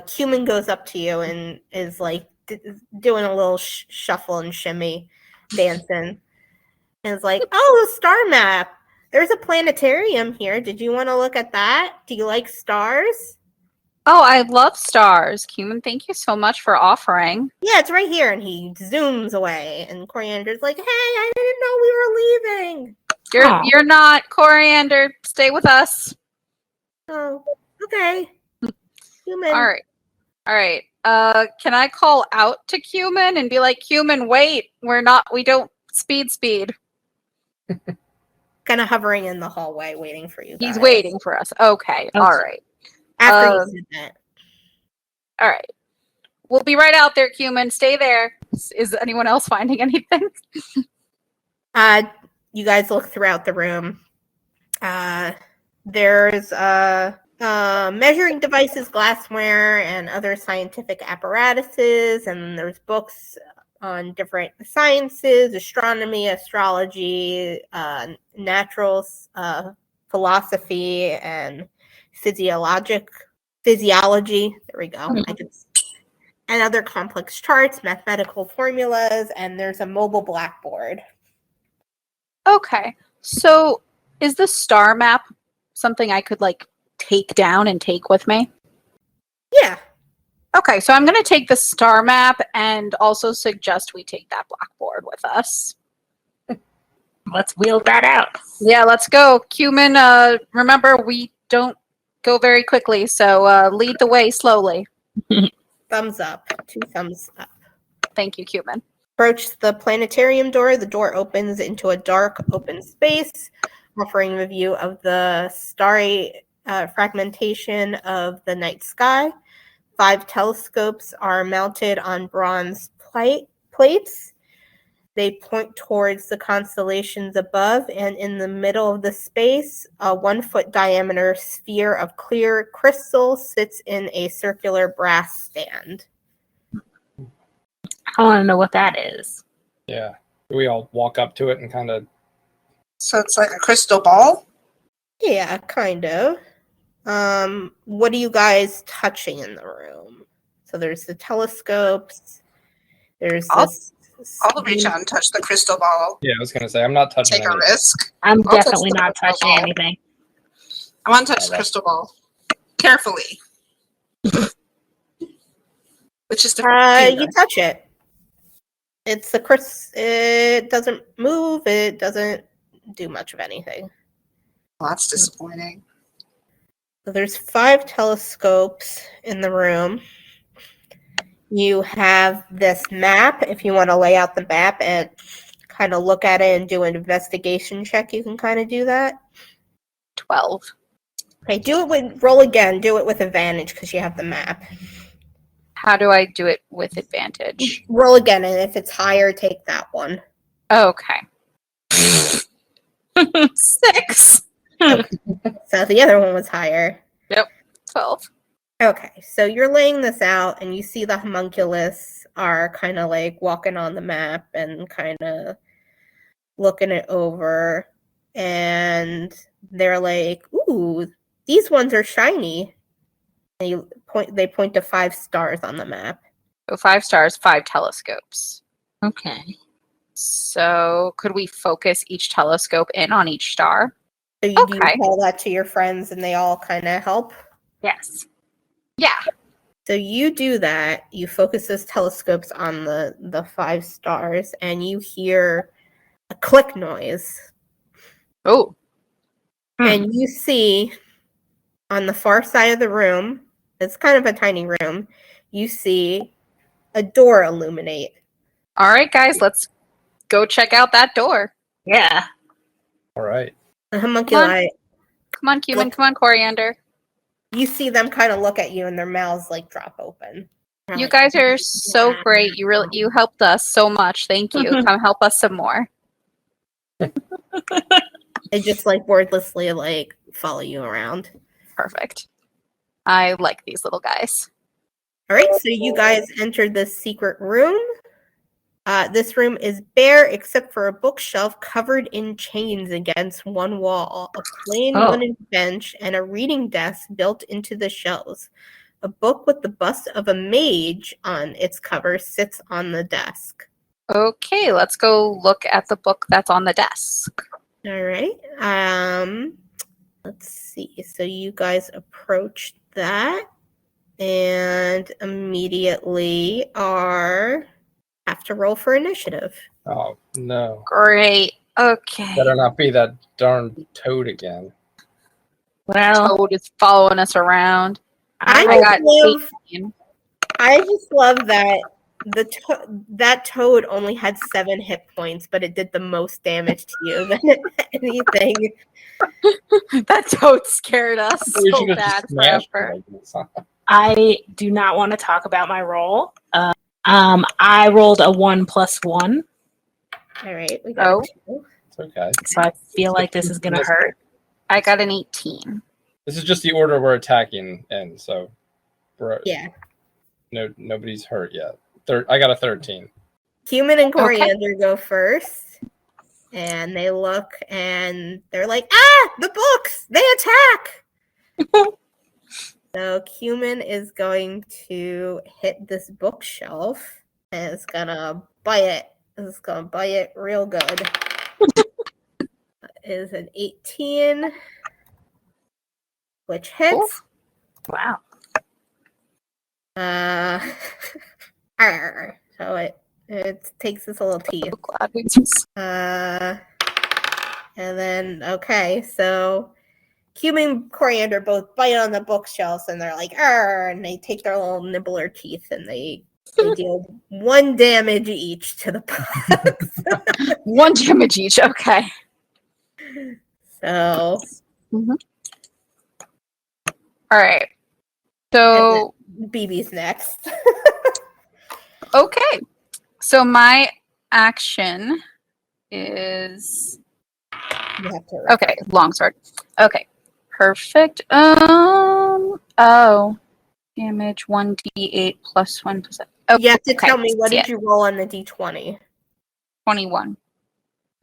[SPEAKER 1] Cumin goes up to you and is like doing a little shuffle and shimmy, dancing. And it's like, oh, the star map. There's a planetarium here. Did you want to look at that? Do you like stars?
[SPEAKER 2] Oh, I love stars. Cumin, thank you so much for offering.
[SPEAKER 1] Yeah, it's right here. And he zooms away. And Coriander's like, hey, I didn't know we were leaving.
[SPEAKER 2] You're not, Coriander. Stay with us.
[SPEAKER 1] Oh, okay. Human.
[SPEAKER 2] All right. Can I call out to Cumin and be like, Cumin, wait, we don't speed.
[SPEAKER 1] Kind of hovering in the hallway, waiting for you guys.
[SPEAKER 2] He's waiting for us. Okay. All right.
[SPEAKER 1] After you said that.
[SPEAKER 2] All right. We'll be right out there, Cumin. Stay there. Is anyone else finding anything?
[SPEAKER 1] You guys look throughout the room. There's measuring devices, glassware, and other scientific apparatuses, and there's books on different sciences, astronomy, astrology, natural philosophy, and physiology. There we go. And other complex charts, mathematical formulas, and there's a mobile blackboard.
[SPEAKER 2] Okay. So is the star map something I could take down and take with me?
[SPEAKER 1] Yeah.
[SPEAKER 2] Okay, so I'm going to take the star map and also suggest we take that blackboard with us.
[SPEAKER 5] Let's wheel that out.
[SPEAKER 2] Yeah, let's go. Cumin, remember, we don't go very quickly, so lead the way slowly.
[SPEAKER 1] Thumbs up. 2 thumbs up.
[SPEAKER 2] Thank you, Cumin.
[SPEAKER 1] Approach the planetarium door. The door opens into a dark, open space, offering a view of the starry fragmentation of the night sky. 5 telescopes are mounted on bronze plates. They point towards the constellations above, and in the middle of the space, a 1-foot diameter sphere of clear crystal sits in a circular brass stand.
[SPEAKER 5] I want to know what that is.
[SPEAKER 4] Yeah. We all walk up to it and kind of.
[SPEAKER 6] So it's like a crystal ball?
[SPEAKER 1] Yeah, kind of. What are you guys touching in the room? So there's the telescopes. There's this.
[SPEAKER 6] I'll reach out and touch the crystal ball.
[SPEAKER 4] Yeah, I was gonna say I'm not touching.
[SPEAKER 6] Take a risk.
[SPEAKER 5] I'm
[SPEAKER 6] I'll
[SPEAKER 5] definitely
[SPEAKER 6] touch the
[SPEAKER 5] not
[SPEAKER 6] crystal
[SPEAKER 5] touching
[SPEAKER 6] ball.
[SPEAKER 5] anything.
[SPEAKER 6] I want to touch the crystal ball carefully. Which is different.
[SPEAKER 1] You touch it. It's the it doesn't move. It doesn't do much of anything.
[SPEAKER 6] Well, that's disappointing.
[SPEAKER 1] So there's 5 telescopes in the room. You have this map. If you want to lay out the map and kind of look at it and do an investigation check, you can kind of do that.
[SPEAKER 2] 12.
[SPEAKER 1] Okay, roll again. Do it with advantage because you have the map.
[SPEAKER 2] How do I do it with advantage?
[SPEAKER 1] Roll again, and if it's higher, take that one.
[SPEAKER 2] Okay. 6.
[SPEAKER 1] So the other one was higher.
[SPEAKER 2] Yep. 12.
[SPEAKER 1] Okay, so you're laying this out, and you see the homunculus are kind of walking on the map and kind of looking it over, and they're like, "Ooh, these ones are shiny." And they point to 5 stars on the map.
[SPEAKER 2] So 5 stars, 5 telescopes.
[SPEAKER 5] Okay.
[SPEAKER 2] So could we focus each telescope in on each star?
[SPEAKER 1] So you do tell that to your friends, and they all kind of help?
[SPEAKER 5] Yes.
[SPEAKER 2] Yeah.
[SPEAKER 1] So you do that. You focus those telescopes on the 5 stars, and you hear a click noise.
[SPEAKER 2] Oh.
[SPEAKER 1] And you see on the far side of the room, it's kind of a tiny room, you see a door illuminate.
[SPEAKER 2] All right, guys, let's go check out that door.
[SPEAKER 5] Yeah.
[SPEAKER 4] All right.
[SPEAKER 1] The homunculi.
[SPEAKER 2] Come on, Cumin. Come on, Coriander.
[SPEAKER 1] You see them kind of look at you, and their mouths drop open.
[SPEAKER 2] You guys are so great. You helped us so much. Thank you. Come help us some more.
[SPEAKER 1] They just wordlessly follow you around.
[SPEAKER 2] Perfect. I like these little guys.
[SPEAKER 1] All right, so you guys entered the secret room. This room is bare except for a bookshelf covered in chains against one wall, a plain wooden bench, and a reading desk built into the shelves. A book with the bust of a mage on its cover sits on the desk.
[SPEAKER 2] Okay, let's go look at the book that's on the desk.
[SPEAKER 1] All right. Let's see. So you guys approach that. And immediately have to roll for initiative.
[SPEAKER 4] Oh no!
[SPEAKER 2] Great. Okay.
[SPEAKER 4] Better not be that darn toad again.
[SPEAKER 5] Well,
[SPEAKER 2] Toad is following us around.
[SPEAKER 1] I
[SPEAKER 2] I got
[SPEAKER 1] love
[SPEAKER 2] 18.
[SPEAKER 1] I just love that that toad only had 7 hit points, but it did the most damage to you than anything.
[SPEAKER 2] That toad scared us
[SPEAKER 4] We
[SPEAKER 2] so
[SPEAKER 4] should have
[SPEAKER 2] bad
[SPEAKER 4] just smashed
[SPEAKER 2] forever.
[SPEAKER 4] it like this.
[SPEAKER 5] I do not want to talk about my roll. I rolled a 1+1,
[SPEAKER 1] All right, we got a 2.
[SPEAKER 4] It's okay.
[SPEAKER 5] so I feel like this is gonna hurt.
[SPEAKER 2] I got an 18.
[SPEAKER 4] This is just the order we're attacking in, so
[SPEAKER 1] Yeah.
[SPEAKER 4] nobody's hurt yet. I got a 13.
[SPEAKER 1] Cumin and Coriander go first, and they look and they're like, "Ah, the books! They attack!" So Cumin is going to hit this bookshelf, and it's gonna bite it. It's gonna bite it real good. Is an 18, which hits.
[SPEAKER 5] Wow.
[SPEAKER 1] So it takes this little teeth.
[SPEAKER 2] Glad we just...
[SPEAKER 1] And then so Cumin and Coriander both bite on the bookshelves, and they're like, "Arr!" And they take their little nibbler teeth, and they deal 1 damage each to the books.
[SPEAKER 2] 1 damage each. Okay.
[SPEAKER 1] So
[SPEAKER 2] All right. So
[SPEAKER 1] BB's next.
[SPEAKER 2] okay. So my action is
[SPEAKER 1] You have to
[SPEAKER 2] okay. Longsword. Okay. Perfect. Damage 1d8 plus 1 plus. Oh,
[SPEAKER 1] You have to
[SPEAKER 2] okay.
[SPEAKER 1] tell me what
[SPEAKER 2] Yeah.
[SPEAKER 1] did you roll on the d20.
[SPEAKER 2] 21.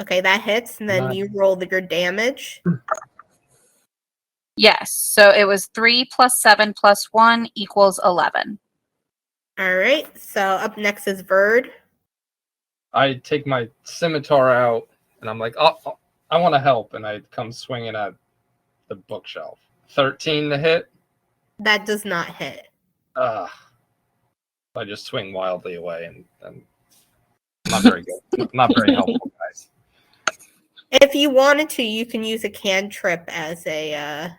[SPEAKER 1] Okay, that hits, and then
[SPEAKER 4] Nice.
[SPEAKER 1] you roll your damage.
[SPEAKER 2] Yes. So it was 3 plus 7 plus 1 equals 11.
[SPEAKER 1] All right. So up next is Verd.
[SPEAKER 4] I take my scimitar out, and I'm like, "Oh, I want to help," and I come swinging at the bookshelf. 13 to hit.
[SPEAKER 1] That does not hit.
[SPEAKER 4] I just swing wildly away, and not very good. Not very helpful, guys.
[SPEAKER 1] If you wanted to, you can use a cantrip as a.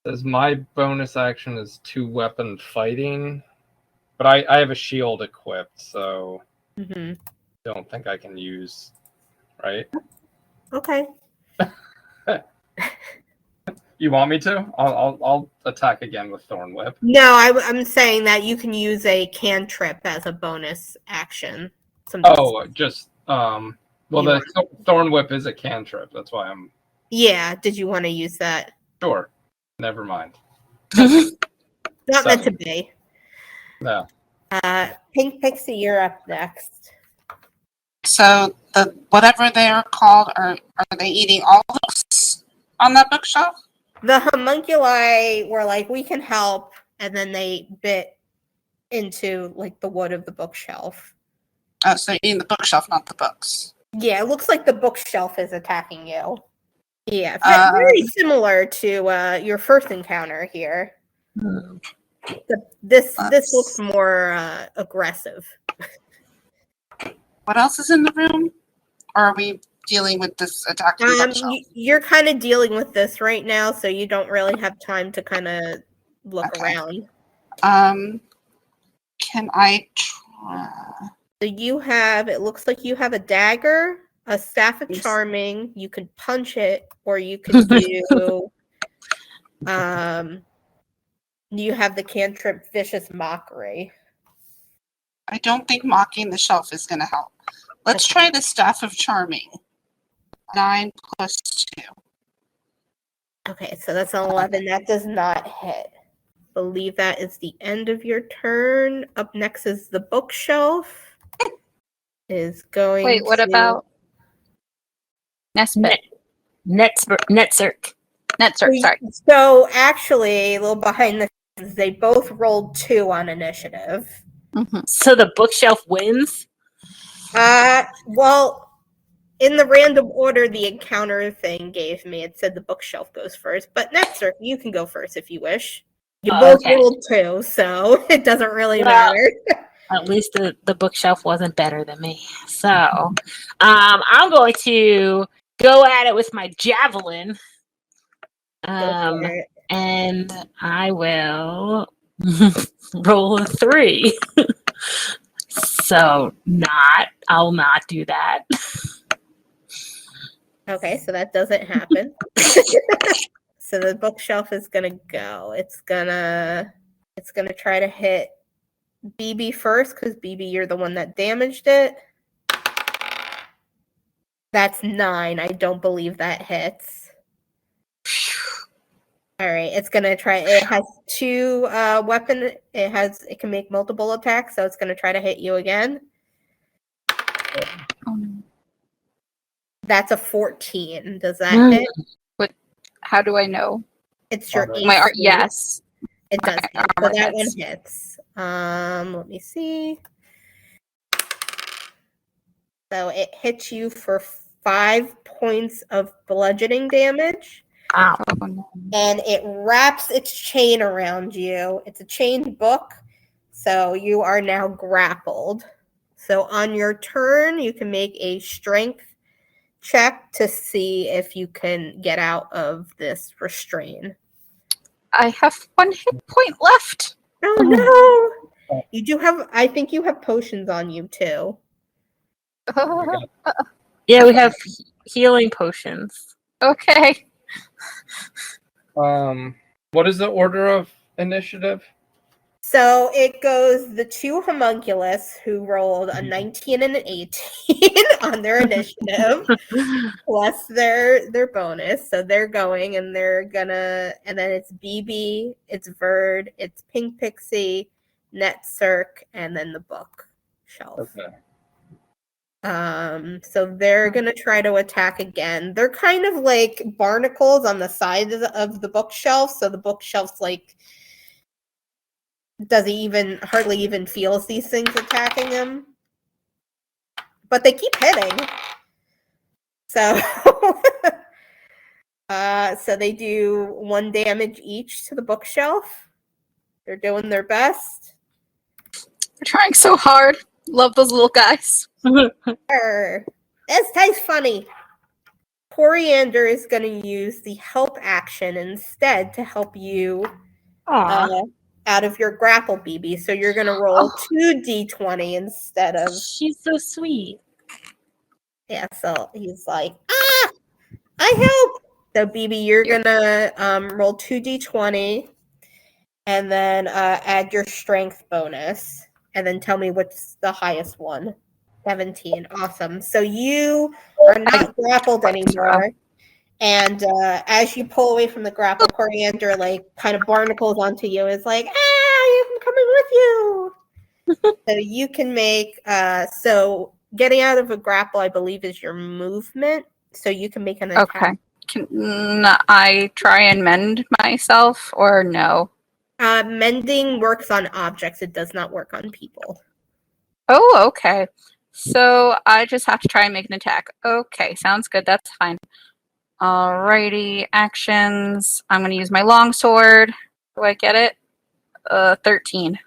[SPEAKER 4] Says my bonus action is 2-weapon fighting, but I have a shield equipped, so don't think I can use. Right?
[SPEAKER 1] Okay.
[SPEAKER 4] You want me to? I'll attack again with Thorn Whip.
[SPEAKER 1] No, I'm saying that you can use a cantrip as a bonus action.
[SPEAKER 4] Oh, just well, the Thorn Whip is a cantrip. That's why I'm.
[SPEAKER 1] Yeah. Did you want to use that?
[SPEAKER 4] Sure. Never mind.
[SPEAKER 1] Not meant to be.
[SPEAKER 4] No.
[SPEAKER 1] Pink Pixie, you're up next.
[SPEAKER 6] So the whatever they are called, are they eating all the books on that bookshelf?
[SPEAKER 1] The homunculi were like, "We can help," and then they bit into like the wood of the bookshelf.
[SPEAKER 6] Oh, so they're eating the bookshelf, not the books.
[SPEAKER 1] Yeah, it looks like the bookshelf is attacking you. Yeah, very similar to your first encounter here. This looks more aggressive.
[SPEAKER 6] What else is in the room? Or are we dealing with this attacking bookshelf?
[SPEAKER 1] You're kind of dealing with this right now, so you don't really have time to kind of look around.
[SPEAKER 6] Can I try?
[SPEAKER 1] So it looks like you have a dagger, a staff of charming. You could punch it, or you could do you have the cantrip vicious mockery.
[SPEAKER 6] I don't think mocking the shelf is going to help. Let's try the staff of charming. 9 plus 2.
[SPEAKER 1] Okay, so that's an 11. That does not hit. Believe that is the end of your turn. Up next is the bookshelf. Is going.
[SPEAKER 2] Wait, what about Nespit?
[SPEAKER 5] Netzerk.
[SPEAKER 2] Sorry.
[SPEAKER 1] So actually, a little behind the scenes, they both rolled 2 on initiative.
[SPEAKER 5] So the bookshelf wins?
[SPEAKER 1] Well, in the random order the encounter thing gave me, it said the bookshelf goes first. But Netzerk, you can go first if you wish. You both
[SPEAKER 5] Okay.
[SPEAKER 1] rolled 2, so it doesn't really
[SPEAKER 5] Well,
[SPEAKER 1] matter.
[SPEAKER 5] At least the bookshelf wasn't better than me. So I'm going to go at it with my javelin.
[SPEAKER 1] Go for it.
[SPEAKER 5] And I will roll a 3. So I'll not do that.
[SPEAKER 1] Okay, so that doesn't happen. So the bookshelf is gonna go. It's gonna try to hit BB first, because BB, you're the one that damaged it. That's 9. I don't believe that hits. All right, it's gonna try. It has 2 weapon. It can make multiple attacks, so it's gonna try to hit you again. That's a 14. Does that hit?
[SPEAKER 2] How do I know?
[SPEAKER 1] It's your
[SPEAKER 4] My
[SPEAKER 1] AC.
[SPEAKER 2] My art, yes.
[SPEAKER 1] It does
[SPEAKER 2] Okay,
[SPEAKER 1] hit. So
[SPEAKER 2] armor
[SPEAKER 1] that
[SPEAKER 2] hits.
[SPEAKER 1] one hits. Let me see. So it hits you for 5 points of bludgeoning damage,
[SPEAKER 5] Ow.
[SPEAKER 2] Oh, no.
[SPEAKER 1] and it wraps its chain around you. It's a chained book, so you are now grappled. So on your turn, you can make a strength check to see if you can get out of this restraint.
[SPEAKER 2] I have 1 hit point left.
[SPEAKER 1] Oh no! You do have, I think you have potions on you too.
[SPEAKER 5] Yeah, we have healing potions.
[SPEAKER 2] Okay.
[SPEAKER 4] What is the order of initiative?
[SPEAKER 1] So it goes the 2 homunculus who rolled a 19 and an 18 on their initiative, plus their bonus. So they're going, and they're gonna, and then it's BB, it's Verd, it's Pink Pixie, Net Circ, and then the bookshelf.
[SPEAKER 4] Okay.
[SPEAKER 1] So they're gonna try to attack again. They're kind of like barnacles on the side of the bookshelf, so the bookshelf's like doesn't hardly even feels these things attacking him, but they keep hitting. So so they do 1 damage each to the bookshelf. They're doing their best.
[SPEAKER 2] We're trying so hard. Love those little guys.
[SPEAKER 1] This tastes funny. Coriander is going to use the help action instead to help you out of your grapple, BB. So you're going to roll 2d20 instead of.
[SPEAKER 5] She's so sweet.
[SPEAKER 1] Yeah, so he's like, I help. So BB, you're going to roll 2d20 and then add your strength bonus. And then tell me what's the highest one. 17. Awesome. So you are not grappled anymore. And as you pull away from the grapple, Coriander like kind of barnacles onto you. Is like, I'm coming with you. So you can make so getting out of a grapple, I believe, is your movement. So you can make an attack.
[SPEAKER 2] Okay. Can I try and mend myself or no?
[SPEAKER 1] Mending works on objects. It does not work on people.
[SPEAKER 2] Oh, okay. So I just have to try and make an attack. Okay, sounds good. That's fine. Alrighty, actions. I'm going to use my longsword. Do I get it? 13.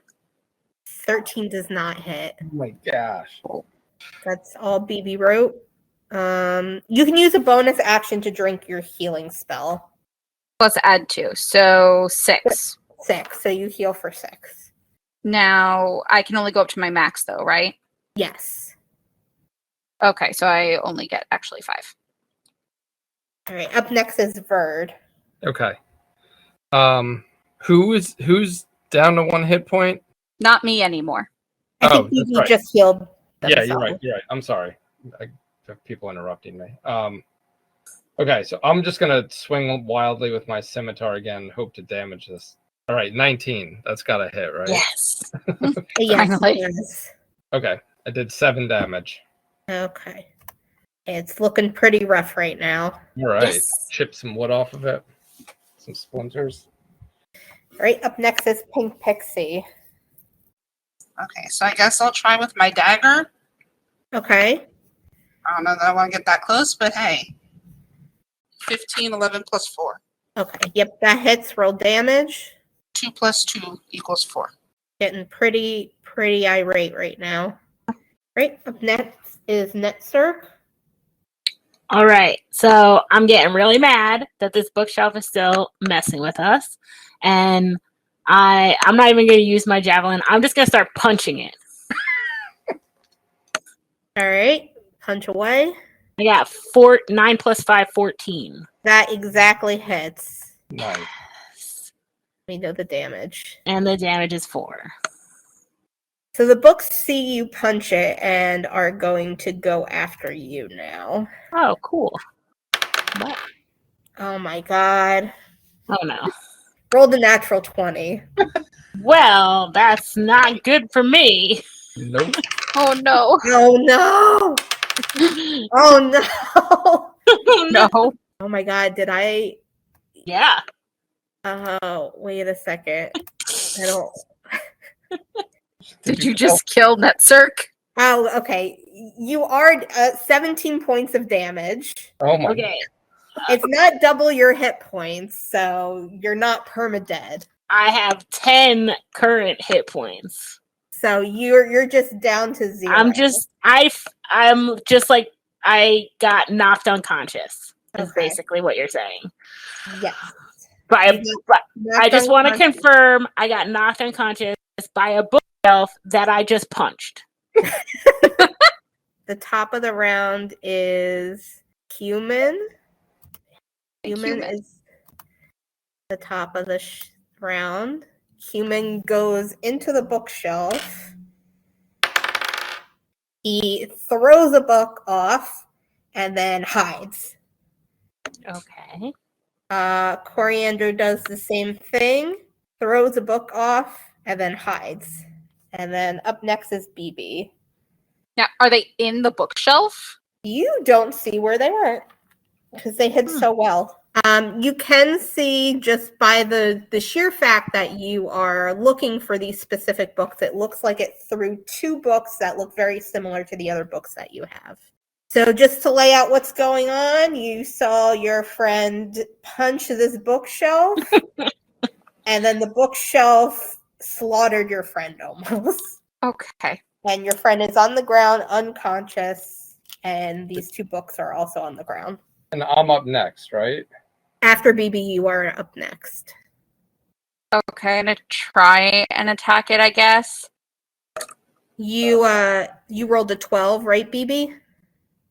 [SPEAKER 1] 13 does not hit.
[SPEAKER 4] Oh my gosh.
[SPEAKER 1] That's all BB wrote. You can use a bonus action to drink your healing spell.
[SPEAKER 2] Plus add 2, so 6.
[SPEAKER 1] 6, so you heal for 6.
[SPEAKER 2] Now, I can only go up to my max though, right?
[SPEAKER 1] Yes.
[SPEAKER 2] Okay, so I only get actually 5.
[SPEAKER 1] All right, up next is Verd.
[SPEAKER 4] Okay. Who's down to 1 hit point?
[SPEAKER 2] Not me anymore.
[SPEAKER 1] I think
[SPEAKER 4] that's
[SPEAKER 1] BB
[SPEAKER 4] right.
[SPEAKER 1] just healed
[SPEAKER 4] Yeah,
[SPEAKER 1] themselves.
[SPEAKER 4] you're right. I'm sorry. I have people interrupting me. Okay, so I'm just gonna swing wildly with my scimitar again, hope to damage this. All right, 19. That's gotta hit, right?
[SPEAKER 5] Yes.
[SPEAKER 1] Yes,
[SPEAKER 2] Finally.
[SPEAKER 1] yes.
[SPEAKER 4] Okay, I did 7 damage.
[SPEAKER 1] Okay. It's looking pretty rough right now.
[SPEAKER 4] All right,
[SPEAKER 5] Yes.
[SPEAKER 4] chip some wood off of it, some splinters.
[SPEAKER 1] All right, up next is Pink Pixie.
[SPEAKER 6] Okay, so I guess I'll try with my dagger.
[SPEAKER 1] Okay.
[SPEAKER 6] I don't know that I want to get that close, but hey. 15, 11 plus 4.
[SPEAKER 1] Okay. Yep, that hits. Roll damage.
[SPEAKER 6] 2 plus 2 equals 4.
[SPEAKER 1] Getting pretty irate right now. Right, up next is Netzerk.
[SPEAKER 5] All right, so I'm getting really mad that this bookshelf is still messing with us, and I'm not even going to use my javelin. I'm just going to start punching it.
[SPEAKER 1] All right, punch away.
[SPEAKER 5] I got 9 plus 5, 14.
[SPEAKER 1] That exactly hits.
[SPEAKER 4] Nice.
[SPEAKER 1] We know the damage.
[SPEAKER 5] And the damage is 4.
[SPEAKER 1] So the books see you punch it and are going to go after you now.
[SPEAKER 5] Oh, cool. What?
[SPEAKER 1] Oh my god.
[SPEAKER 5] Oh, no.
[SPEAKER 1] Rolled a natural 20.
[SPEAKER 5] Well, that's not good for me.
[SPEAKER 4] Nope.
[SPEAKER 2] Oh no.
[SPEAKER 1] Oh no! Oh no!
[SPEAKER 2] No.
[SPEAKER 1] Oh my god, did I?
[SPEAKER 5] Yeah.
[SPEAKER 1] Oh, wait a second. I don't.
[SPEAKER 2] Did you just kill Netzerk?
[SPEAKER 1] Oh, okay. You are 17 points of damage.
[SPEAKER 4] Oh my.
[SPEAKER 5] Okay.
[SPEAKER 1] It's not double your hit points, so you're not permadead.
[SPEAKER 5] I have 10 current hit points.
[SPEAKER 1] So you're just down to 0.
[SPEAKER 5] I'm just like I got knocked unconscious. Is
[SPEAKER 1] Okay.
[SPEAKER 5] basically what you're saying.
[SPEAKER 1] Yes.
[SPEAKER 5] But I just want to
[SPEAKER 1] unconscious.
[SPEAKER 5] confirm I got knocked unconscious by a bookshelf that I just punched.
[SPEAKER 1] The top of the round is Cumin. Cumin is the top of the round. Cumin goes into the bookshelf. He throws a book off and then hides.
[SPEAKER 5] Okay.
[SPEAKER 1] Coriander does the same thing, throws a book off, and then hides. And then up next is BB.
[SPEAKER 2] Now, are they in the bookshelf?
[SPEAKER 1] You don't see where they went because they hid so well. You can see just by the sheer fact that you are looking for these specific books, it looks like it threw 2 books that look very similar to the other books that you have. So just to lay out what's going on, you saw your friend punch this bookshelf, and then the bookshelf slaughtered your friend almost.
[SPEAKER 2] Okay.
[SPEAKER 1] And your friend is on the ground, unconscious, and these 2 books are also on the ground.
[SPEAKER 4] And I'm up next, right?
[SPEAKER 1] After BB, you are up next.
[SPEAKER 2] Okay, I'm gonna try and attack it, I guess.
[SPEAKER 1] You rolled a 12, right, BB?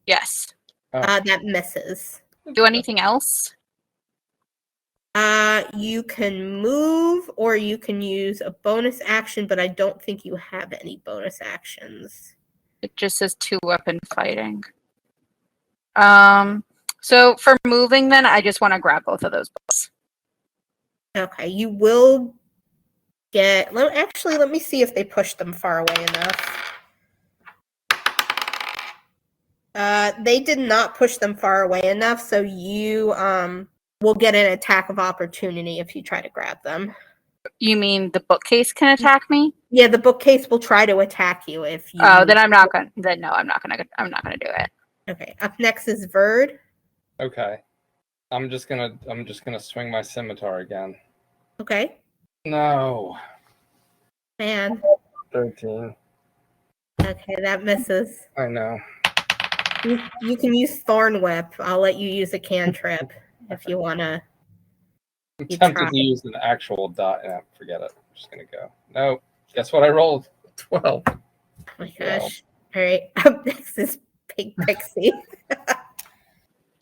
[SPEAKER 2] Yes.
[SPEAKER 1] That misses.
[SPEAKER 2] Do anything else?
[SPEAKER 1] You can move or you can use a bonus action, but I don't think you have any bonus actions.
[SPEAKER 2] It just says 2-weapon fighting. So for moving, then I just want to grab both of those books.
[SPEAKER 1] Okay, you will get. Let me see if they push them far away enough. They did not push them far away enough, so you will get an attack of opportunity if you try to grab them.
[SPEAKER 2] You mean the bookcase can attack me?
[SPEAKER 1] Yeah, the bookcase will try to attack you if you.
[SPEAKER 2] Oh, then I'm not gonna. Then no, I'm not gonna do it.
[SPEAKER 1] Okay. Up next is Verd.
[SPEAKER 4] Okay. I'm just gonna swing my scimitar again.
[SPEAKER 1] Okay.
[SPEAKER 4] No.
[SPEAKER 1] Man.
[SPEAKER 4] 13.
[SPEAKER 1] Okay, that misses.
[SPEAKER 4] I know.
[SPEAKER 1] You can use Thorn Whip. I'll let you use a cantrip if you wanna.
[SPEAKER 4] I'm tempted to use an actual dot. Yeah, forget it. I'm just gonna go. No. Guess what I rolled? 12.
[SPEAKER 1] Oh my gosh. All right. Up next is Pink Pixie.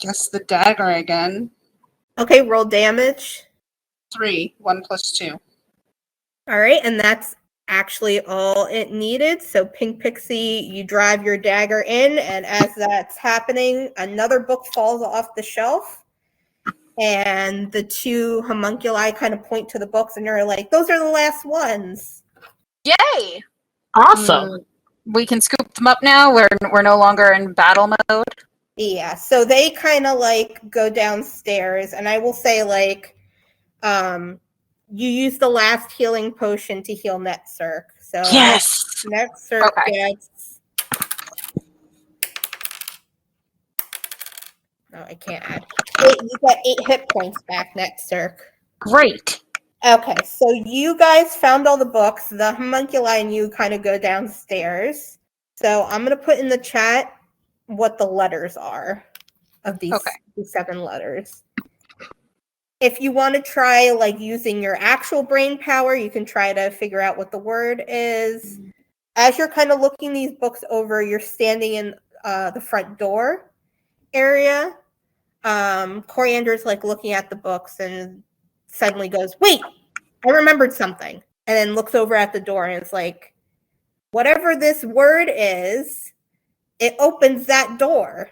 [SPEAKER 6] Guess the dagger again.
[SPEAKER 1] Okay, roll damage.
[SPEAKER 6] 3, 1 plus 2.
[SPEAKER 1] All right, and that's actually all it needed. So Pink Pixie, you drive your dagger in, and as that's happening, another book falls off the shelf. And the 2 homunculi kind of point to the books, and you're like, those are the last ones.
[SPEAKER 2] Yay!
[SPEAKER 5] Awesome.
[SPEAKER 2] We can scoop them up now. We're no longer in battle mode.
[SPEAKER 1] Yeah, so they kind of like go downstairs, and I will say like, you use the last healing potion to heal Netzerk. So
[SPEAKER 5] Yes.
[SPEAKER 1] Netzerk gets. No, I can't add. You get 8 hit points back, Netzerk.
[SPEAKER 5] Great.
[SPEAKER 1] Okay, so you guys found all the books. The homunculi and you kind of go downstairs. So I'm going to put in the chat what the letters are of these 7 letters. If you want to try like using your actual brain power, you can try to figure out what the word is. As you're kind of looking these books over, you're standing in the front door area. Coriander's like looking at the books and suddenly goes, "Wait, I remembered something," and then looks over at the door and it's like, whatever this word is, it opens that door.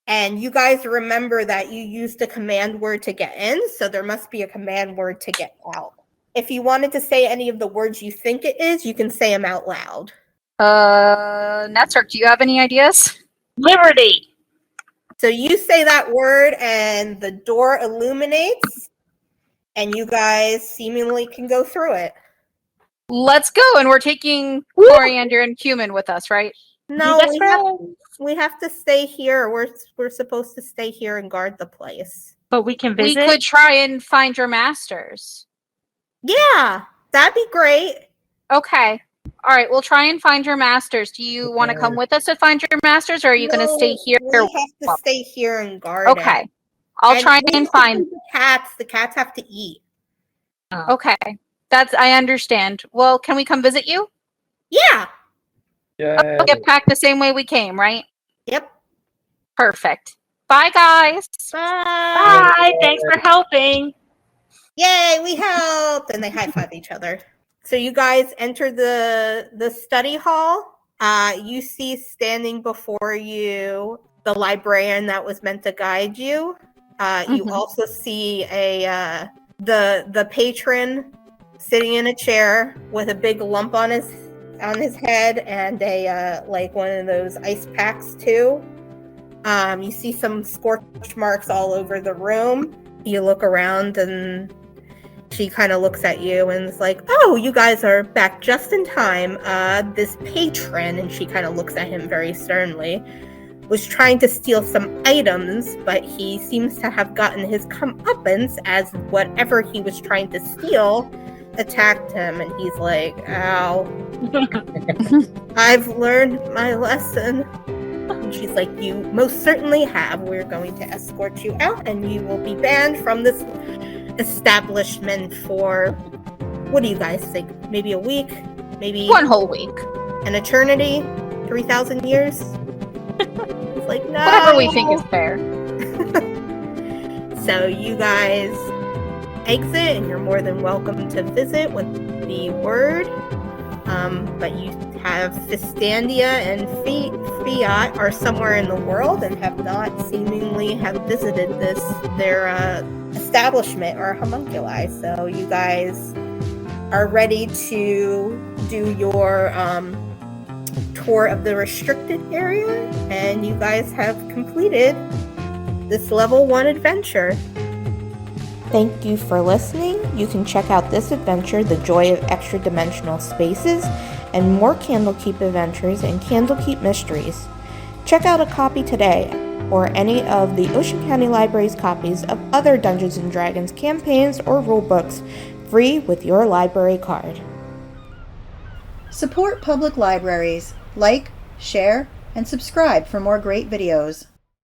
[SPEAKER 1] And you guys remember that you used a command word to get in, so there must be a command word to get out. If you wanted to say any of the words you think it is, you can say them out loud.
[SPEAKER 2] Netzark, do you have any ideas?
[SPEAKER 5] Liberty.
[SPEAKER 1] So you say that word and the door illuminates and you guys seemingly can go through it.
[SPEAKER 2] Let's go, and we're taking Coriander and Cumin with us, right?
[SPEAKER 1] No, we have to stay here. We're supposed to stay here and guard the place.
[SPEAKER 5] But we can visit.
[SPEAKER 2] We could try and find your masters.
[SPEAKER 1] Yeah, that'd be great.
[SPEAKER 2] Okay. All right, we'll try and find your masters. Do you want to come with us to find your masters, or are you going to stay here?
[SPEAKER 1] We have to stay here and guard
[SPEAKER 2] Okay.
[SPEAKER 1] it.
[SPEAKER 2] I'll try and find
[SPEAKER 1] the cats. The cats have to eat.
[SPEAKER 2] Okay. I understand. Well, can we come visit you?
[SPEAKER 1] Yeah.
[SPEAKER 4] Yeah.
[SPEAKER 2] We'll get packed the same way we came, right?
[SPEAKER 1] Yep.
[SPEAKER 2] Perfect. Bye, guys.
[SPEAKER 5] Bye. Thanks for helping.
[SPEAKER 1] Yay, we helped. And they high five each other. So you guys enter the study hall. You see standing before you the librarian that was meant to guide you. You also see the patron sitting in a chair with a big lump on his head and a like one of those ice packs too. You see some scorch marks all over the room. You look around and she kind of looks at you and is like, "Oh, you guys are back just in time. This patron," and she kind of looks at him very sternly, "was trying to steal some items, but he seems to have gotten his comeuppance as whatever he was trying to steal attacked him." And he's like, "Ow. I've learned my lesson." And she's like, "You most certainly have. We're going to escort you out and you will be banned from this establishment for," what do you guys think? Maybe a week? Maybe
[SPEAKER 2] 1 whole week.
[SPEAKER 1] an eternity? 3,000 years? It's like, no.
[SPEAKER 2] Whatever we think is fair.
[SPEAKER 1] So you guys exit and you're more than welcome to visit with the word. But you have Fistandia and Fiat are somewhere in the world and have not seemingly have visited their establishment or homunculi. So you guys are ready to do your tour of the restricted area, and you guys have completed this level 1 adventure. Thank you for listening. You can check out this adventure, The Joy of Extra Dimensional Spaces, and more Candlekeep adventures and Candlekeep mysteries. Check out a copy today, or any of the Ocean County Library's copies of other Dungeons & Dragons campaigns or rulebooks, free with your library card.
[SPEAKER 7] Support public libraries. Like, share, and subscribe for more great videos.